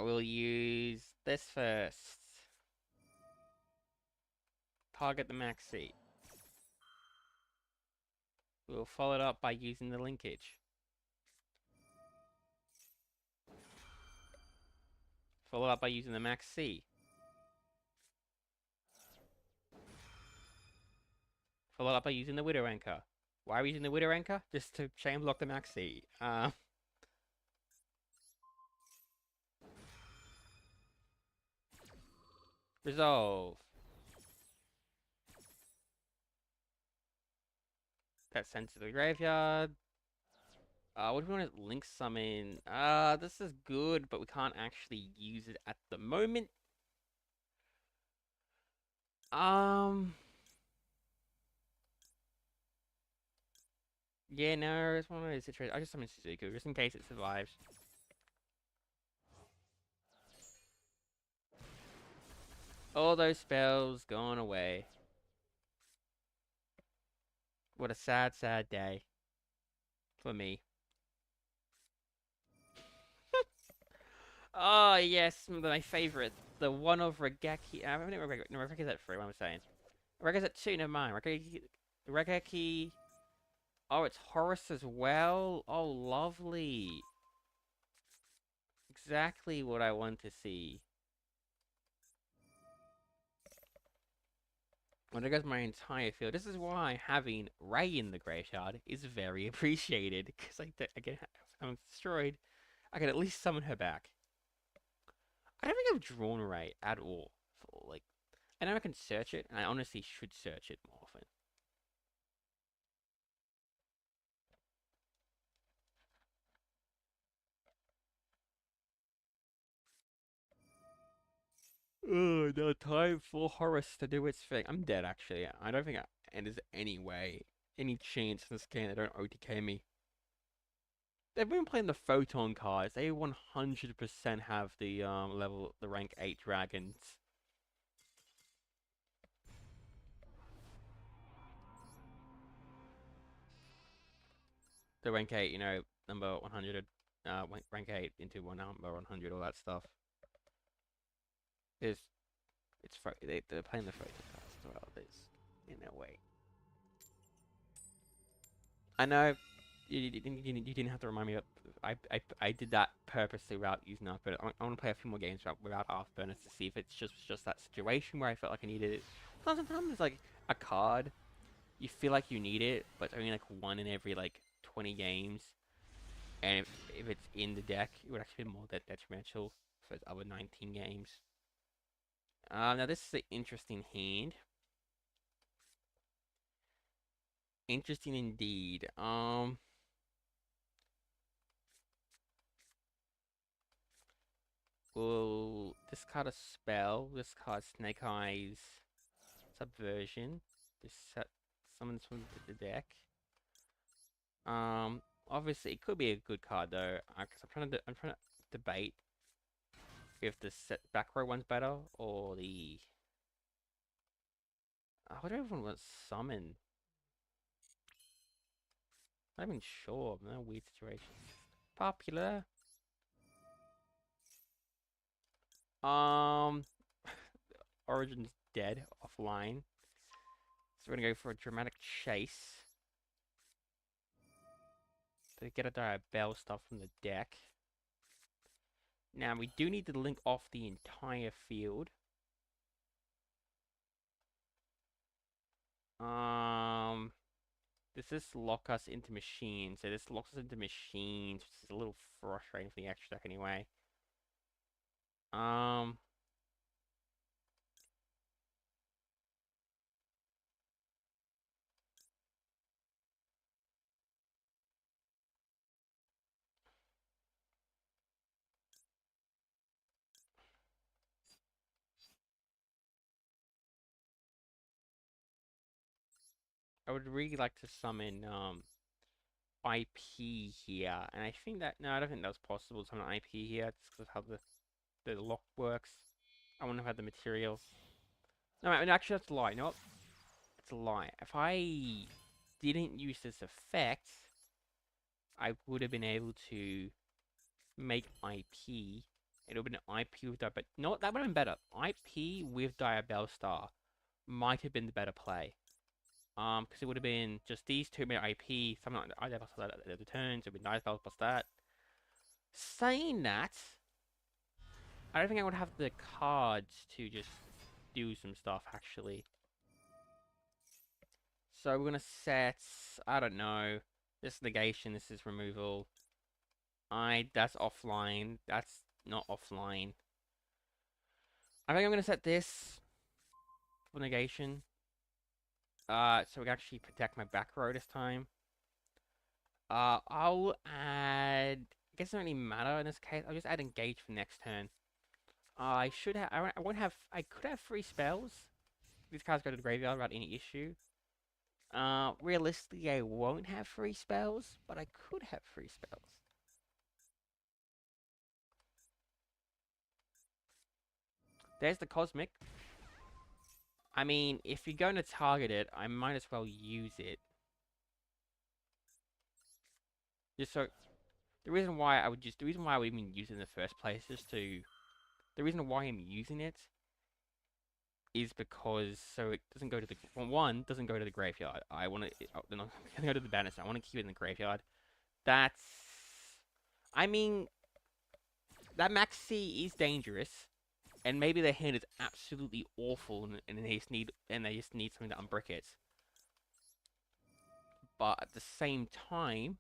We'll use this first. Target the maxi. We'll follow it up by using the linkage. Follow up by using the max C. Follow up by using the Widow Anchor. Why are we using the Widow Anchor? Just to chain block the max C. Resolve. That's sent to the graveyard. What do we want to link summon? This is good, but we can't actually use it at the moment. Um, yeah, no, it's one of those situations. I just summon Suzuki just in case it survives. All those spells gone away. What a sad, sad day for me. Oh yes, my favorite, the one of Regeki. I haven't Regeki. No, Regeki's at 3. What am I saying? Regeki's at 2. Never mind. Regeki. Oh, it's Horus as well. Oh, lovely. Exactly what I want to see. When there goes my entire field. This is why having Ray in the graveyard is very appreciated. Because I'm destroyed. I can at least summon her back. I don't think I've drawn Ray at all. For like, I know I can search it, and I honestly should search it more often. Oh, no time for Horus to do its thing. I'm dead, actually. I don't think there's any way, any chance in this game they don't OTK me. they've been playing the Photon cards. They 100% have the the rank 8 dragons. The rank 8, number 100, rank 8 into one number 100, all that stuff. Is they're playing the Photon cards as well. There's in a way. I know you didn't have to remind me. I did that purposely without using Afterburners. I want to play a few more games without Afterburners to see if it's just that situation where I felt like I needed it. Sometimes it's like a card, you feel like you need it, but it's only like one in every like 20 games. And if it's in the deck, it would actually be more detrimental for the other 19 games. Now this is an interesting hand. Interesting indeed. We'll discard a spell. Discard Snake Eyes Subversion. Just summon this from the deck. Obviously it could be a good card though, because I'm trying to debate if the back row one's better or the. What do everyone wants summon? I'm not even sure. I'm in a weird situation. Popular. Um, Origin's dead offline, so we're gonna go for a dramatic chase to get a Diabellstar from the deck. Now we do need to link off the entire field. Does this lock us into machines? So this locks us into machines, which is a little frustrating for the extra deck anyway. Um, I would really like to summon IP here, and I think that no, I don't think that was possible to summon IP here. Just because of how the lock works. I wouldn't have had the materials. No, actually that's a lie. You know what? It's a lie. If I didn't use this effect, I would have been able to make IP. It would have been IP with but no, that would have been better. IP with Diabellstar might have been the better play. Because it would have been just these two minute IP, something like Diabellstar at the turns, it would be Diabellstar plus that. Saying that, I don't think I would have the cards to just do some stuff actually. So we're gonna set, I don't know, this negation, this is removal. That's offline. That's not offline. I think I'm gonna set this for negation. So we can actually protect my back row this time. I'll add. I guess it doesn't really matter in this case. I'll just add engage for next turn. I should have. I won't have. I could have 3 spells. These cards go to the graveyard without any issue. Realistically, I won't have 3 spells, but I could have 3 spells. There's the Cosmic. I mean, if you're going to target it, I might as well use it. Just so the reason why I would even use it in the first place is to the reason why I'm using it is because so it doesn't go to the one doesn't go to the graveyard. I want to then I'm gonna go to the banister. I want to keep it in the graveyard. That's I mean that Maxi is dangerous, and maybe their hand is absolutely awful, and they just need something to unbrick it. But at the same time,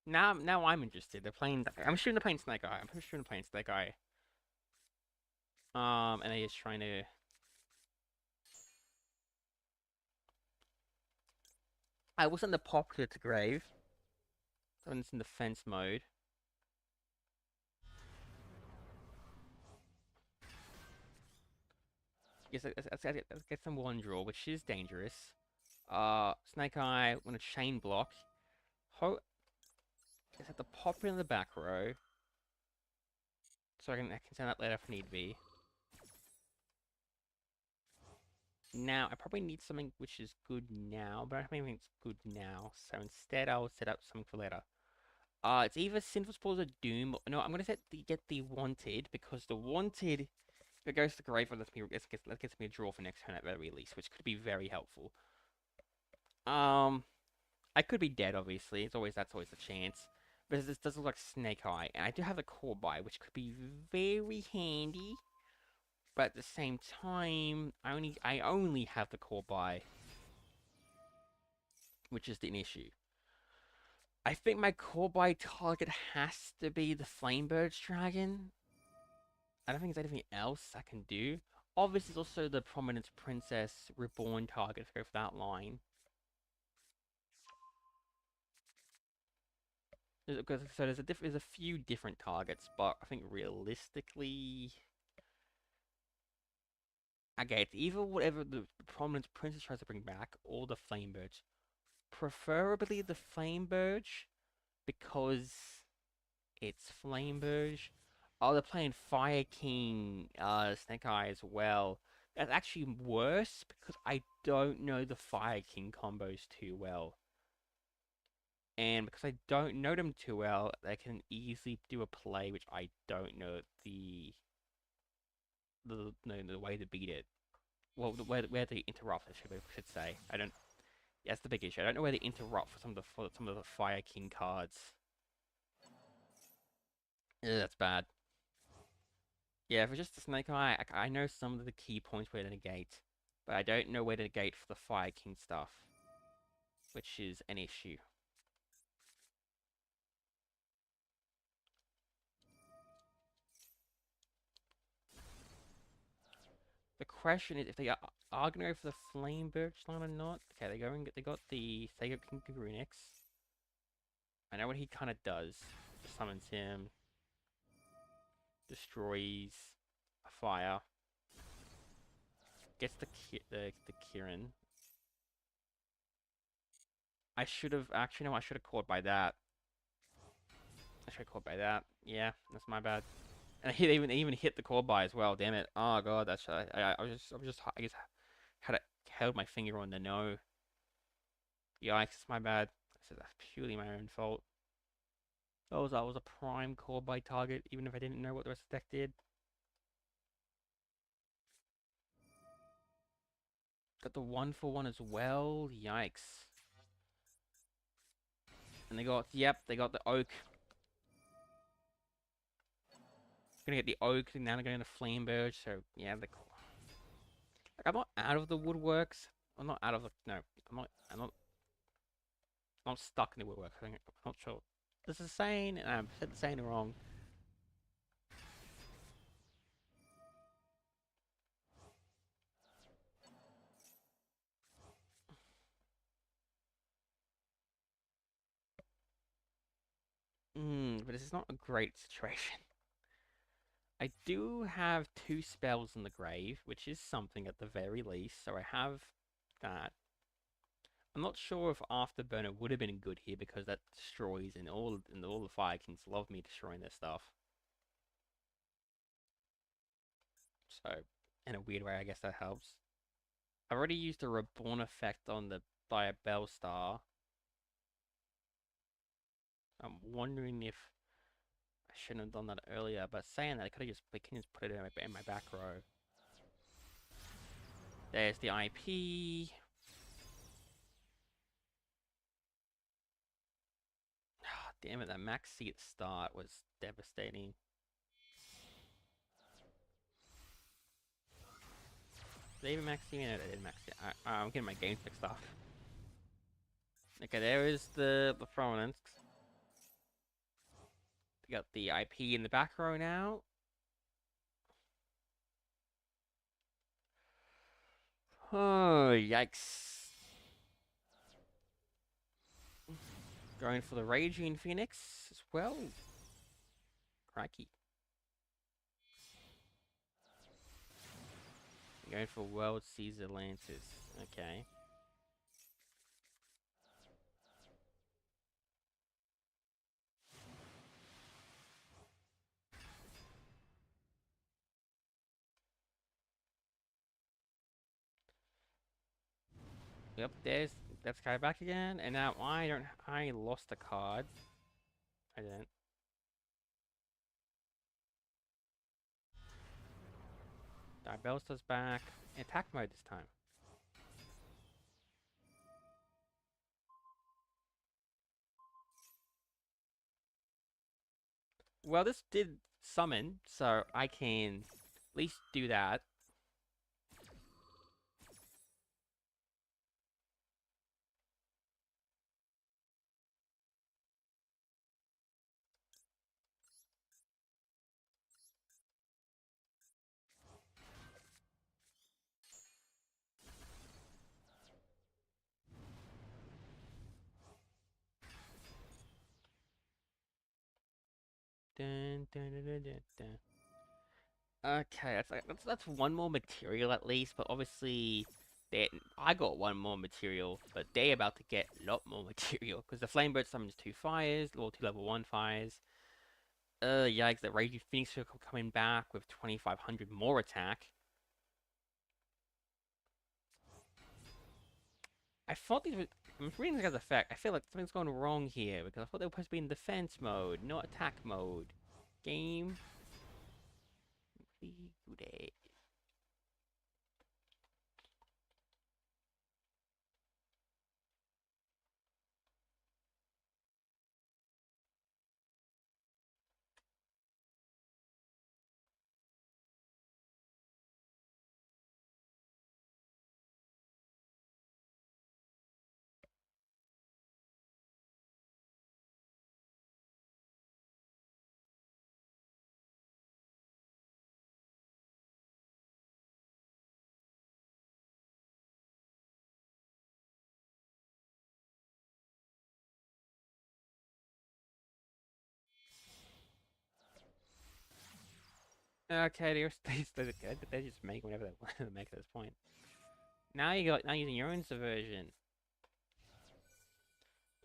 now I'm interested. They're playing. I'm assuming they're playing Snake Eye. I'm pretty sure they're playing Snake Eye. And they're just trying to. I will send the Popular to grave. When it's in defense mode. Yes, let's get some one draw, which is dangerous. Snake Eye, want to chain block. Just have to pop in the back row. So I can send that later if need be. Now, I probably need something which is good now, but I don't have anything that's good now. So instead, I'll set up something for later. It's either Sinful Spores or Doom. No, I'm gonna get the Wanted because the Wanted, if it goes to the grave, that gets me a draw for next turn at the very least, which could be very helpful. I could be dead, obviously. That's always a chance. But this does look like Snake Eye, and I do have a Core Buy, which could be very handy. But at the same time, I only have the Core Buy, which is an issue. I think my Core Buy target has to be the Flamebird's Dragon. I don't think there's anything else I can do. Obviously, there's also the Prominence Princess Reborn target if I go for that line. So there's a few different targets, but I think realistically, okay, it's either whatever the Prominence Princess tries to bring back or the Flamebirds. Preferably the Flamebird because it's Flamebird. Oh, they're playing Fire King, Snake Eye as well. That's actually worse because I don't know the Fire King combos too well. And because I don't know them too well, they can easily do a play which I don't know the way to beat it. Well, where to interrupt, I should say. I don't. Yeah, that's the big issue. I don't know where to interrupt for some of the Fire King cards. Yeah, that's bad. Yeah, if it's just the Snake Eye, I know some of the key points where to negate, but I don't know where to negate for the Fire King stuff, which is an issue. The question is if they are going to go for the Flame Birch line or not. Okay, they got the Sega King Grunix. I know what he kind of does. Just summons him, destroys a fire, gets the Kirin. I should have actually no, I should have caught by that. I should have caught by that. Yeah, that's my bad. And he even hit the core by as well. Damn it! Oh god, that's I guess had it held my finger on the no. Yikes! My bad. That's purely my own fault. That was a prime core by target, even if I didn't know what the rest of the deck did. Got the 1-for-1 as well. Yikes! And they got the oak. Gonna get the oak, and now they're going to Flamberge. So yeah, like I'm not out of the woodworks. I'm not out of the no. I'm not stuck in the woodwork. I'm not sure. This is saying, and I've said the saying wrong. But this is not a great situation. I do have 2 spells in the grave, which is something at the very least. So I have that. I'm not sure if Afterburner would have been good here because that destroys and all the Fire Kings love me destroying their stuff. So in a weird way, I guess that helps. I've already used the Reborn effect on the Diabellstar. I'm wondering if I shouldn't have done that earlier, but saying that I can just put it in my back row. There's the IP. Damn it, that max C at start was devastating. Did they even max C? No, they didn't max C. I'm getting my games mixed up. Okay, there is the prominence. We got the IP in the back row now. Oh, yikes. Going for the Raging Phoenix as well. Crikey. Going for World Caesar Lances. Okay. Yep, there's that guy back again, and now I lost a card. I didn't. Diabellstar's back. Attack mode this time. Well, this did summon, so I can at least do that. Dun, dun, dun, dun, dun, dun. Okay, that's one more material at least, but obviously I got one more material, but they about to get a lot more material because the Flamebird summons 2 fires, or 2 level 1 fires. Yikes! The Raging Phoenix Circle coming back with 2,500 more attack. I thought these were. I'm reading this as a fact. I feel like something's going wrong here because I thought they were supposed to be in defense mode, not attack mode. Game. Okay, they just make whatever they want to make at this point. Now using your own subversion.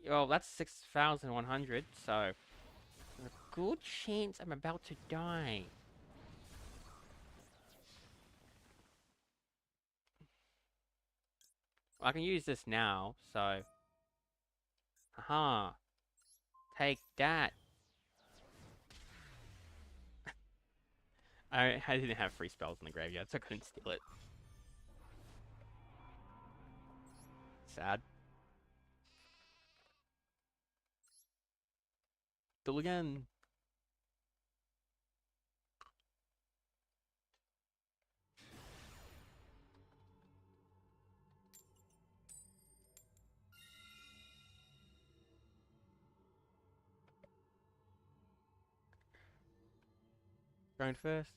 Well, that's 6,100, so there's a good chance I'm about to die. Well, I can use this now, so haha. Take that. I didn't have free spells in the graveyard, so I couldn't steal it. Sad. Duel again. Going first.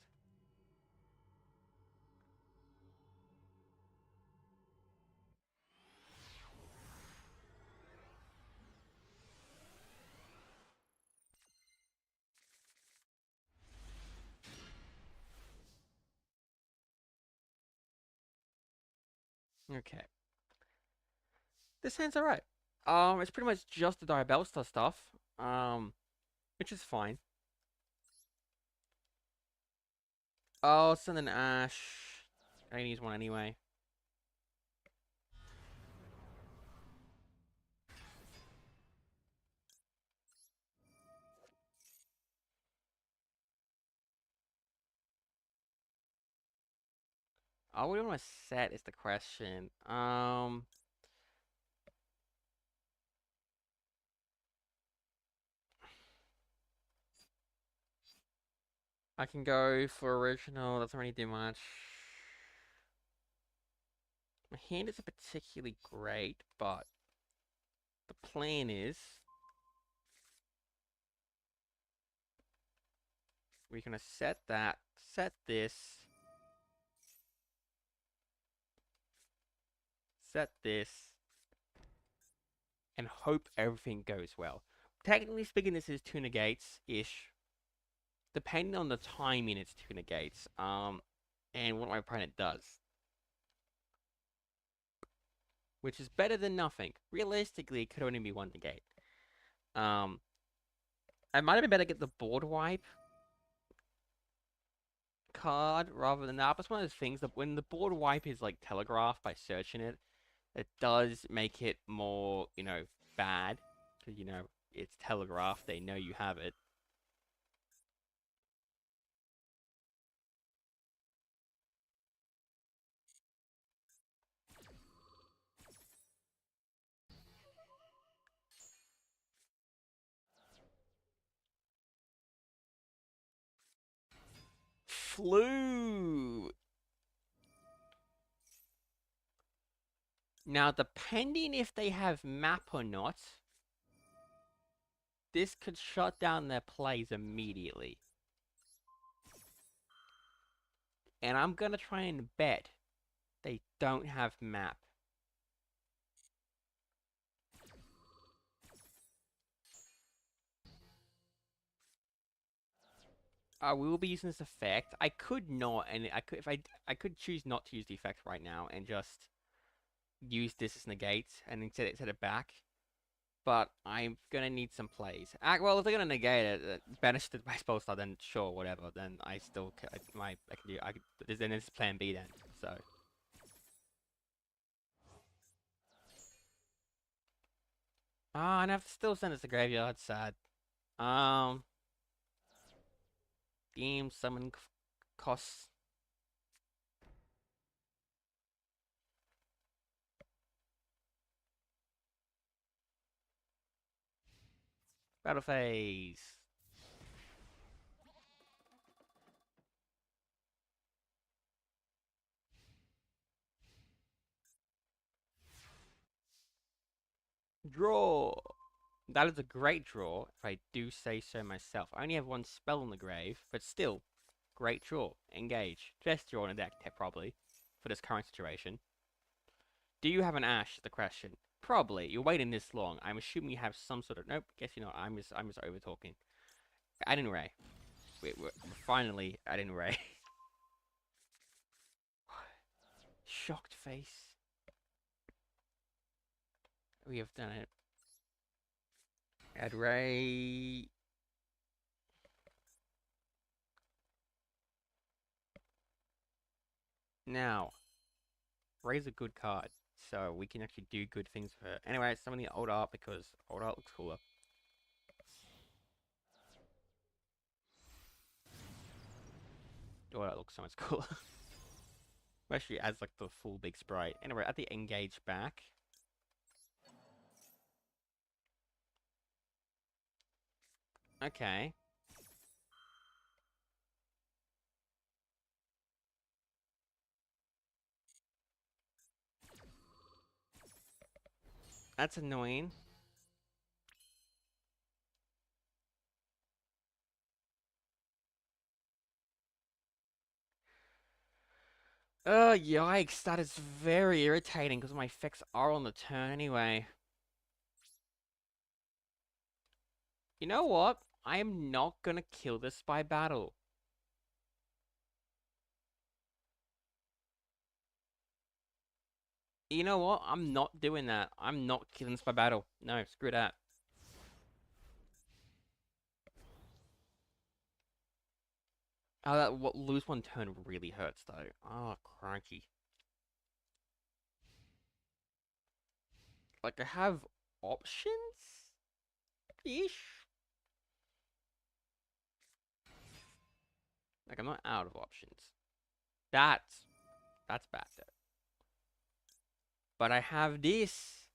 Okay. This hand's alright. It's pretty much just the Diabellstar stuff. Which is fine. Oh, send an Ash. I can use one anyway. Oh, what do I want to set is the question. I can go for original. Doesn't really do much. My hand isn't particularly great, but the plan is we're gonna set that, set this, set this, and hope everything goes well. Technically speaking, this is 2 negates-ish. Depending on the timing, it's 2 negates. And what my opponent does. Which is better than nothing. Realistically, it could only be 1 negate. I might have been better to get the board wipe card rather than that. But it's one of those things that when the board wipe is like telegraphed by searching it, It does make it more, bad. Because, it's telegraphed. They know you have it. Flu! Now, depending if they have map or not, this could shut down their plays immediately. And I'm gonna try and bet they don't have map. I will be using this effect. I could not, and I could if I could choose not to use the effect right now and just use this as negate and then set it back. But I'm gonna need some plays. Well, if they're gonna negate it, banish the baseball star, then sure, whatever. Then I still I can do then it's plan B then. So and I have to still send it to graveyard. Sad. Um, Beam summon costs. Battle phase. Draw. That is a great draw, if I do say so myself. I only have one spell in the grave, but still, great draw. Engage. Best draw in a deck, probably, for this current situation. Do you have an Ash? Is the question. Probably. You're waiting this long. I'm assuming you have some sort of. Nope. Guess you're not. I'm just over talking. Adding Ray. We're finally adding Ray. Shocked face. We have done it. Add Ray. Now, Ray's a good card, so we can actually do good things with her. Anyway, some of the old art because old art looks cooler. Old art looks so much cooler. Especially as like the full big sprite. Anyway, at the engage back. Okay. That's annoying. Yikes. That is very irritating because my effects are on the turn anyway. You know what? I am not gonna kill this by battle. You know what? I'm not doing that. I'm not killing this by battle. No, screw that. Oh, what lose one turn really hurts though. Oh, cranky. Like I have options ish. Like I'm not out of options. That's bad though. But I have this.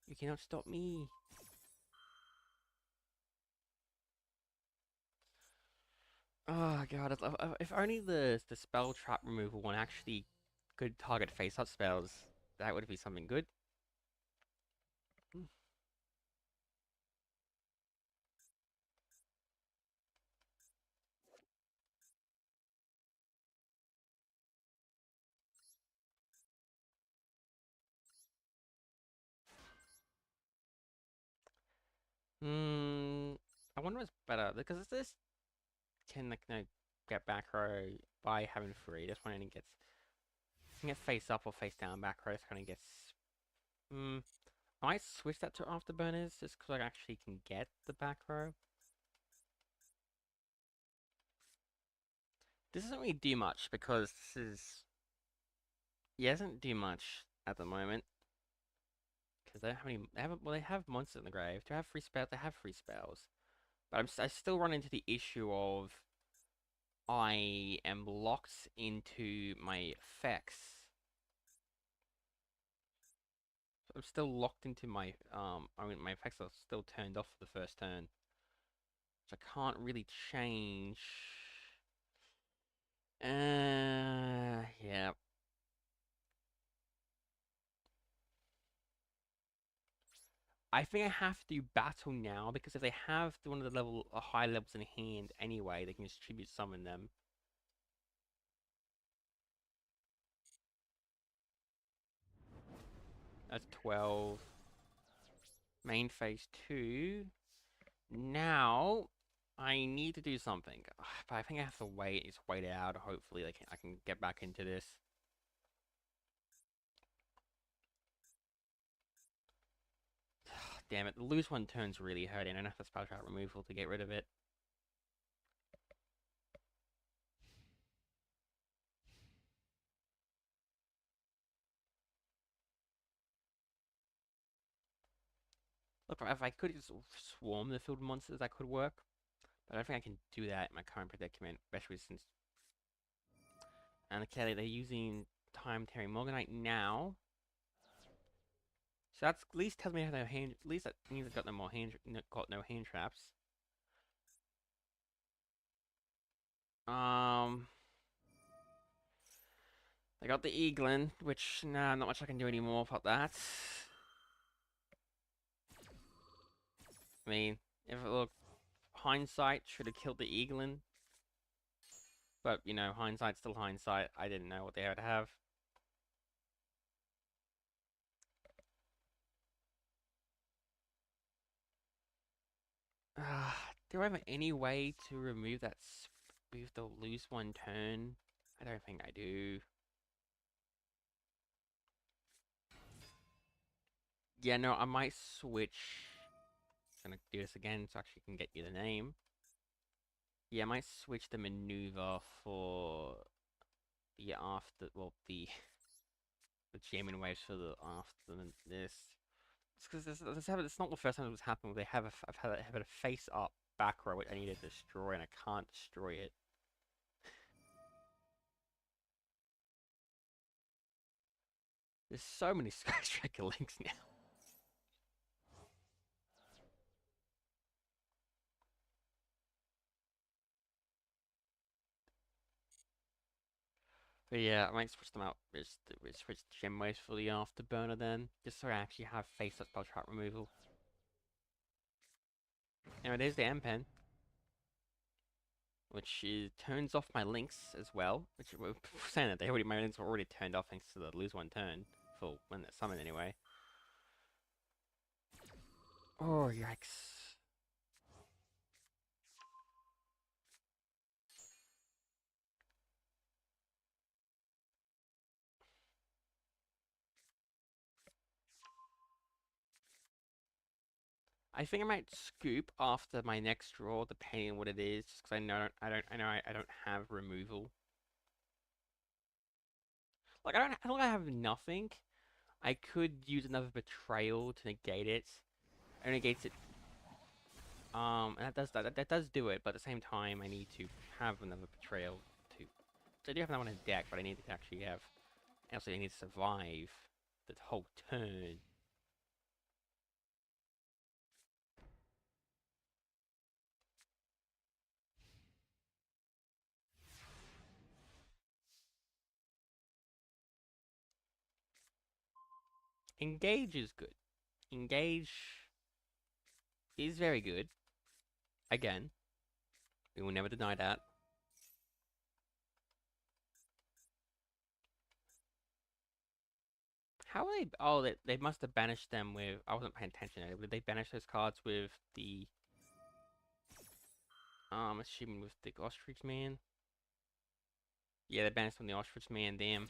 You cannot stop me. Oh god, if only the spell trap removal one actually could target face up spells, that would be something good. Hmm. I wonder what's better because this can like get back row by having free. This one only gets can get face up or face down back row. This kind of gets. Hmm. I might switch that to afterburners just because I actually can get the back row. This doesn't really do much because this is. Yeah, it doesn't do much. at the moment because they don't have any. They have well, they have monsters in the grave. Do I have free spells? They have free spells, but I still run into the issue of I am locked into my effects. I'm still locked into my I mean my effects are still turned off for the first turn, which I can't really change. Yeah. I think I have to battle now because if they have one of the high levels in hand anyway, they can just tribute summon them. That's 12. Main phase 2. Now I need to do something, but I think I have to wait. Just wait it out. Hopefully, I can get back into this. Damn it, the lose one turn's really hurting. I have to spell trap removal to get rid of it. Look, if I could just swarm the field monsters, that could work. But I don't think I can do that in my current predicament, especially since. And okay, they're using Time Tearing Morganite now. So that's at least tells me I have no hand. At least that means I've got no more got no hand traps. Um, I got the Eaglin, which nah, not much I can do anymore about that. I mean, if it look hindsight should have killed the Eaglin, but you know, hindsight's still hindsight. I didn't know what they would have. Do I have any way to remove that with the lose one turn? I don't think I do. Yeah, no, I might switch. I'm gonna do this again so I actually can get you the name. Yeah, I might switch the maneuver for the after, well, the the jamming waves for the after this. It's because it's not the first time it's happened. They have I've had a face up back row which I need to destroy and I can't destroy it. There's so many Striker links now. But yeah, I might switch them out. Switch gem waves for the afterburner then, just so I actually have face up spell trap removal. Anyway, there's the M pen, which turns off my links as well. Which we're saying that my links were already turned off thanks to the lose one turn for when they're summoned anyway. Oh yikes! I think I might scoop after my next draw, depending on what it is, just because I don't have removal. Like I don't have nothing. I could use another betrayal to negate it. It negates it. And that does do it, but at the same time, I need to have another betrayal to. So I do have another one in deck, but I need to actually have. Also, I need to survive the whole turn. Engage is good. Engage is very good. Again, we will never deny that. How are they? Oh, they must have banished them with. I wasn't paying attention. Did they banish those cards with the? Assuming with the ostrich man. Yeah, they banished from the ostrich man. Damn.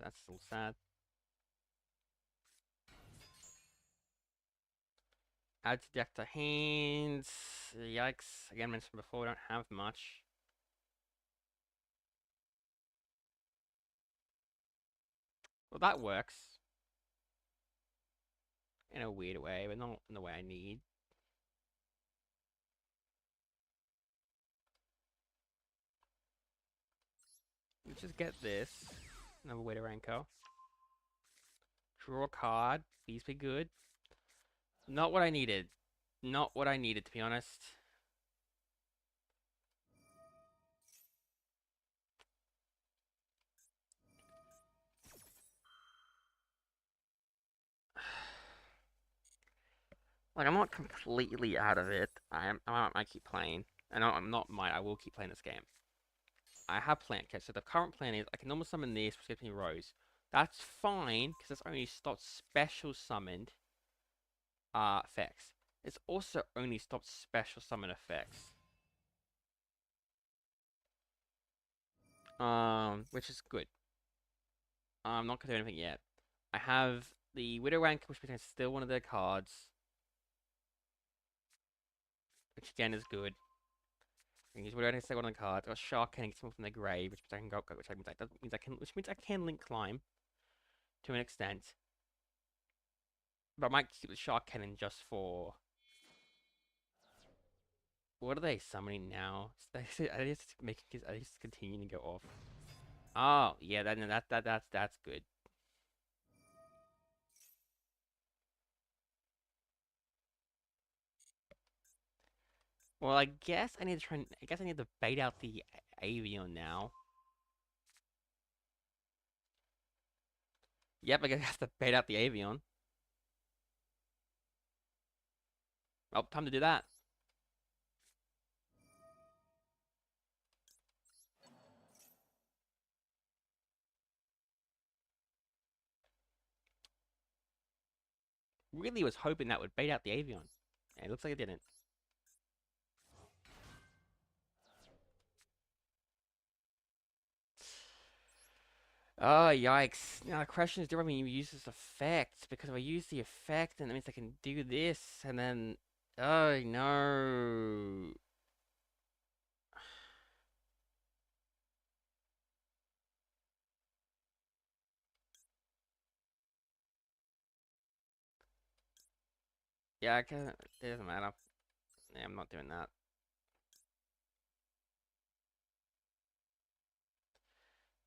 That's still sad. Add to deck to hands. Yikes. Again, mentioned before, we don't have much. Well, that works in a weird way, but not in the way I need. Let's just get this. Another way to Ranko. Draw a card. Please be good. Not what I needed. Not what I needed, to be honest. Like, I'm not completely out of it. I might keep playing. And I'm not might. I will keep playing this game. I have plan. Okay, so the current plan is I can normal summon this, which gives me Rose. That's fine, because it's only stopped special summoned effects. It's also only stopped special summon effects. Which is good. I'm not gonna do anything yet. I have the Widow Rank, which is still one of their cards, which again is good. I can use Widow Rank to take one of the cards. I got Shark Cannon, get someone from the grave, which I can go, which means I can link climb to an extent. But I might keep the Shark Cannon just for. What are they summoning now? Are they just making? Are they just continuing to go off? Oh yeah, that's good. Well, I guess I need to try. I guess I need to bait out the Avion now. Yep, I guess I have to bait out the Avion. Oh, time to do that. Really was hoping that would bait out the Avion. And it looks like it didn't. Oh, yikes. Now the question is, do I mean use this effect? Because if I use the effect, then that means I can do this, and then... Oh, no. Yeah, I can. It doesn't matter. Yeah, I'm not doing that.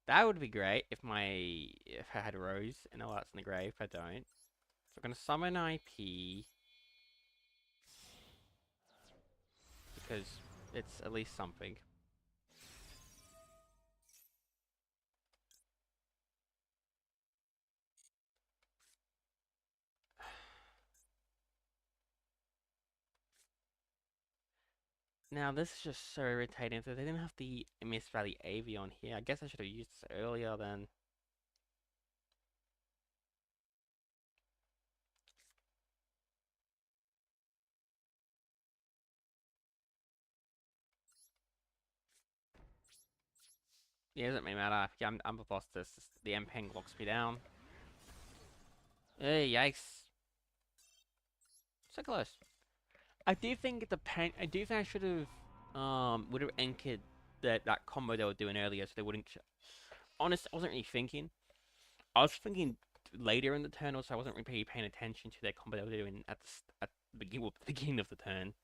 That would be great if I had Rose and all that's in the grave, but I don't. So I'm gonna summon IP because it's at least something. Now this is just so irritating. If they didn't have the Mist Valley Avion here, I guess I should have used this earlier then. Yeah, it doesn't really matter. Yeah, I'm a boss. The M-Peng locks me down. Hey, yikes. So close. I do think the pen. I do think I should have would have anchored that combo they were doing earlier, so they wouldn't. Honest, I wasn't really thinking. I was thinking later in the turn, also I wasn't really paying attention to their combo they were doing at the beginning of the turn.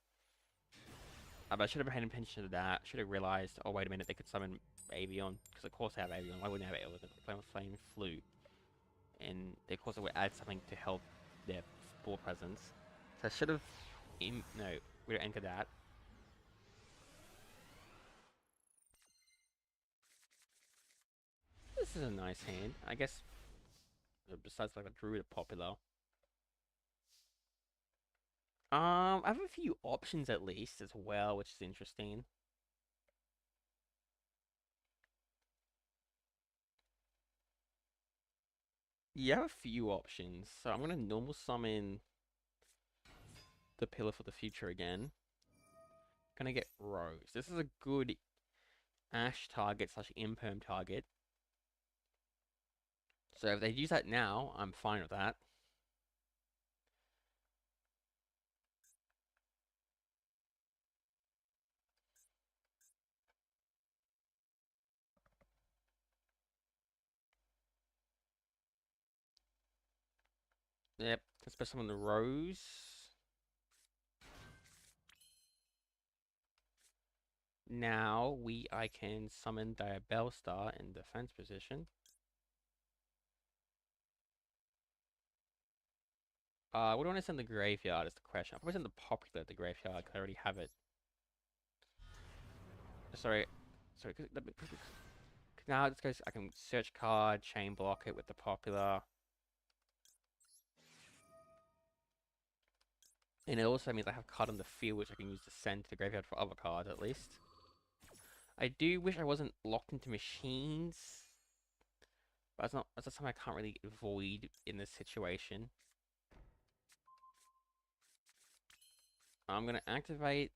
But I should have paid attention to that. Should have realized. Oh wait a minute, they could summon Avion because of course they have Avion. Why wouldn't they have Avion? Flame Flute, and of course it would add something to help their ball presence. So I should have. No, we don't anchor that. This is a nice hand, I guess. Besides, like the druid are popular. I have a few options at least as well, which is interesting. You have a few options, so I'm gonna normal summon the Pillar for the Future again. Gonna get Rose. This is a good Ash target slash Imperm target. So if they use that now, I'm fine with that. Yep, let's put some on the Rose. Now I can summon Diabellstar in defense position. What do I want to send the graveyard is the question. I'll probably send the popular at the graveyard because I already have it. Sorry, sorry. Now it goes. I can search card, chain block it with the popular, and it also means I have a card on the field which I can use to send to the graveyard for other cards at least. I do wish I wasn't locked into machines, but that's not something I can't really avoid in this situation. I'm gonna activate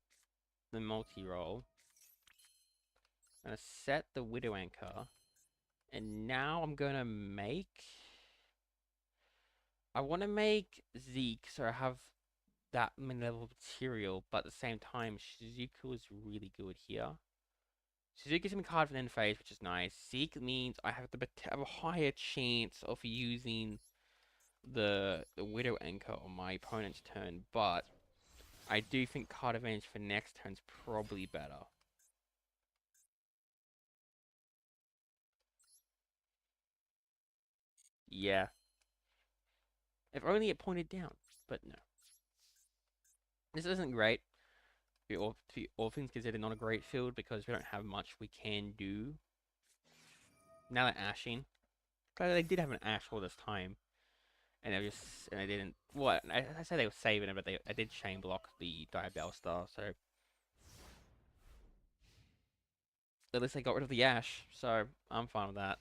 the multi-roll. I'm gonna set the Widow Anchor, and now I'm gonna make. I want to make Zeke so I have that many level of material, but at the same time, Shizuku is really good here. Shizuku gives me a card for the end phase, which is nice. Zeke means I have have a higher chance of using the Widow Anchor on my opponent's turn, but I do think card advantage for next turn's probably better. Yeah. If only it pointed down, but no. This isn't great. All things considered, not a great field because we don't have much we can do. Now they're ashing. Because they did have an ash all this time. And they didn't. What? I said they were saving it, but I did chain block the Diabellstar, so at least they got rid of the ash, so I'm fine with that.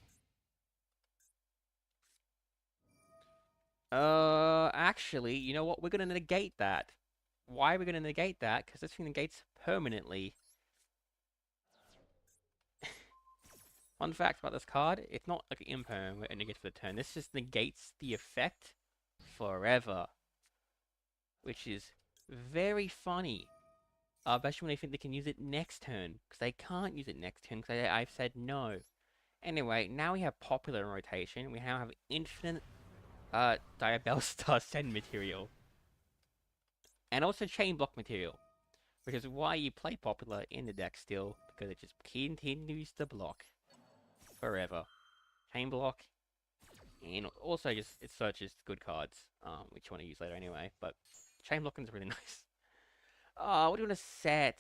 Actually, you know what? We're gonna negate that. Why are we gonna negate that? Because this thing negates permanently. Fun fact about this card, it's not like an imperm where it negates for the turn. This just negates the effect forever. Which is very funny. Especially when they think they can use it next turn. Because they can't use it next turn because I've said no. Anyway, now we have popular in rotation. We now have infinite Diabellstar send material. And also chain block material. Which is why you play popular in the deck still. Because it just continues to block. Forever. Chain block. And also just it searches good cards. Which you want to use later anyway. But chain blocking is really nice. What do you want to set?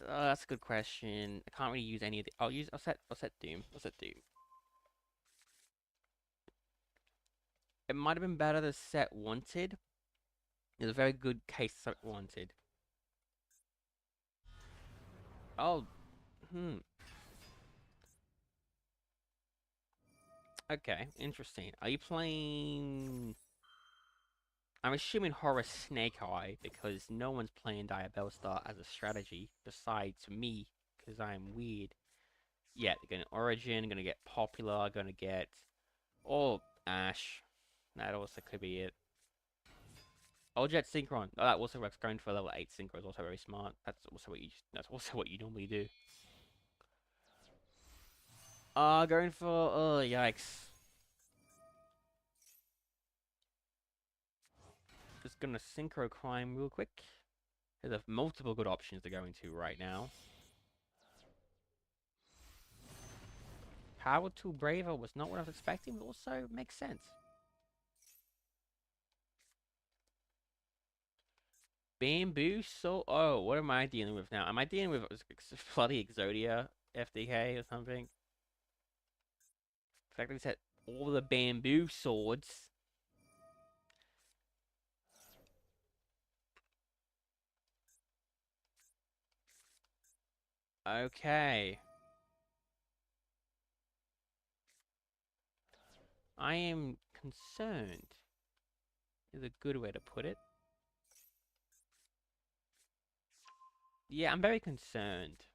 That's a good question. I can't really use any of the. I'll set Doom. I'll set Doom. It might have been better to set Wanted. It's a very good case to set Wanted. Oh, hmm. Okay, interesting. Are you playing? I'm assuming Horror Snake Eye because no one's playing Diabellstar as a strategy besides me because I'm weird. Yeah, they're going to Origin, going to get Popular, going to get all Ash. That also could be it. Oh, Jet Synchron. Oh, that also works. Going for level 8 Synchro is also very smart. That's also what you normally do. Going for oh yikes. Just gonna Synchro climb real quick. There's multiple good options to go into right now. Power Tool Braver was not what I was expecting, but also makes sense. Bamboo so oh, what am I dealing with now? Am I dealing with bloody Exodia FDK or something? The fact that we set all the bamboo swords. Okay. I am concerned, is a good way to put it. Yeah, I'm very concerned.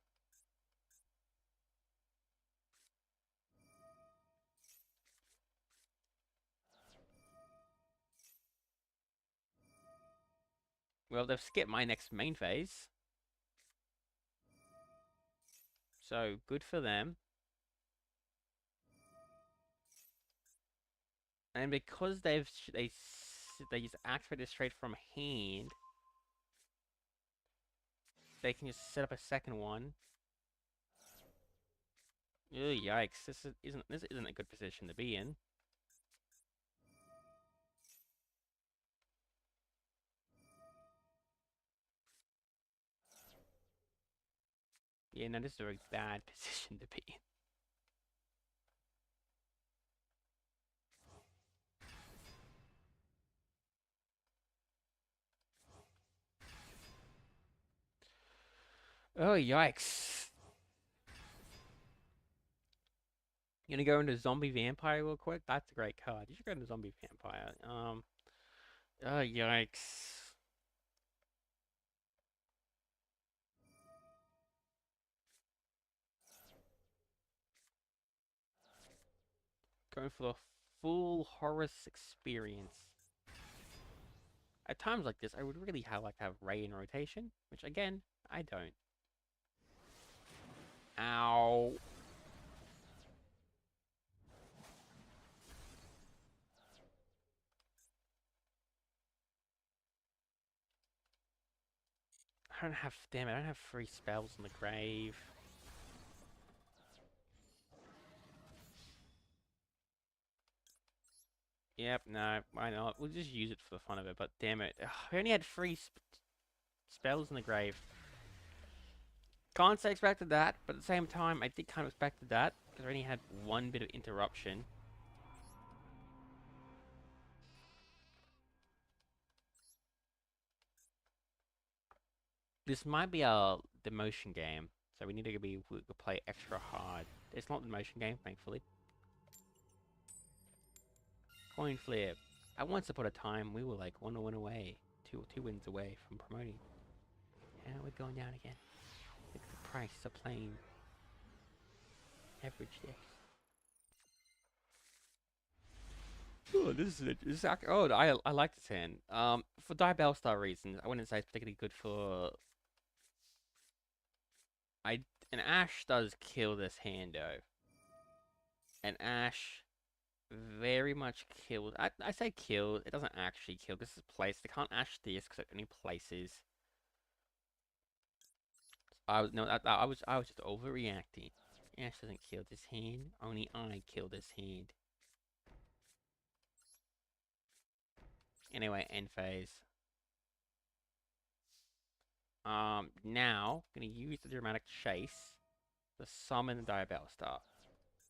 Well, they've skipped my next main phase. So, good for them. And because they they just activate it straight from hand, they can just set up a second one. Ugh, yikes! This isn't a good position to be in. Yeah, no, this is a very bad position to be in. Oh, yikes. You gonna go into Zombie Vampire real quick? That's a great card. You should go into Zombie Vampire. Oh, yikes. Going for the full Horus experience. At times like this, I would really like to have Ray in rotation, which again, I don't. Ow. Damn it, I don't have free spells in the grave. Yep, no, why not? We'll just use it for the fun of it, but damn it. Ugh, we only had free spells in the grave. Can't say expected that, but at the same time, I did kind of expected that, because I only had one bit of interruption. This might be a demotion game, so we need to play extra hard. It's not the motion game, thankfully. Coin flip. At once upon a time, we were like one win away, two wins away from promoting. And we're going down again. Look at the price of playing average decks. Oh, I like this hand. For Diabellstar reasons, I wouldn't say it's particularly good for. An Ash does kill this hand though. An Ash very much killed. I say killed. It doesn't actually kill. This is placed. They can't Ash this because it only places. I was just overreacting. Ash doesn't kill this hand. Only I kill this hand. Anyway, end phase. Now gonna use the dramatic chase to summon the Diabellstar.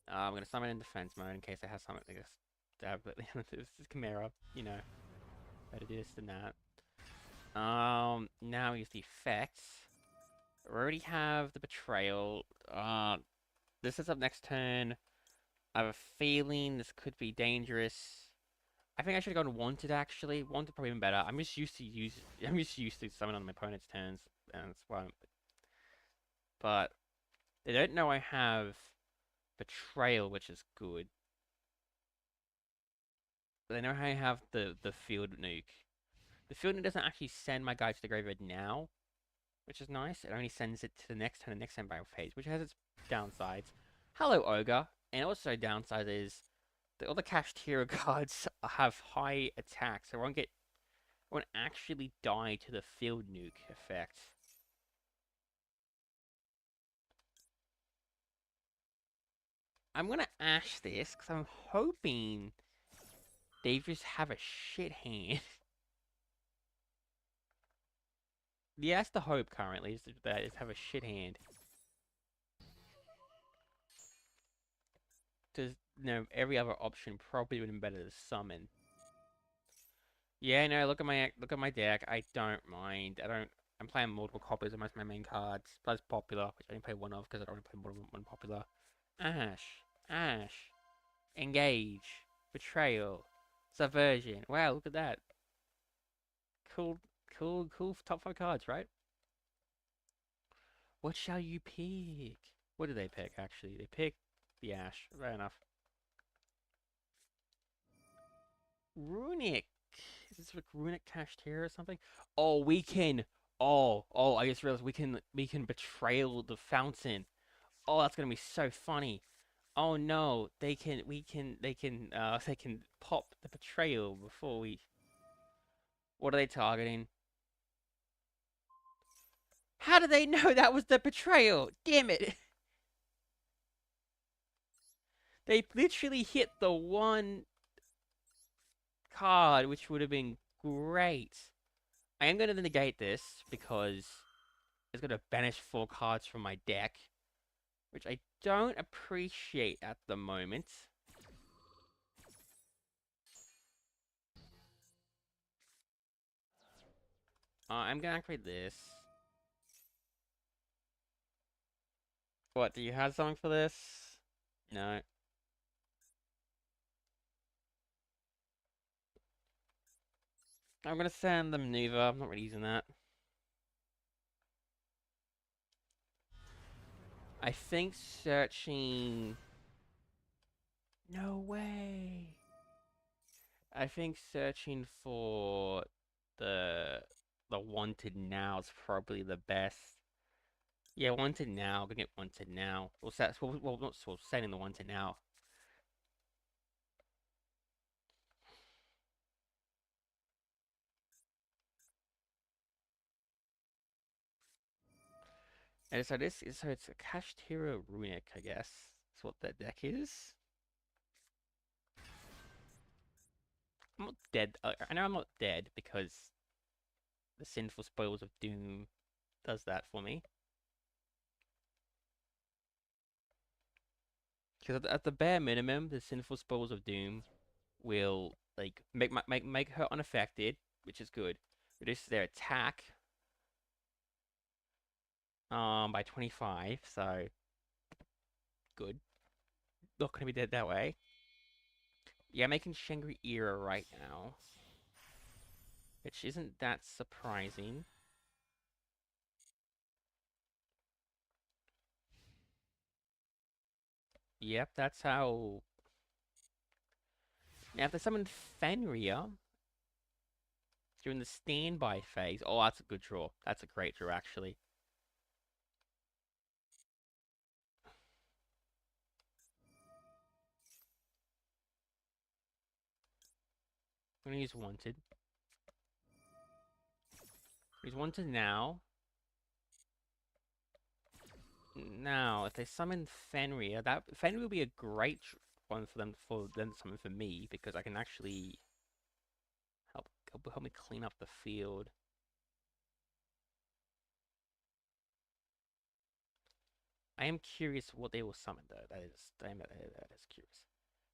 I'm gonna summon in defense mode in case I have something like this. This is Chimera, you know. Better do this than that. Now use the effects. We already have the betrayal. This is up next turn. I have a feeling this could be dangerous. I think I should have gone wanted actually. Wanted probably even better. I'm just used to summon on my opponent's turns, and that's why. But they don't know I have betrayal, which is good. But they know I have the field nuke. The field nuke doesn't actually send my guy to the graveyard now, which is nice. It only sends it to the next turn, the next end battle phase, which has its downsides. Hello, Ogre. And also downside is the other Kashtira cards have high attacks, so I won't actually die to the field nuke effect. I'm gonna Ash this because I'm hoping they just have a shit hand. Yeah, that's the hope currently, is that they just have a shit hand. Because, every other option probably would have been better to summon. Yeah, no, look at my deck. I don't mind. I'm playing multiple copies of most of my main cards. Plus popular, which I only play one of because I don't want to play more than one popular. Ash, engage, betrayal, subversion. Wow, look at that. Cool, cool top 5 cards, right? What shall you pick? What did they pick, actually? They picked the Ash. Fair enough. Runic. Is this like Runic Kashtira or something? Oh, we can. Oh, I just realized we can betrayal the fountain. Oh, that's gonna be so funny. Oh no, they can pop the betrayal before we. What are they targeting? How did they know that was the betrayal? Damn it! They literally hit the one card, which would have been great. I am going to negate this because it's going to banish 4 cards from my deck, which I don't appreciate at the moment. I'm going to activate this. What, do you have something for this? No. I'm going to send the maneuver. I'm not really using that. I think searching... No way. I think searching for the the wanted now is probably the best. Yeah, wanted now. Gonna get wanted now. Well, not sending the wanted now. And so it's a Kashtira Runic, I guess. That's what that deck is. I'm not dead. I know I'm not dead because the Sinful Spoils of Doom does that for me. Because at the bare minimum, the Sinful Spoils of Doom will like make her unaffected, which is good. Reduces their attack by 25, so good. Not gonna be dead that way. Yeah, making Shangri Era right now, which isn't that surprising. Yep, that's how. Now, if they summon Fenrir during the standby phase, oh, that's a good draw. That's a great draw, actually. I'm gonna use Wanted. Use Wanted now. Now, if they summon Fenrir, that Fenrir will be a great one for them to summon for me because I can actually help me clean up the field. I am curious what they will summon though. That is curious.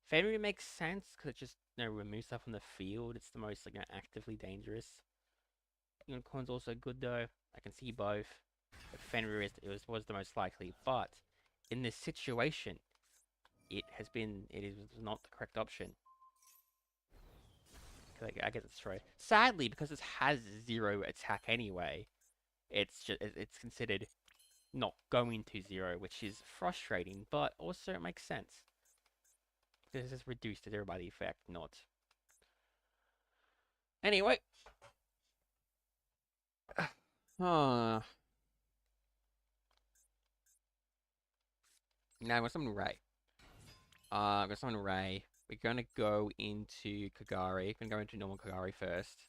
Fenrir makes sense because it just removes stuff from the field. It's the most actively dangerous. Unicorn's also good though. I can see both. But Fenrir was the most likely. But in this situation, it is not the correct option. I get it's right. Sadly, because it has 0 attack anyway, it's considered not going to 0, which is frustrating, but also it makes sense. This is reduced to 0 by the effect, not. Anyway. Now I'm gonna summon Ray. I'm gonna summon Ray. We're gonna go into Kagari. We're gonna go into normal Kagari first.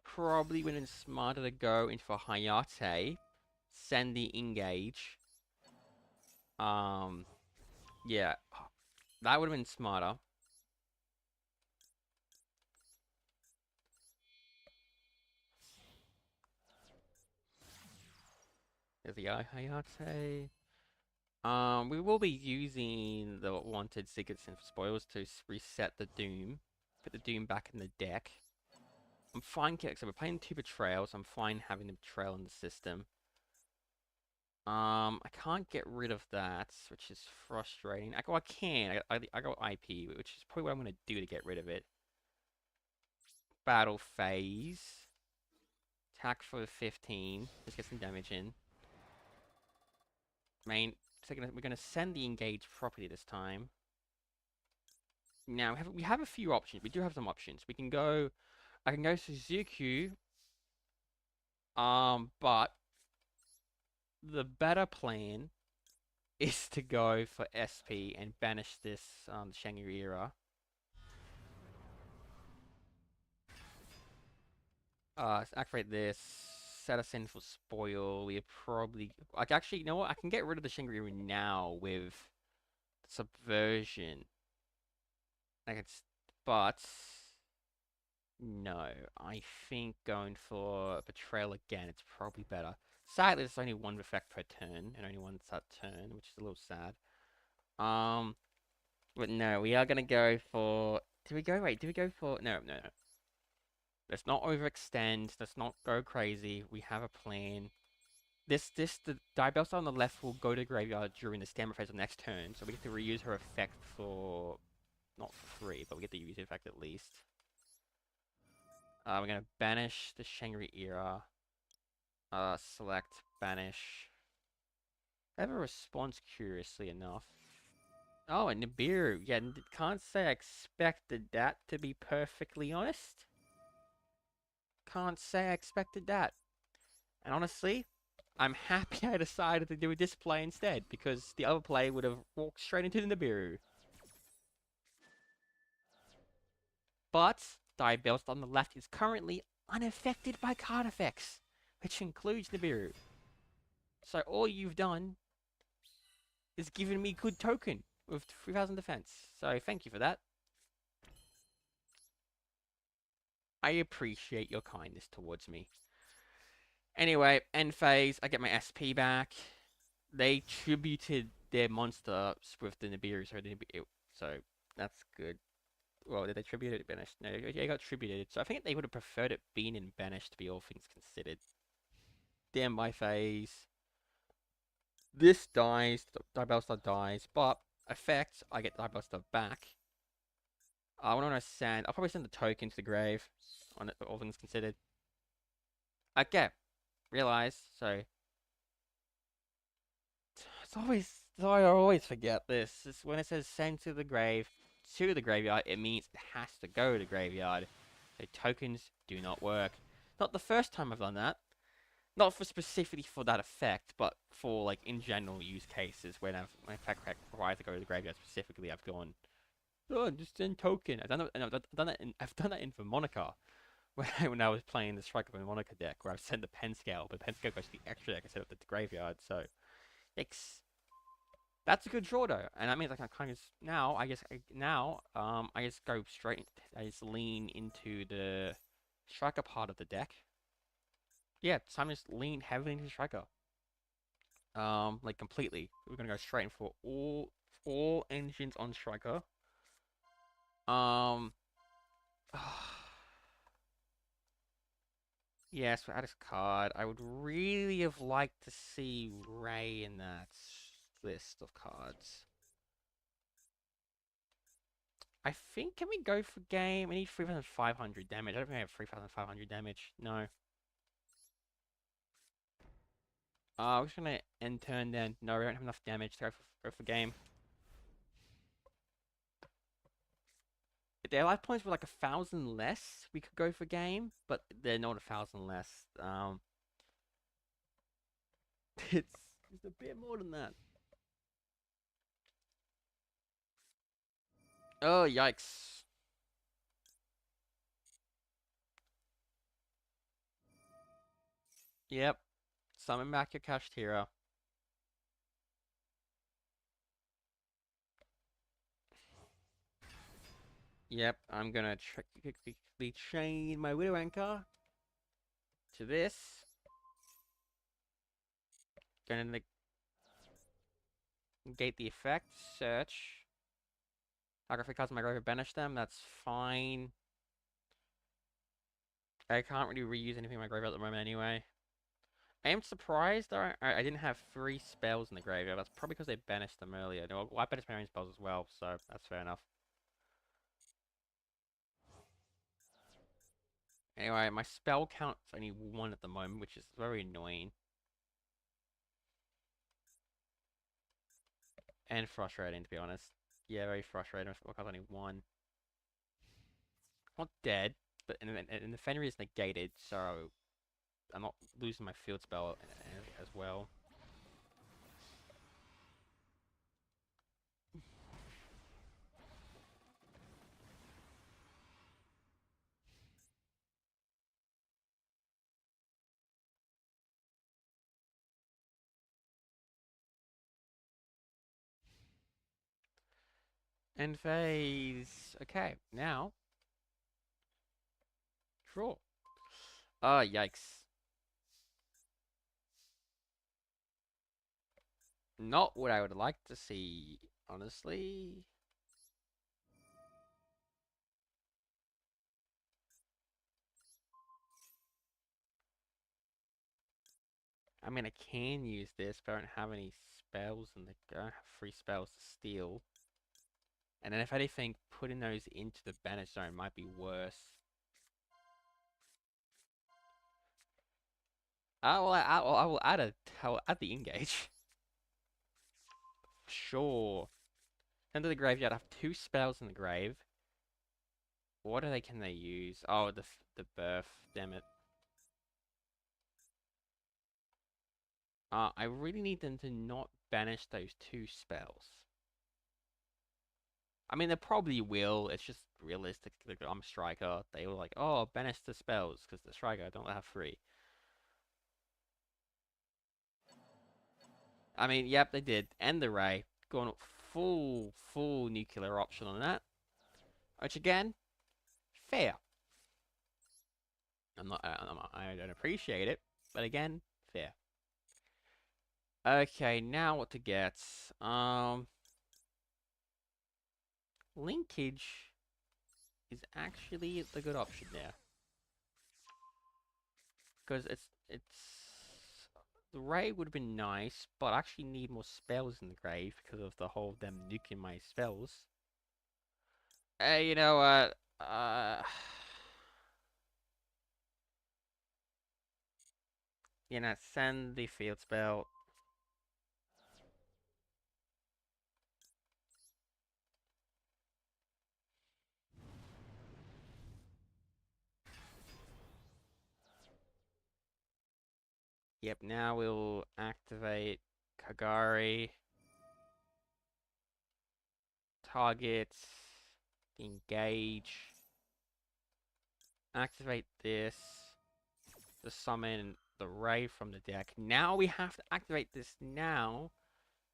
Probably when it's smarter to go into a Hayate, send the engage. Yeah, that would have been smarter. There's the Hayate. We will be using the wanted secrets and spoils to reset the Doom. Put the Doom back in the deck. I'm fine, so we're playing 2 betrayals. I'm fine having the betrayal in the system. I can't get rid of that, which is frustrating. I can. I got IP, which is probably what I'm gonna do to get rid of it. Battle phase. Attack for 15. Let's get some damage in. We're gonna send the engage property this time. Now we have a few options. We do have some options. We can go. I can go Suzuki. But the better plan is to go for SP and banish this Shangri-La. Activate this. Set us in for spoil. We probably like actually, you know what? I can get rid of the Shangri-La now with subversion. Like it's, but no, I think going for betrayal again, it's probably better. Sadly, there's only one effect per turn, and only one that turn, which is a little sad. Um, but no, we are gonna go for. Do we go? Wait, do we go for? No, no, no. Let's not overextend. Let's not go crazy. We have a plan. The Diabellstar on the left will go to the graveyard during the stamina phase of next turn, so we get to reuse her effect for not for free, but we get to use the effect at least. We're gonna banish the Shangri-La. Select banish. I have a response, curiously enough. Oh, and Nibiru. Yeah, can't say I expected that, to be perfectly honest. Can't say I expected that. And honestly, I'm happy I decided to do a display instead, because the other play would have walked straight into the Nibiru. But Diabellstar on the left is currently unaffected by card effects, which includes Nibiru. So all you've done is given me good token with 3000 defense. So thank you for that. I appreciate your kindness towards me. Anyway, end phase, I get my SP back. They tributed their monster with the Nibiru, so that's good. Well, did they tribute it banished? No, it got tributed. So I think they would have preferred it being in banished, to be all things considered. Damn my phase. This dies, Diabellstar dies, but effect, I get Diabellstar back. I want to send. I'll probably send the token to the grave, on it, all things considered. Okay, realize. So it's always. So I always forget this. It's when it says send to the grave, to the graveyard, it means it has to go to the graveyard. So tokens do not work. Not the first time I've done that. Not for specifically for that effect, but for like in general use cases when my effect requires to go to the graveyard specifically, I've gone. Oh, just send token. I've done that. And I've done that in Vaalmonic when I was playing the Strike of Vaalmonic deck, where I've sent the pen scale, but the pen scale goes to the extra deck instead of the graveyard. So, that's a good draw though, and that means I can kind of now. I just go straight. I just lean into the striker part of the deck. Yeah, so I'm just lean heavily into striker. Like completely. We're gonna go straight in for all engines on striker. Um. Yes, add a card. I would really have liked to see Ray in that list of cards. I think, can we go for game? We need 3,500 damage. I don't think I have 3,500 damage. No. We're just gonna end turn then. No, we don't have enough damage to go for game. If their life points were like 1,000 less, we could go for game, but they're not 1,000 less. It's, it's a bit more than that. Oh, yikes. Yep. Summon back your cached hero. Yep, I'm gonna quickly chain my Widow Anchor to this. Gonna negate the effect. Search. Target cards in my graveyard, banish them. That's fine. I can't really reuse anything in my graveyard at the moment anyway. I am surprised though I didn't have 3 spells in the graveyard. That's probably because they banished them earlier. No, well, I banished my own spells as well, so that's fair enough. Anyway, my spell count's only 1 at the moment, which is very annoying. And frustrating, to be honest. Yeah, very frustrating. My spell count's only 1. Not dead, but and the Fenrir is negated, so I'm not losing my field spell as well. End phase. Okay, now draw. Oh, yikes. Not what I would like to see, honestly. I mean, I can use this, but I don't have any spells, and I don't have free spells to steal. And then if anything, putting those into the banish zone might be worse. I will add I will add the engage. Sure. Into the graveyard, I have two spells in the grave. What can they use? Oh, the birth. Damn it. I really need them to not banish those two spells. I mean, they probably will. It's just realistic. Like, I'm a striker. They were like, oh, banish the spells because the striker don't have free. I mean, yep, they did. End the ray. Going full nuclear option on that. Which again, fair. I don't appreciate it, but again, fair. Okay, now what to get? Linkage is actually the good option there because it's the raid would have been nice, but I actually need more spells in the grave because of the whole them nuking my spells. Hey, you know what? You know, send the field spell. Yep, now we'll activate Kagari. Target. Engage. Activate this to summon the Ray from the deck. Now we have to activate this now.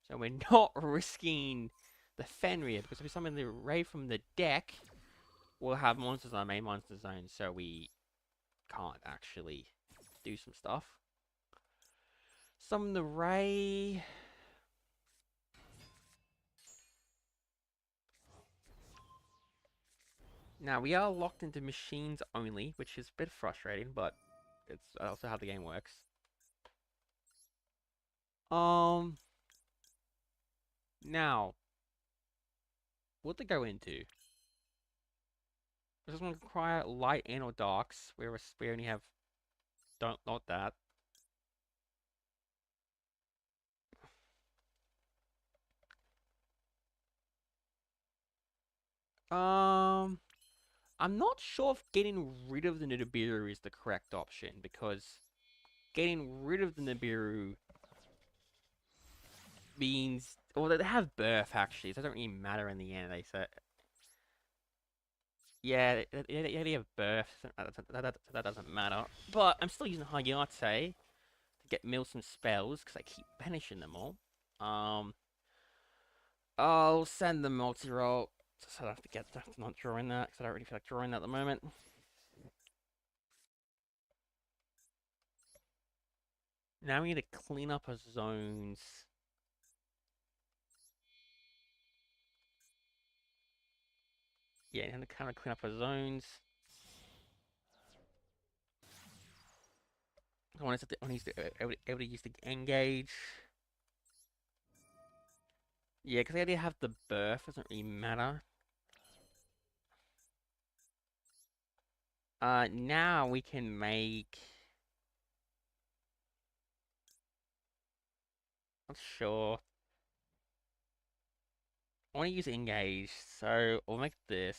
So we're not risking the Fenrir, because if we summon the Ray from the deck, we'll have monsters on our main monster zone, so we can't actually do some stuff. Summon the Ray. Now we are locked into machines only, which is a bit frustrating, but it's also how the game works. Now, what to go into? Does this one require light and or darks? Whereas we only have don't not that. Um, I'm not sure if getting rid of the Nibiru is the correct option because getting rid of the Nibiru means well they have birth actually, so it doesn't really matter in the end. They say yeah, they have birth. That doesn't matter. But I'm still using Hayate to get mill some spells because I keep banishing them all. Um, I'll send the multi-roll. So I have to get not drawing that because I don't really feel like drawing that at the moment. Now we need to clean up our zones. Yeah, and to kind of clean up our zones. I want to able to use the engage. Yeah, because I already have the birth. Doesn't really matter. Now we can make. Not sure. I want to use engage, so we'll make this.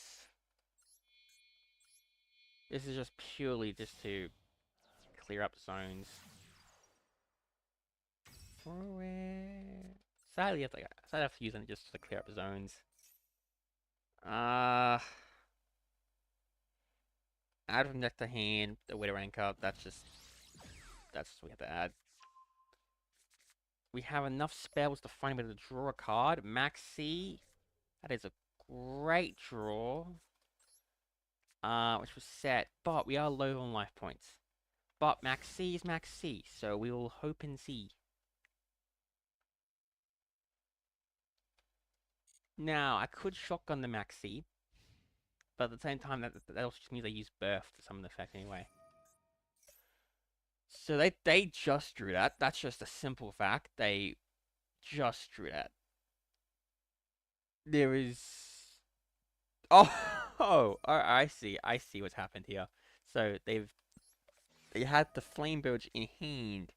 This is just purely just to clear up zones. Sadly, I have to use it just to clear up zones. Out of neck to hand, the way to rank up. That's just what we have to add. We have enough spells to find a way to draw a card. Max C. That is a great draw, which was set, but we are low on life points. But Max C is Max C, so we will hope and see. Now, I could shotgun the Max C, but at the same time, that also just means I use Birth to summon the effect anyway. So they just drew that. That's just a simple fact. They just drew that. There is. Oh, oh, I see. I see what's happened here. So they had the Flame Bilge in hand.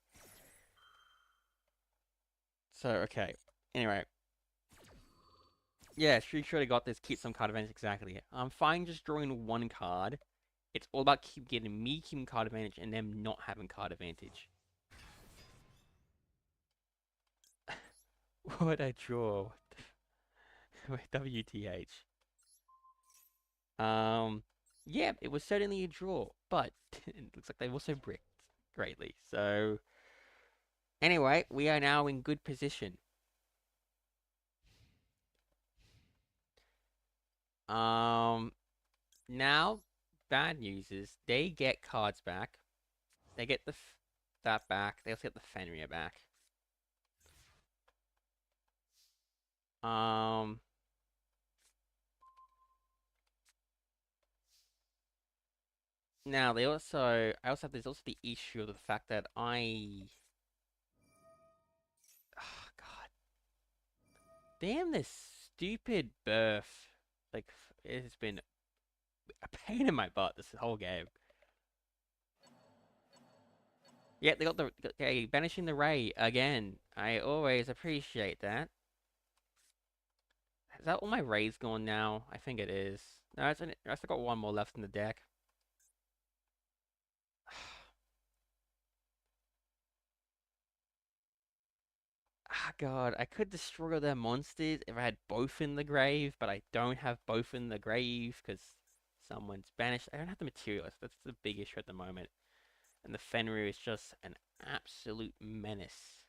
So okay. Anyway, yeah, she should have got this. Keep some card advantage exactly. I'm fine just drawing one card. It's all about getting me keeping card advantage and them not having card advantage. What I draw? WTH. Um, yeah, it was certainly a draw, but it looks like they also bricked greatly. So anyway, we are now in good position. Um, now bad news is they get cards back. They get that back. They also get the Fenrir back. Um, now I also have there's also the issue of the fact that oh God, damn this stupid birth. Like it has been a pain in my butt this whole game. Yeah, they got okay, banishing the Ray again. I always appreciate that. Is that all my Rays gone now? I think it is. No, I still got one more left in the deck. Ah, God, I could destroy their monsters if I had both in the grave, but I don't have both in the grave because someone's banished. I don't have the materialist. That's the big issue at the moment. And the Fenrir is just an absolute menace.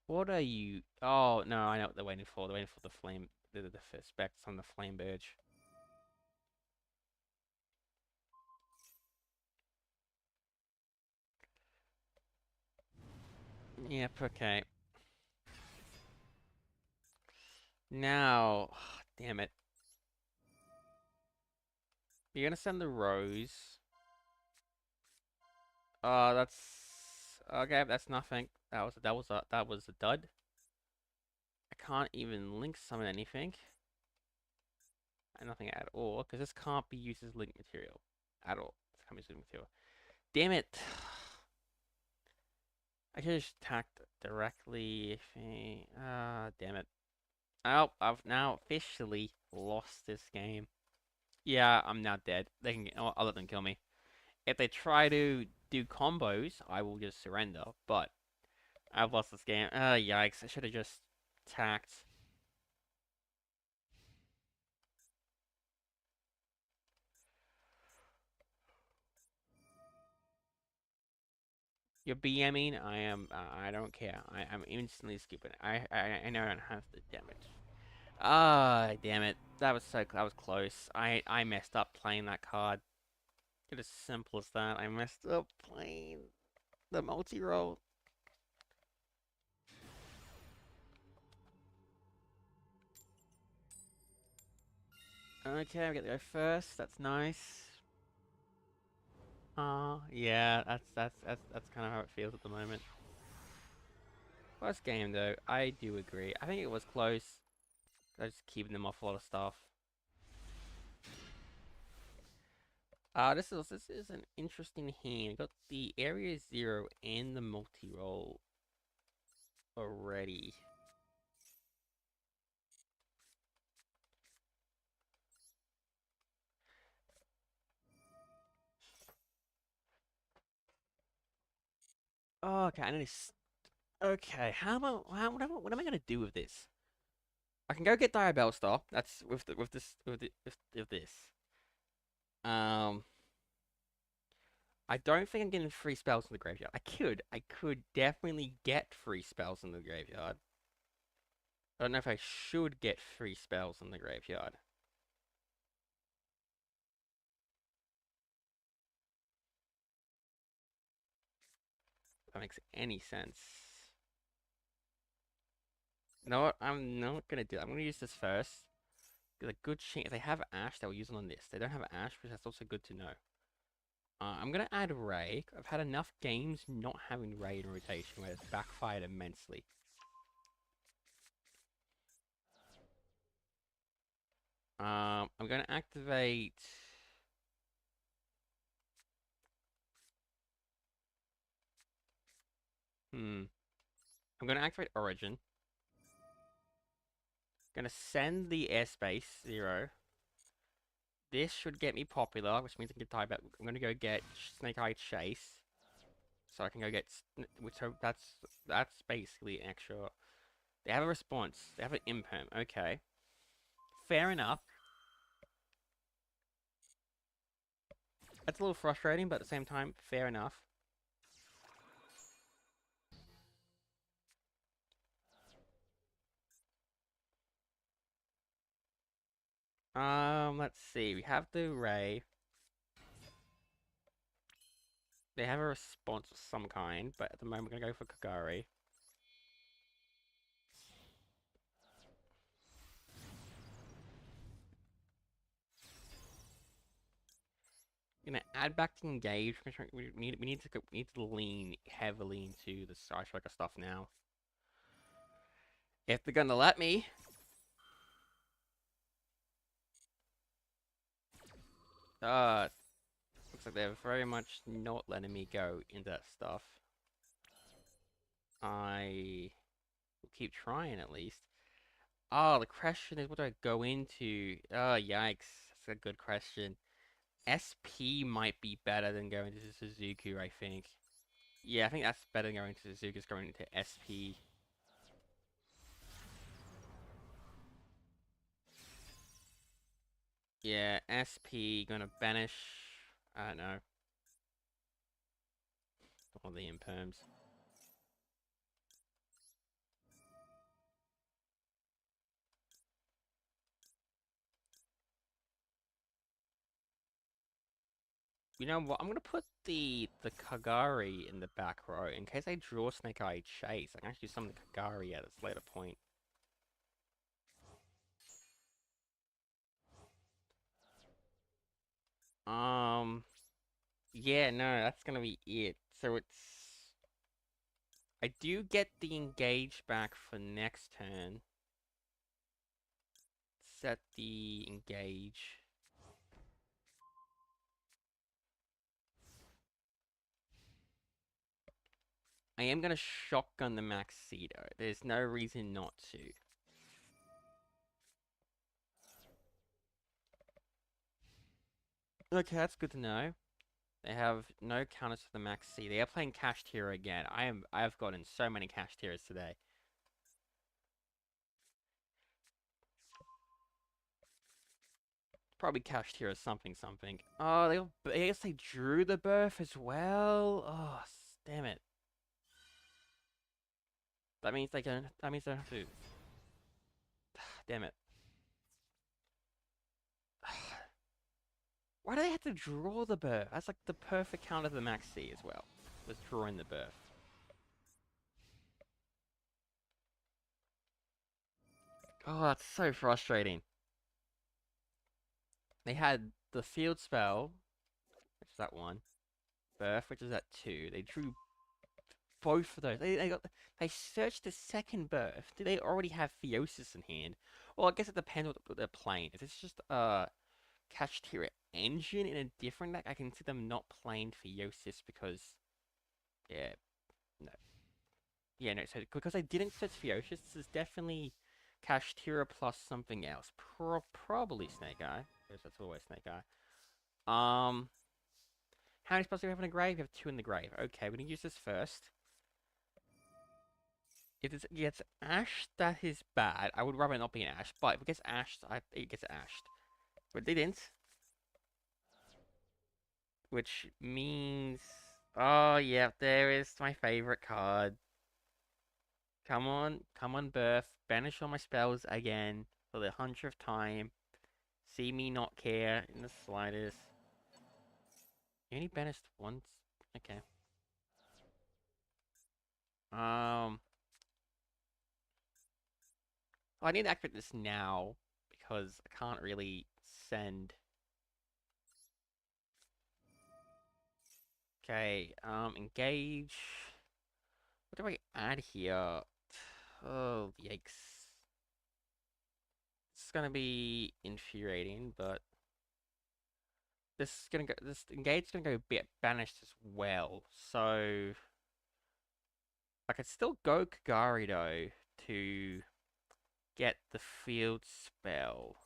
What are you? Oh, no, I know what they're waiting for. They're waiting for the flame, the specs on the flame birch. Yep, okay. Now, damn it. You're gonna send the rose. That's okay. That's nothing. That was a dud. I can't even link summon anything. Nothing at all because this can't be used as link material at all. This can't be used as link material. Damn it! I could have just attacked directly. Damn it. Oh, I've now officially lost this game. Yeah, I'm now dead. I'll let them kill me. If they try to do combos, I will just surrender. But I've lost this game. Yikes! I should have just attacked. You're BMing. I am. I don't care. I'm instantly skipping. I know I don't have the damage. Ah, damn it. That was close. I messed up playing that card. It's as simple as that. I messed up playing the multi-roll. Okay, we get to go first. That's nice. Yeah, that's kind of how it feels at the moment. First game though, I do agree. I think it was close. I was just keeping them off a lot of stuff. This is an interesting hand. Got the area 0 and the multi-roll already. Oh, okay, I need to. Okay, what am I gonna do with this? I can go get Diabellstar. That's with this. Um, I don't think I'm getting free spells in the graveyard. I could definitely get free spells in the graveyard. I don't know if I should get free spells in the graveyard. If that makes any sense. You know what? I'm not gonna do that. I'm gonna use this first. There's a good chance if they have Ash, they'll use it on this. They don't have Ash, but that's also good to know. I'm gonna add Ray. I've had enough games not having Ray in rotation where it's backfired immensely. I'm gonna activate. I'm gonna activate Origin. Gonna send the airspace 0. This should get me popular, which means I can tie back. I'm gonna go get Snake Eye Chase, so I can go get. So that's basically extra. They have a response. They have an imperm. Okay, fair enough. That's a little frustrating, but at the same time, fair enough. Let's see. We have the Ray. They have a response of some kind, but at the moment, I'm gonna go for Kagari. Gonna add back to engage. We need to lean heavily into the Side Striker stuff now. If they're gonna let me. Looks like they're very much not letting me go into that stuff. I will keep trying at least. Oh, the question is what do I go into? Oh, yikes. That's a good question. SP might be better than going to Suzuku, I think. Yeah, I think that's better than going to Suzuku, is going into SP. Yeah, SP, gonna banish. I don't know. All the imperms. You know what? I'm gonna put the Kagari in the back row in case I draw Snake Eye Chase. I can actually summon the Kagari at its later point. Um, yeah, no, that's gonna be it. So I do get the engage back for next turn. Set the engage. I am gonna shotgun the Maxito. There's no reason not to. Okay, that's good to know. They have no counters to the Max C. They are playing Cash Tier again. I have gotten so many Cash Tiers today. Probably Cash Tier or something something. Oh, I guess they drew the birth as well. Oh, damn it. That means they can. That means they have to. Damn it. Why do they have to draw the birth? That's like the perfect counter to the Max C as well. Was drawing the birth. Oh, that's so frustrating. They had the field spell, which is that one. Birth, which is at 2. They drew both of those. They searched the second birth. Do they already have Theosis in hand? Well, I guess it depends what they're playing. If it's just Catch Tier Engine in a different deck, I can see them not playing Theosis because yeah, no. Yeah, no, so because I didn't search Theosis, this is definitely Kashtira plus something else. Probably Snake Eye. Because that's always Snake Eye. How many spells do we have in the grave? We have 2 in the grave. Okay, we're gonna use this first. If it gets Ash, that is bad. I would rather not be an Ash, but if it gets Ashed, it gets Ashed. But it didn't. which means, oh yeah, there is my favorite card. Come on, Birth. Banish all my spells again for the 100th time. See me not care in the slightest. You only banished once? Okay. Um, I need to activate this now because I can't really send. Okay, engage. What do I add here? Oh, yikes. It's gonna be infuriating, but this engage is gonna go bit banished as well. So I could still go Kagari though to get the field spell.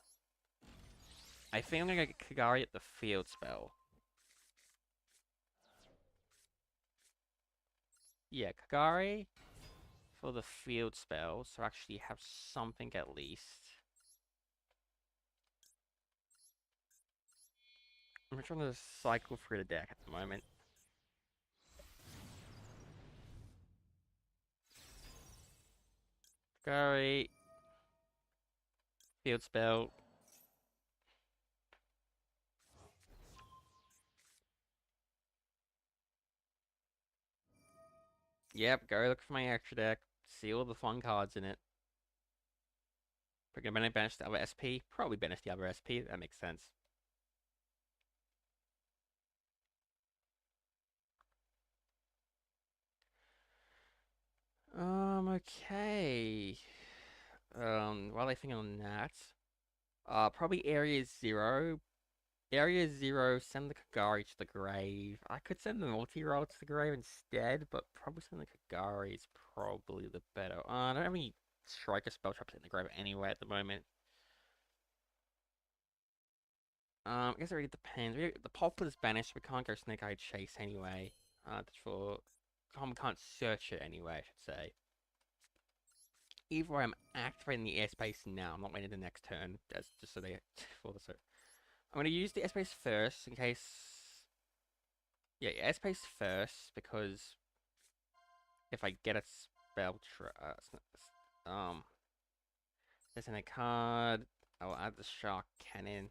I think I'm gonna get Kagari at the field spell. Yeah, Kagari for the field spell, so actually have something at least. I'm trying to cycle through the deck at the moment. Kagari, field spell. Yep, go look for my extra deck. See all the fun cards in it. We're gonna banish the other SP. Probably banish the other SP. That makes sense. Okay. While I think on that, probably Area Zero. Area Zero, send the Kagari to the grave. I could send the multi-roll to the grave instead, but probably send the Kagari is probably the better. I don't have any Striker spell traps in the grave anyway at the moment. I guess it really depends. The Poplar's banished. We can't go Snake Eye Chase anyway. For can't search it anyway, I should say. Either way, I'm activating the airspace now. I'm not waiting the next turn. That's just so they for the search. I'm gonna use the airspace first in case. Yeah, airspace first because if I get a spell, there's in a card. I'll add the Shark Cannon.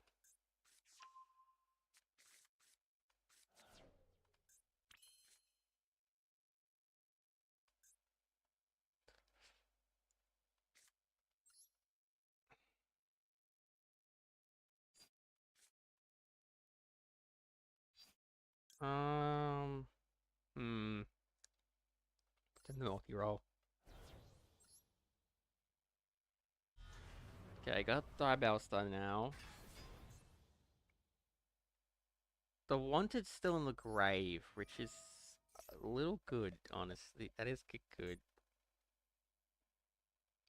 Um, hmm. It's a multi-roll. Okay, I got Diabellstar now. The Wanted's still in the grave, which is a little good, honestly. That is good.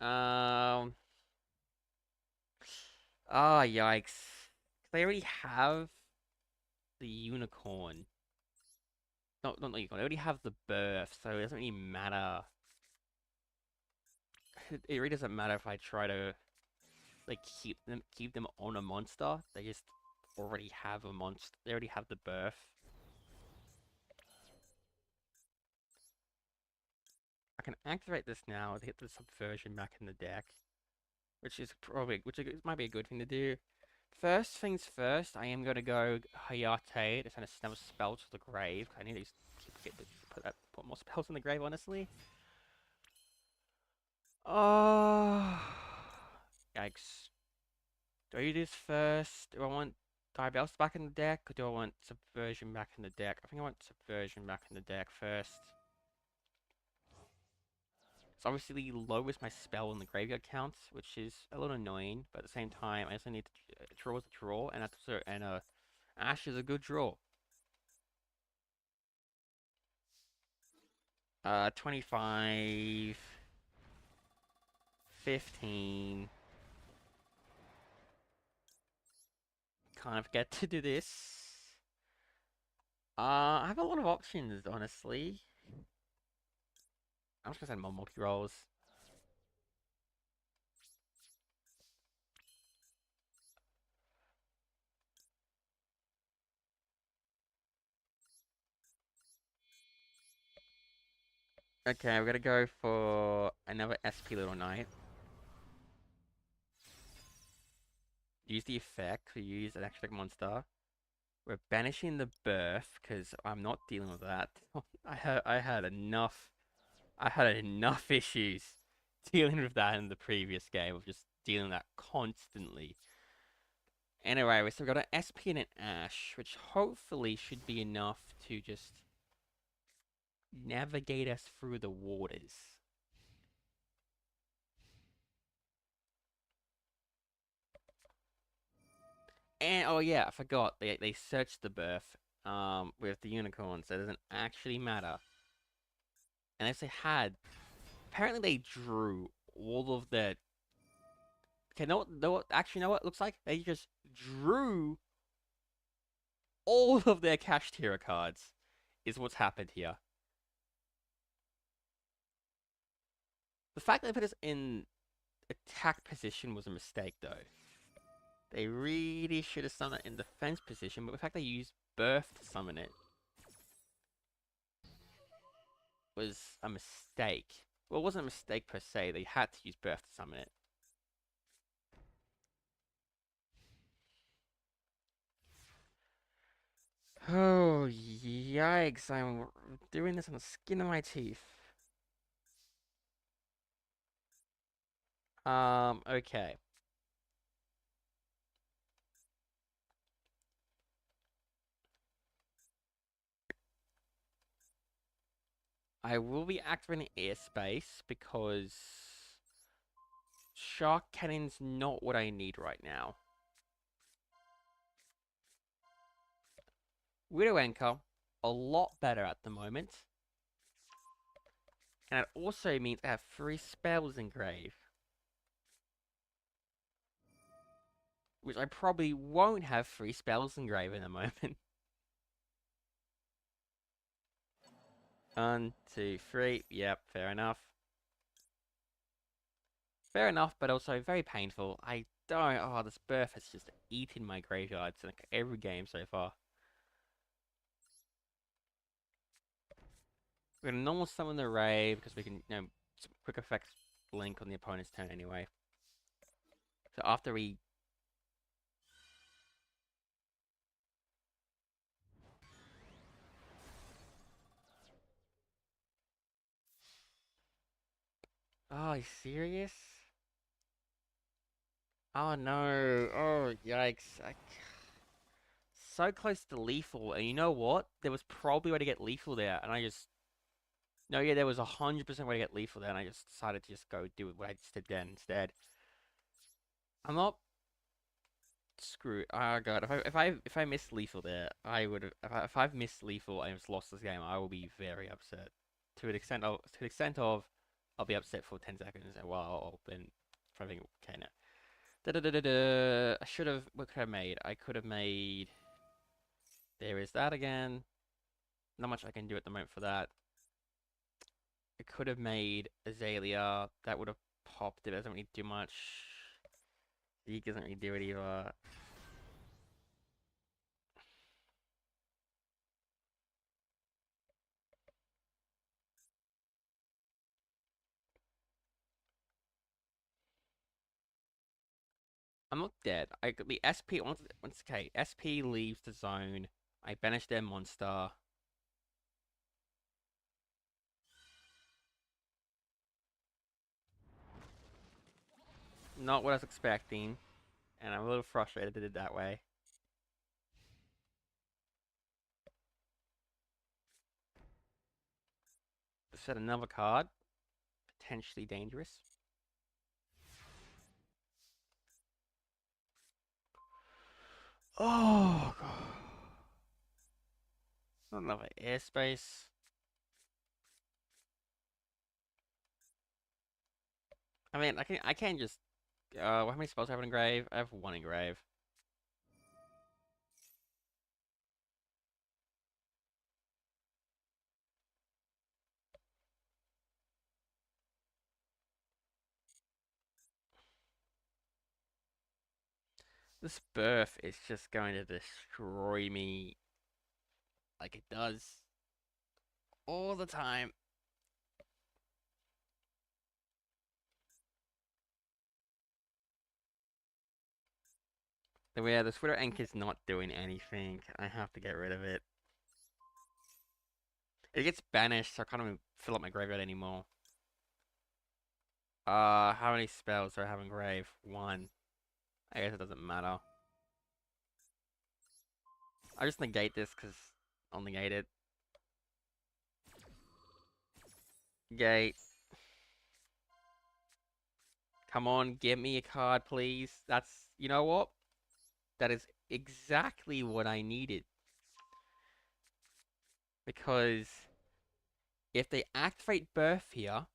Um. Ah, yikes. They already have the unicorn. No, not the unicorn. They already have the birth, so it doesn't really matter. It really doesn't matter if I try to like keep them on a monster. They just already have a monster. They already have the birth. I can activate this now to get the subversion back in the deck, which might be a good thing to do. First things first, I am gonna go Hayate to send another spell to the grave. I need to put more spells in the grave, honestly. Oh, yikes! Do I do this first? Do I want Diabellstar back in the deck, or do I want Subversion back in the deck? I think I want Subversion back in the deck first. It's obviously lowers my spell in the graveyard count, which is a little annoying, but at the same time, I also need to draw the draw, and Ash is a good draw. 25, 15. Kind of get to do this. I have a lot of options, honestly. I'm just gonna send more multi rolls. Okay, we're gonna go for another SP Little Knight. Use the effect. We use an extra monster. We're banishing the birth because I'm not dealing with that. I had enough. I had enough issues dealing with that in the previous game of just dealing with that constantly. Anyway, so we've got an SP and an Ash, which hopefully should be enough to just navigate us through the waters. And oh yeah, I forgot they searched the birth with the unicorn, so it doesn't actually matter. And if they had, apparently they drew all of the. Okay, actually, know what it looks like? They just drew all of their cash tier cards. Is what's happened here. The fact that they put us in attack position was a mistake, though. They really should have summoned it in defense position, but the fact they used birth to summon it was a mistake. Well, it wasn't a mistake per se. They had to use birth to summon it. Oh, yikes. I'm doing this on the skin of my teeth. Okay. I will be activating airspace because Shark Cannon's not what I need right now. Widow Anchor, a lot better at the moment. And it also means I have 3 spells engraved. Which I probably won't have 3 spells engraved in a moment. 1, 2, 3. Yep, fair enough. Fair enough, but also very painful. I don't. Oh, this birth has just eaten my graveyards in like every game so far. We're gonna normal summon the Ray because we can, quick effect blink on the opponent's turn anyway. So after we. Oh, are you serious? Oh no. Oh, yikes. So close to lethal, and you know what? There was probably a way to get lethal there, and I just. No, yeah, there was 100% way to get lethal there, and I just decided to just go do what I just did then instead. I'm not screwed. Oh god, if I miss lethal there, I would have. If I've missed lethal and just lost this game, I will be very upset. To the extent of, I'll be upset for 10 seconds, and while then, probably okay now. Da da da da da. I should have. What could I have made? I could have made. There is that again. Not much I can do at the moment for that. I could have made Azalea. That would have popped it. It doesn't really do much. Zeke doesn't really do it either. I'm not dead. The SP once okay. SP leaves the zone. I banish their monster. Not what I was expecting, and I'm a little frustrated that it did that way. Set another card, potentially dangerous. Oh god. Another airspace. I mean, I can't just. How many spells do I have in grave? I have 1 in grave. This birth is just going to destroy me like it does all the time. Yeah, the Twitter ink is not doing anything. I have to get rid of it. It gets banished, so I can't even fill up my graveyard anymore. How many spells do I have in grave? One. I guess it doesn't matter. I just negate this because I'll negate it. Gate. Come on, give me a card, please. That's, you know what? That is exactly what I needed. Because if they activate Birth here,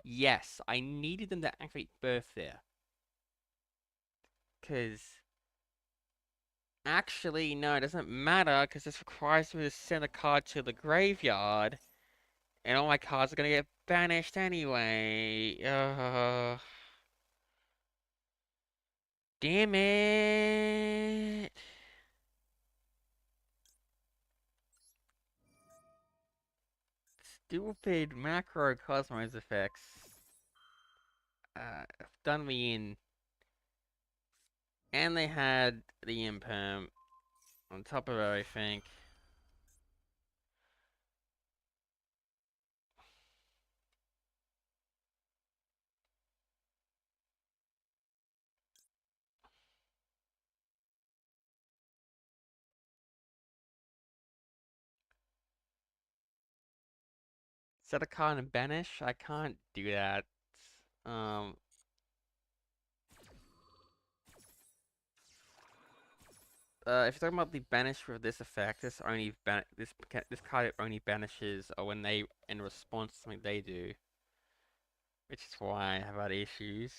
yes, I needed them to activate Birth there. Because actually, no, it doesn't matter because this requires me to send a card to the graveyard. And all my cards are going to get banished anyway. Damn it. Stupid macro Cosmos effects. Done me in. And they had the imperm on top of everything. Set a card and banish? I can't do that. Um, if you're talking about the banish with this effect, this card only banishes when they in response to something they do, which is why I have had issues.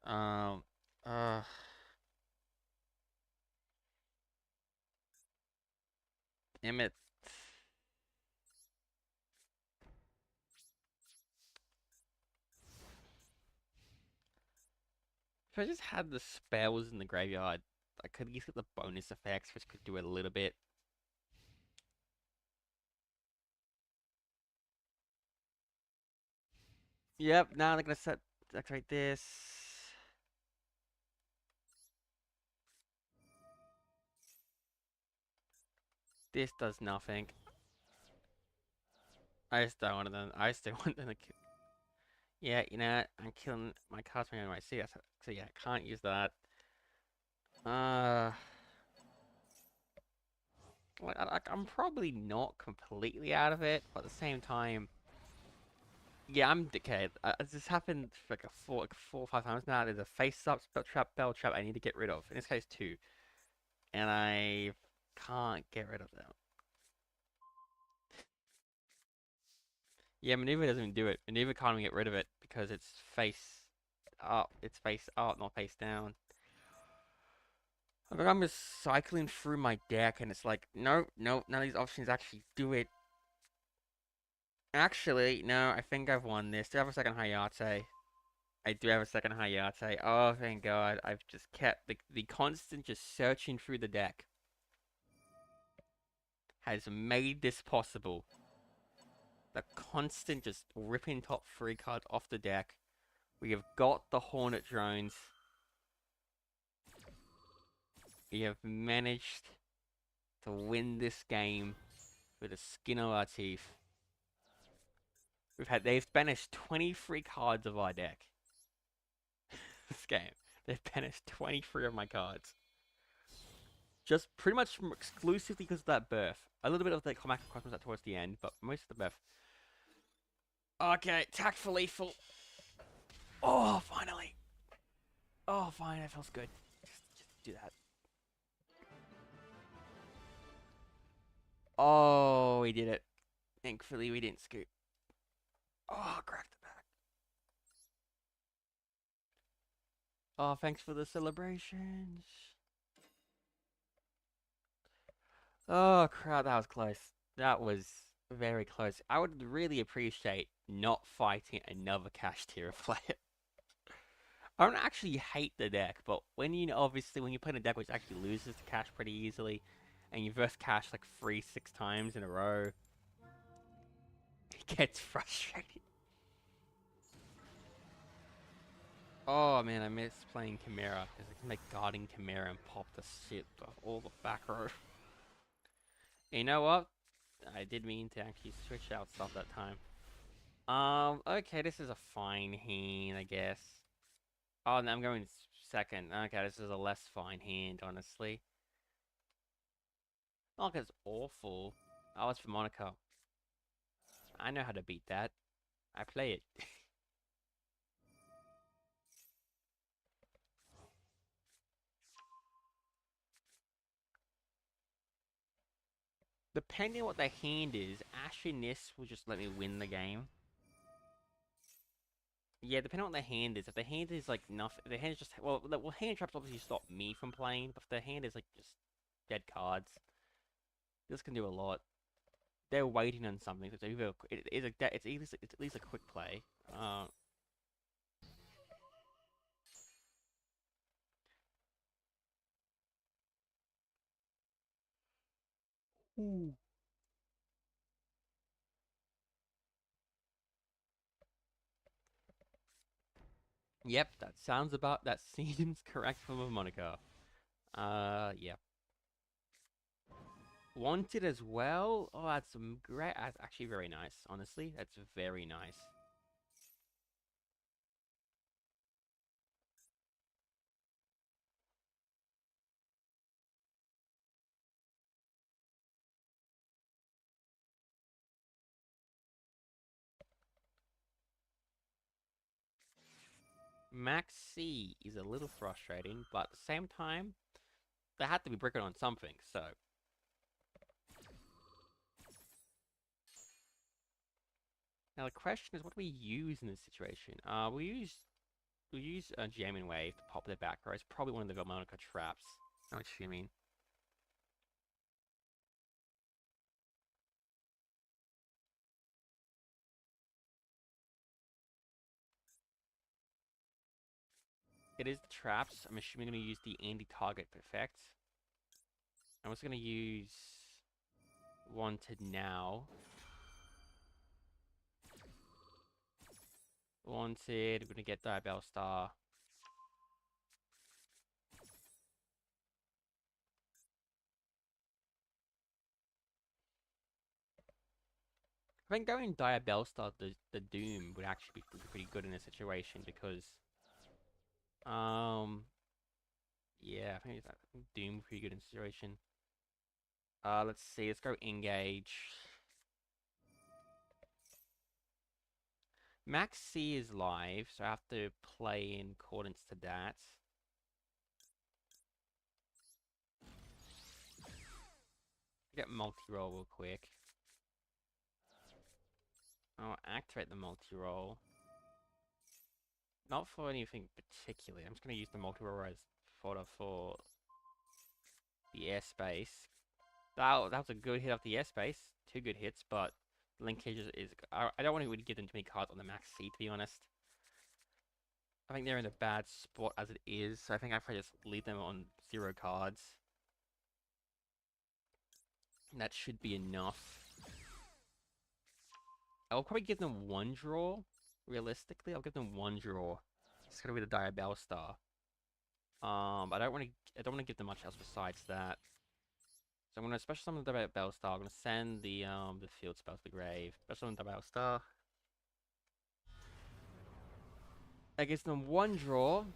Um, uh, Emmett. If I just had the spells in the graveyard, I could at least get the bonus effects, which could do it a little bit. Yep, now they're gonna activate this. This does nothing. I just don't want them. I still want them to. Yeah, you know, I'm killing my cards when I see it. So yeah, I can't use that. Uh, I'm probably not completely out of it, but at the same time, yeah, I'm okay. This happened for like four or five times now. There's a face-up spell trap, bell trap. I need to get rid of. In this case, two, and I can't get rid of them. Yeah, maneuver doesn't even do it. Maneuver can't even get rid of it because it's face up. It's face up, not face down. I'm just cycling through my deck, and it's like, no, no, none of these options actually do it. Actually, no, I think I've won this. Do I have a second Hayate? I do have a second Hayate. Oh, thank God. I've just kept the constant just searching through the deck has made this possible. The constant just ripping top three cards off the deck. We have got the Hornet drones. We have managed to win this game with the skin of our teeth. They've banished 23 cards of our deck. This game. They've banished 23 of my cards. Just pretty much exclusively because of that birth. A little bit of the comic cosmos towards the end, but most of the birth. Okay, tactful lethal. Oh, finally. Oh, fine, that feels good. Just do that. Oh, we did it. Thankfully, we didn't scoop. Oh, cracked the back. Oh, thanks for the celebrations. Oh, crap, that was close. That was very close. I would really appreciate not fighting another cash tier player. I don't actually hate the deck, but when you obviously when you play a deck which actually loses to cash pretty easily, and you verse cash like 3-6 times in a row, it gets frustrating. Oh man, I miss playing Chimera because I can make Guarding Chimera and pop the shit of all the back row. You know what? I did mean to actually switch out stuff that time. Okay, this is a fine hand, I guess. Oh, no, I'm going second. Okay, this is a less fine hand, honestly. Not like it's awful. Oh, it's for Monaco. I know how to beat that. I play it. Depending on what the hand is, Ashiness will just let me win the game. Yeah, depending on what the hand is. If the hand is like nothing, the hand is just well, hand traps obviously stop me from playing, but if the hand is like just dead cards, this can do a lot. They're waiting on something, so it's either it's at least a quick play. Uh, Ooh. Yep, that seems correct for Monaco. Yeah. Wanted as well. Oh, that's some great. That's actually very nice. Honestly, that's very nice. Max C is a little frustrating, but at the same time, they had to be bricking on something. So now the question is, what do we use in this situation? We use a jamming wave to pop their back row. It's probably one of the Vaalmonic traps. I'm assuming. It is the traps. I'm assuming I'm going to use the anti-target effect. I'm also going to use Wanted now. Wanted, we're going to get Diabellstar. I think going Diabellstar the Doom would actually be pretty good in this situation because, um, yeah, I think Doom would be pretty good in this situation. Let's see, let's go Engage. Max C is live, so I have to play in accordance to that. Get multi-roll real quick. I'll activate the multi-roll. Not for anything particularly. I'm just going to use the multi-roll as fodder for the airspace. That was a good hit off the airspace. Two good hits, but linkage is I don't want to really give them too many cards on the max C, to be honest. I think they're in a bad spot as it is, so I think I probably just leave them on 0 cards. And that should be enough. I'll probably give them one draw. Realistically, I'll give them one draw. It's gonna be the Diabellstar. I don't want to give them much else besides that. So I'm gonna special summon the Diabellstar. I'm gonna send the field spell to the grave. Special summon the Diabellstar. That gives them one draw.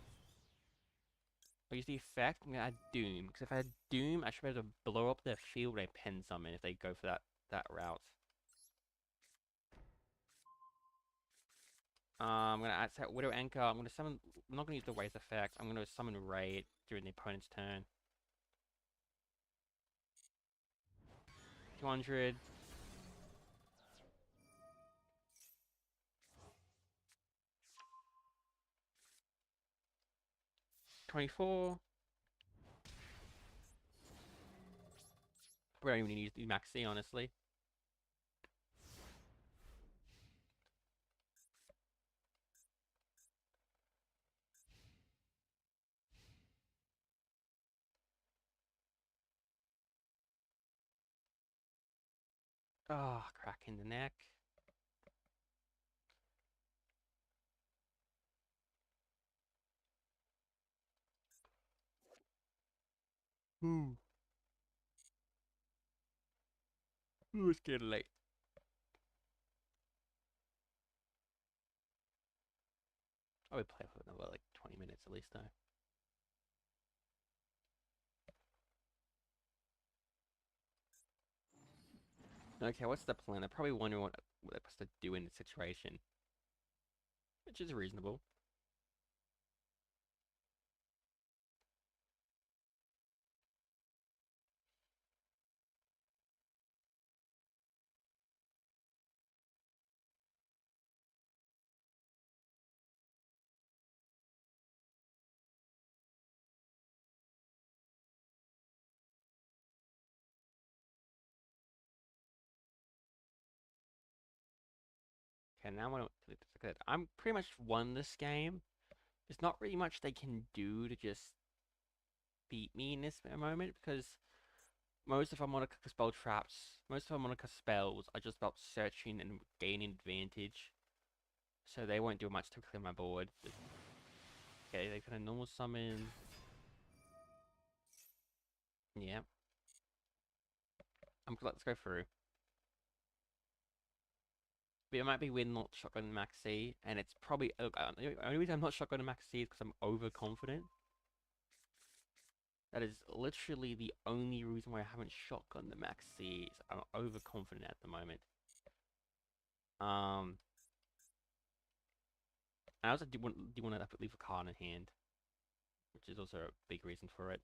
I'll use the effect. I'm gonna add Doom because if I had Doom, I should be able to blow up their field when I pen summon if they go for that route. I'm gonna add Widow Anchor. I'm gonna summon. I'm not gonna use the Waze effect. I'm gonna summon Raid during the opponent's turn. 200. 24. We don't even need to use Max C, honestly. Ah, oh, crack in the neck. Ooh. Ooh, it's getting late. I would play for another like 20 minutes at least though. Okay, what's the plan? They're probably wondering what they're supposed to do in the situation, which is reasonable. Okay, now I'm pretty much won this game. There's not really much they can do to just beat me in this moment because most of Vaalmonic spell traps, most of Vaalmonic spells are just about searching and gaining advantage. So they won't do much to clear my board. Okay, they can normal summon. Yeah. Let's go through. But it might be we're not shotgun max C, and it's probably look. The only reason I'm not shotgun max C is because I'm overconfident. That is literally the only reason why I haven't shotgun the max C. Is I'm overconfident at the moment. Um, I also do want to leave a card in hand, which is also a big reason for it.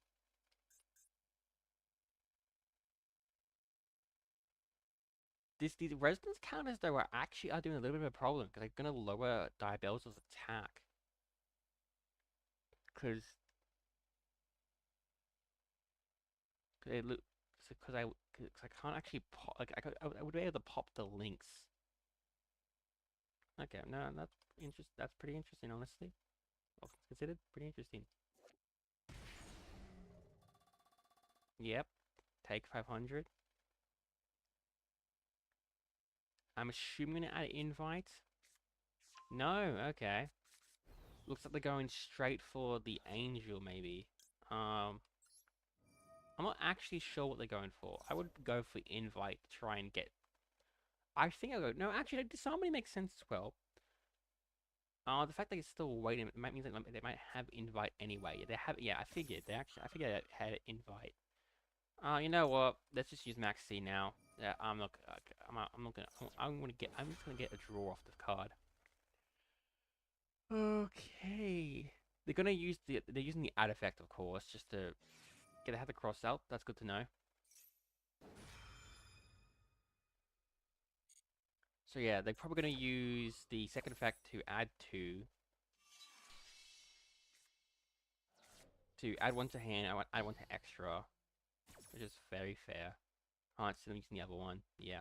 These resonance counters though are doing a little bit of a problem because they're gonna lower Diabellstar's attack. Because they look because I can't actually pop like I would be able to pop the links. Okay, no, that's interest. That's pretty interesting, honestly. Well, considered pretty interesting. Yep, take 500. I'm assuming to add invite. No, okay. Looks like they're going straight for the angel, maybe. Um, I'm not actually sure what they're going for. I would go for invite to try and get. I think I'll go. No, actually, disharmony makes sense as well. The fact that it's still waiting might mean that they might have invite anyway. They have, yeah. I figured they had invite. You know what? Let's just use Max C now. Yeah, I'm not. I'm not gonna. I'm just gonna get a draw off the card. Okay. They're using the add effect, of course, just to get ahead the cross out. That's good to know. So yeah, they're probably gonna use the second effect to add one to hand. Add one to extra, which is very fair. Oh, instead of using the other one. Yeah.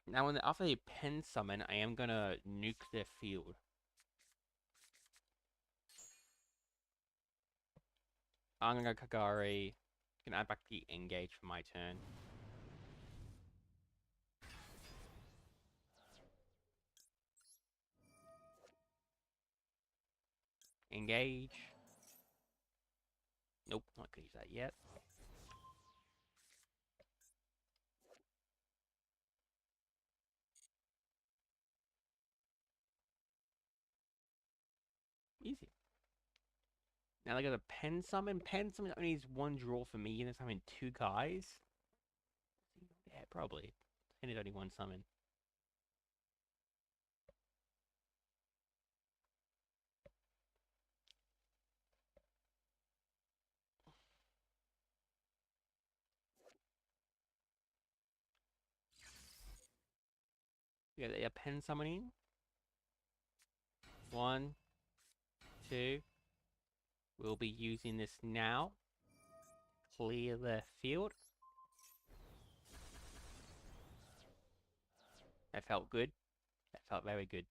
Now, after they pen summon, I am gonna nuke their field. I'm gonna go Kagari. Can add back the engage for my turn. Engage. Nope, not gonna use that yet. Easy. Now they got a pen summon. Pen summon only needs one draw for me, and it's having two guys. Yeah, probably. And it's only one summon. Yeah, they are pen summoning. One, two. We'll be using this now. Clear the field. That felt good. That felt very good.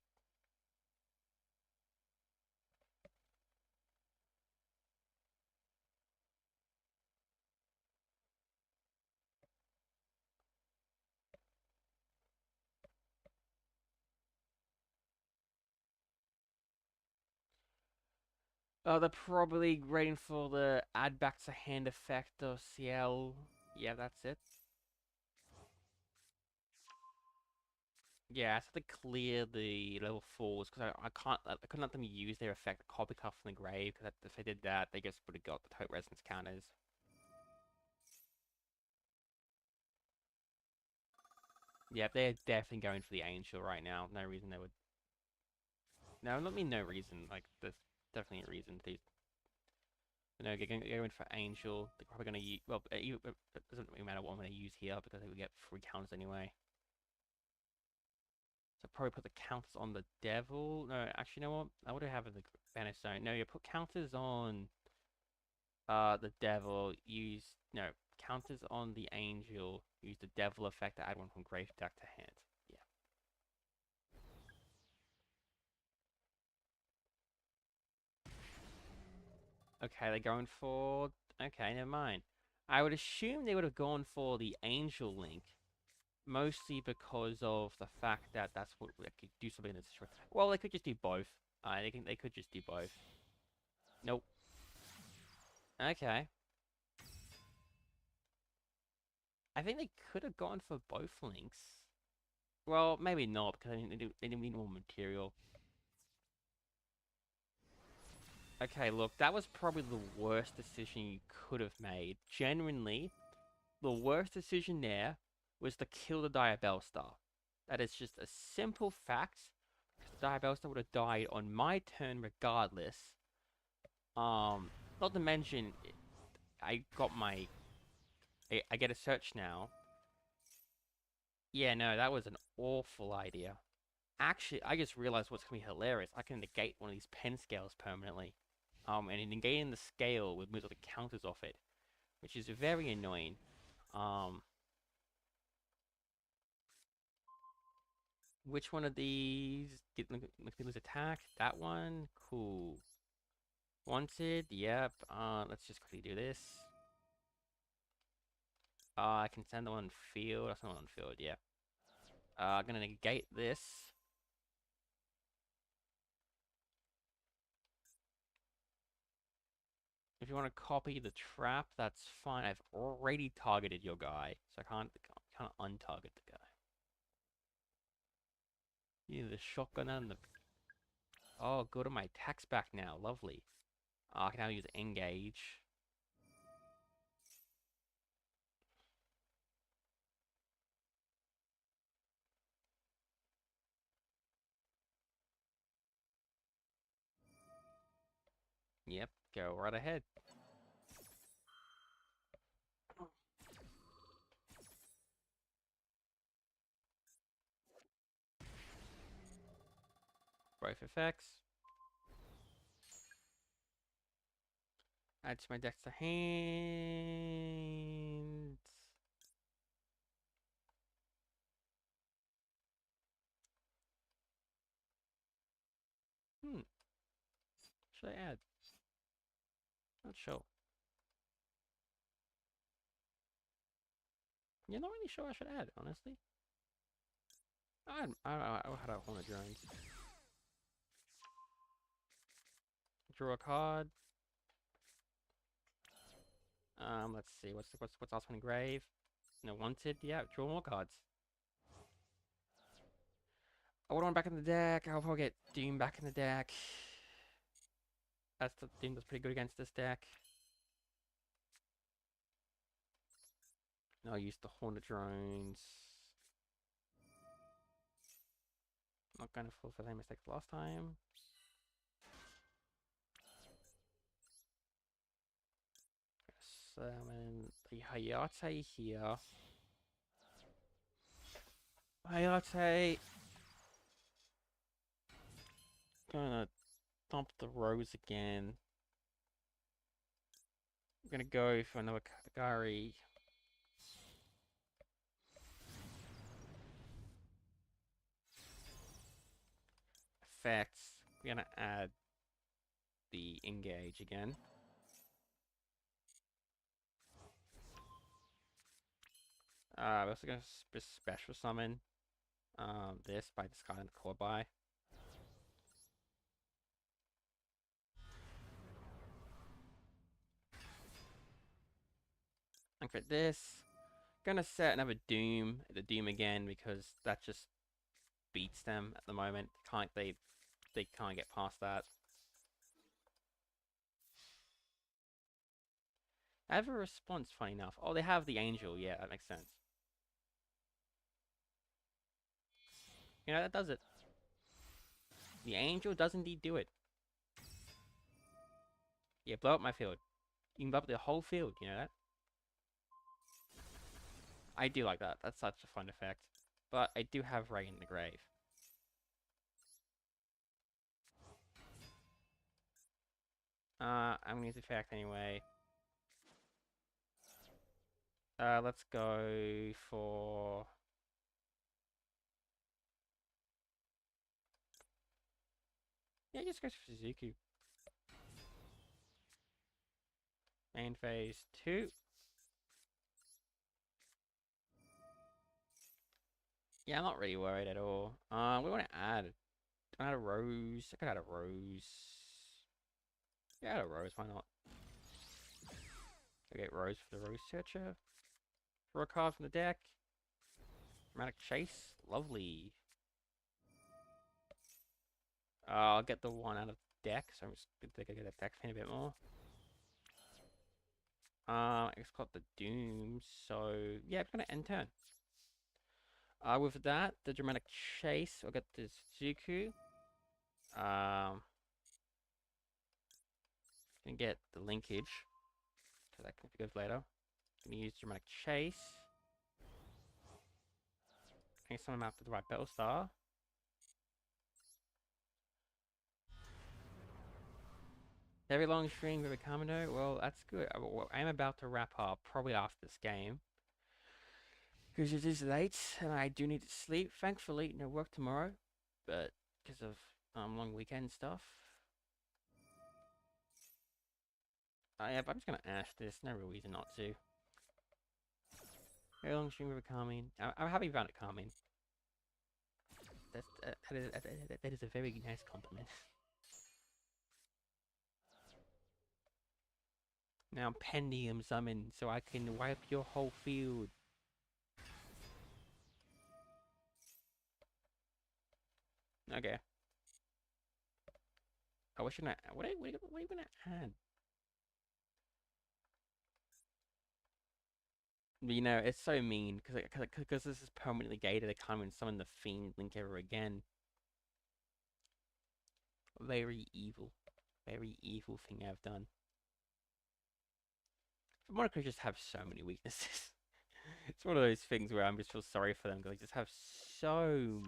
Oh, they're probably waiting for the add back to hand effect of CL. Yeah, that's it. Yeah, I have to clear the level 4s because I can't I couldn't let them use their effect copy cut from the grave because if they did that, they just would have got the total resonance counters. Yeah, they're definitely going for the angel right now. No reason they would. No, not mean no reason. Like there's definitely a reason. They, no, they're going for angel. They're probably going to use. Well, it doesn't really matter what I'm going to use here because they will get free counters anyway. So probably put the counters on the devil. No, actually, you know what? I would have the banner stone. No, you put counters on the devil. Use no counters on the angel. Use the devil effect to add one from grave deck to hand. Yeah. Okay, they're going for. Okay, never mind. I would assume they would have gone for the angel link, mostly because of the fact that that's what they could do something in this short. Well, they could just do both. They could just do both. Nope. Okay. I think they could have gone for both links. Well, maybe not because I think they didn't need more material. Okay, look, that was probably the worst decision you could have made. Genuinely, the worst decision there was to kill the Diabellstar. That is just a simple fact. The Diabellstar would have died on my turn regardless. Not to mention, I got my... I get a search now. Yeah, no, that was an awful idea. Actually, I just realized what's going to be hilarious. I can negate one of these pen scales permanently. And in negating the scale would move all the counters off it, which is very annoying. Um, which one of these makes me lose attack? That one? Cool. Wanted? Yep. Let's just quickly do this. I can send the one on field. That's not on field, yeah. I'm gonna negate this. If you want to copy the trap, that's fine. I've already targeted your guy, so I can't untarget the guy. Yeah, the shotgun and the... Oh, go to my attacks back now. Lovely. I can now use engage. Yep, go right ahead. Both effects. Add to my dex to hand. Hmm. Should I add? Not sure. You're not really sure I should add, honestly. I had a Hornet Drones. Draw a card. Let's see. What's else on grave? No wanted. Yeah, draw more cards. I want one back in the deck. I'll probably get Doom back in the deck. Doom does pretty good against this deck. I'll use the Hornet Drones. Not gonna fall for the same mistakes last time. Summon the Hayate here. Hayate. Gonna dump the Rose again. I'm gonna go for another Kagari. Effects. We're gonna add the engage again. We're also gonna special summon this by discarding the core by. forfeit this. Gonna set another Doom, the Doom again, because that just beats them at the moment. They can't get past that. I have a response, funny enough. Oh, they have the Angel. Yeah, that makes sense. You know, that does it. The Angel does indeed do it. Yeah, blow up my field. You can blow up the whole field, you know that? I do like that. That's such a fun effect. But I do have Ray in the grave. I'm gonna use the effect anyway. Let's go for... Yeah, just go for Suzuki. Main phase 2. Yeah, I'm not really worried at all. We want to add a rose. I could add a rose. Yeah, add a rose. Why not? Okay, rose for the rose searcher. Draw a card from the deck. Dramatic chase. Lovely. I'll get the one out of the deck, so I'm just gonna get that deck fin a bit more. It's got the Doom, so yeah, I'm gonna end turn. With that, the Dramatic Chase, I'll get the Suzuku. Gonna get the linkage, so that can be good later. Gonna use Dramatic Chase. Gonna summon out the Diabellstar. Very long stream with a Kamino. Well, that's good. I'm about to wrap up, probably after this game. Because it is late, and I do need to sleep. Thankfully, no work tomorrow. But, because of long weekend stuff. Yeah, but I'm just gonna ash this. No real reason not to. Very long stream with a calming. I'm happy about it calming. That is a very nice compliment. Now I'm Pendium summon, so I can wipe your whole field. Okay. Oh, what should I? What are you gonna add? You know, it's so mean because this is permanently gated. I can't even summon the Fiend Link ever again. Very evil thing I've done. Monica just have so many weaknesses. It's one of those things where I'm just feel sorry for them because they just have so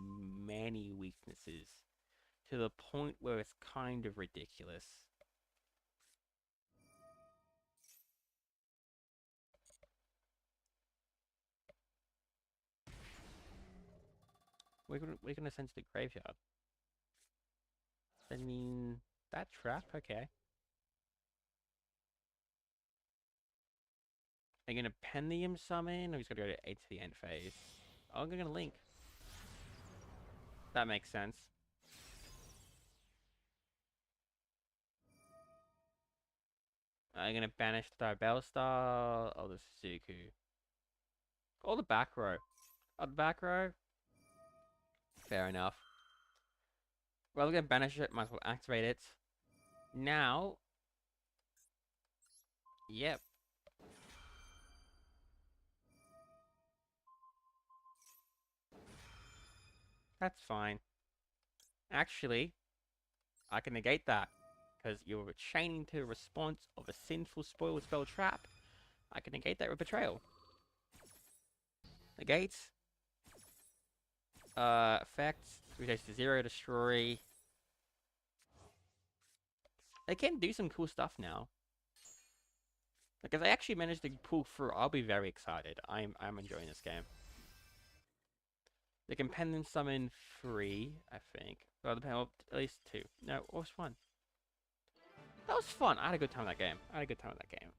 many weaknesses to the point where it's kind of ridiculous. We're gonna send to the graveyard. I mean, that trap, okay. Are you gonna Pendium summon, or he's gonna go to 8 to the end phase? Oh, I'm gonna link. That makes sense. I'm gonna banish the Diabellstar. Oh, the Suzuku. Oh, the back row. Oh, the back row. Fair enough. Well, we're gonna banish it. Might as well activate it. Now. Yep. That's fine. Actually, I can negate that. Because you're chaining to a response of a sinful spoil spell trap. I can negate that with betrayal. Negates. Effects. 3 days to 0, destroy. They can do some cool stuff now. Like, if they actually manage to pull through, I'll be very excited. I'm enjoying this game. They can Pendant Summon 3, I think. Well, at least 2. No, what was 1? That was fun. I had a good time with that game.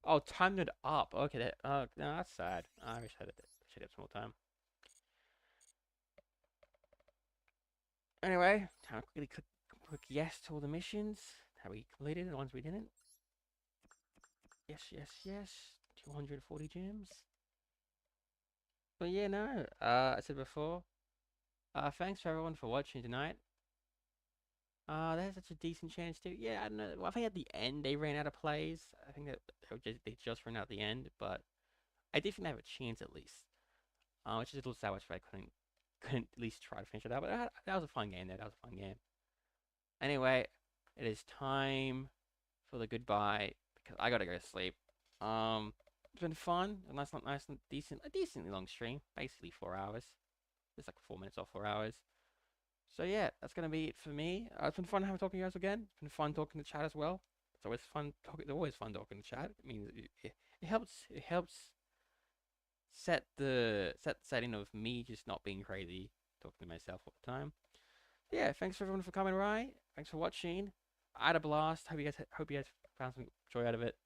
Oh, timed it up. Okay, no, that's sad. I wish I should have some more time. Anyway, time to quickly click yes to all the missions that we completed and the ones we didn't. Yes. 240 gems. But yeah, no. I said before. Thanks for everyone for watching tonight. There's such a decent chance too. Yeah, I don't know. Well, I think at the end they ran out of plays. I think that they just ran out at the end, but I did think they have a chance at least. Which is a little sad, which I couldn't at least try to finish it out. But that was a fun game. That was a fun game. Anyway, it is time for the goodbye because I gotta go to sleep. It's been fun. A nice, a decently long stream. Basically 4 hours. It's like 4 minutes off 4 hours. So yeah, that's gonna be it for me. It's been fun having talking to you guys again. It's been fun talking to chat as well. It's always fun talking. It's always fun talking to chat. I mean, it helps. It helps set the setting of me just not being crazy, talking to myself all the time. Yeah, thanks for everyone for coming by. Thanks for watching. I had a blast. Hope you guys found some joy out of it.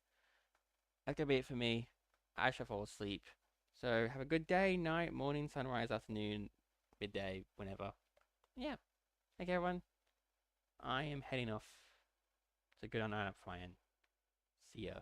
That's gonna be it for me. I shall fall asleep. So have a good day, night, morning, sunrise, afternoon, midday, whenever. Yeah. Okay, everyone. I am heading off. So good night, flying. See ya.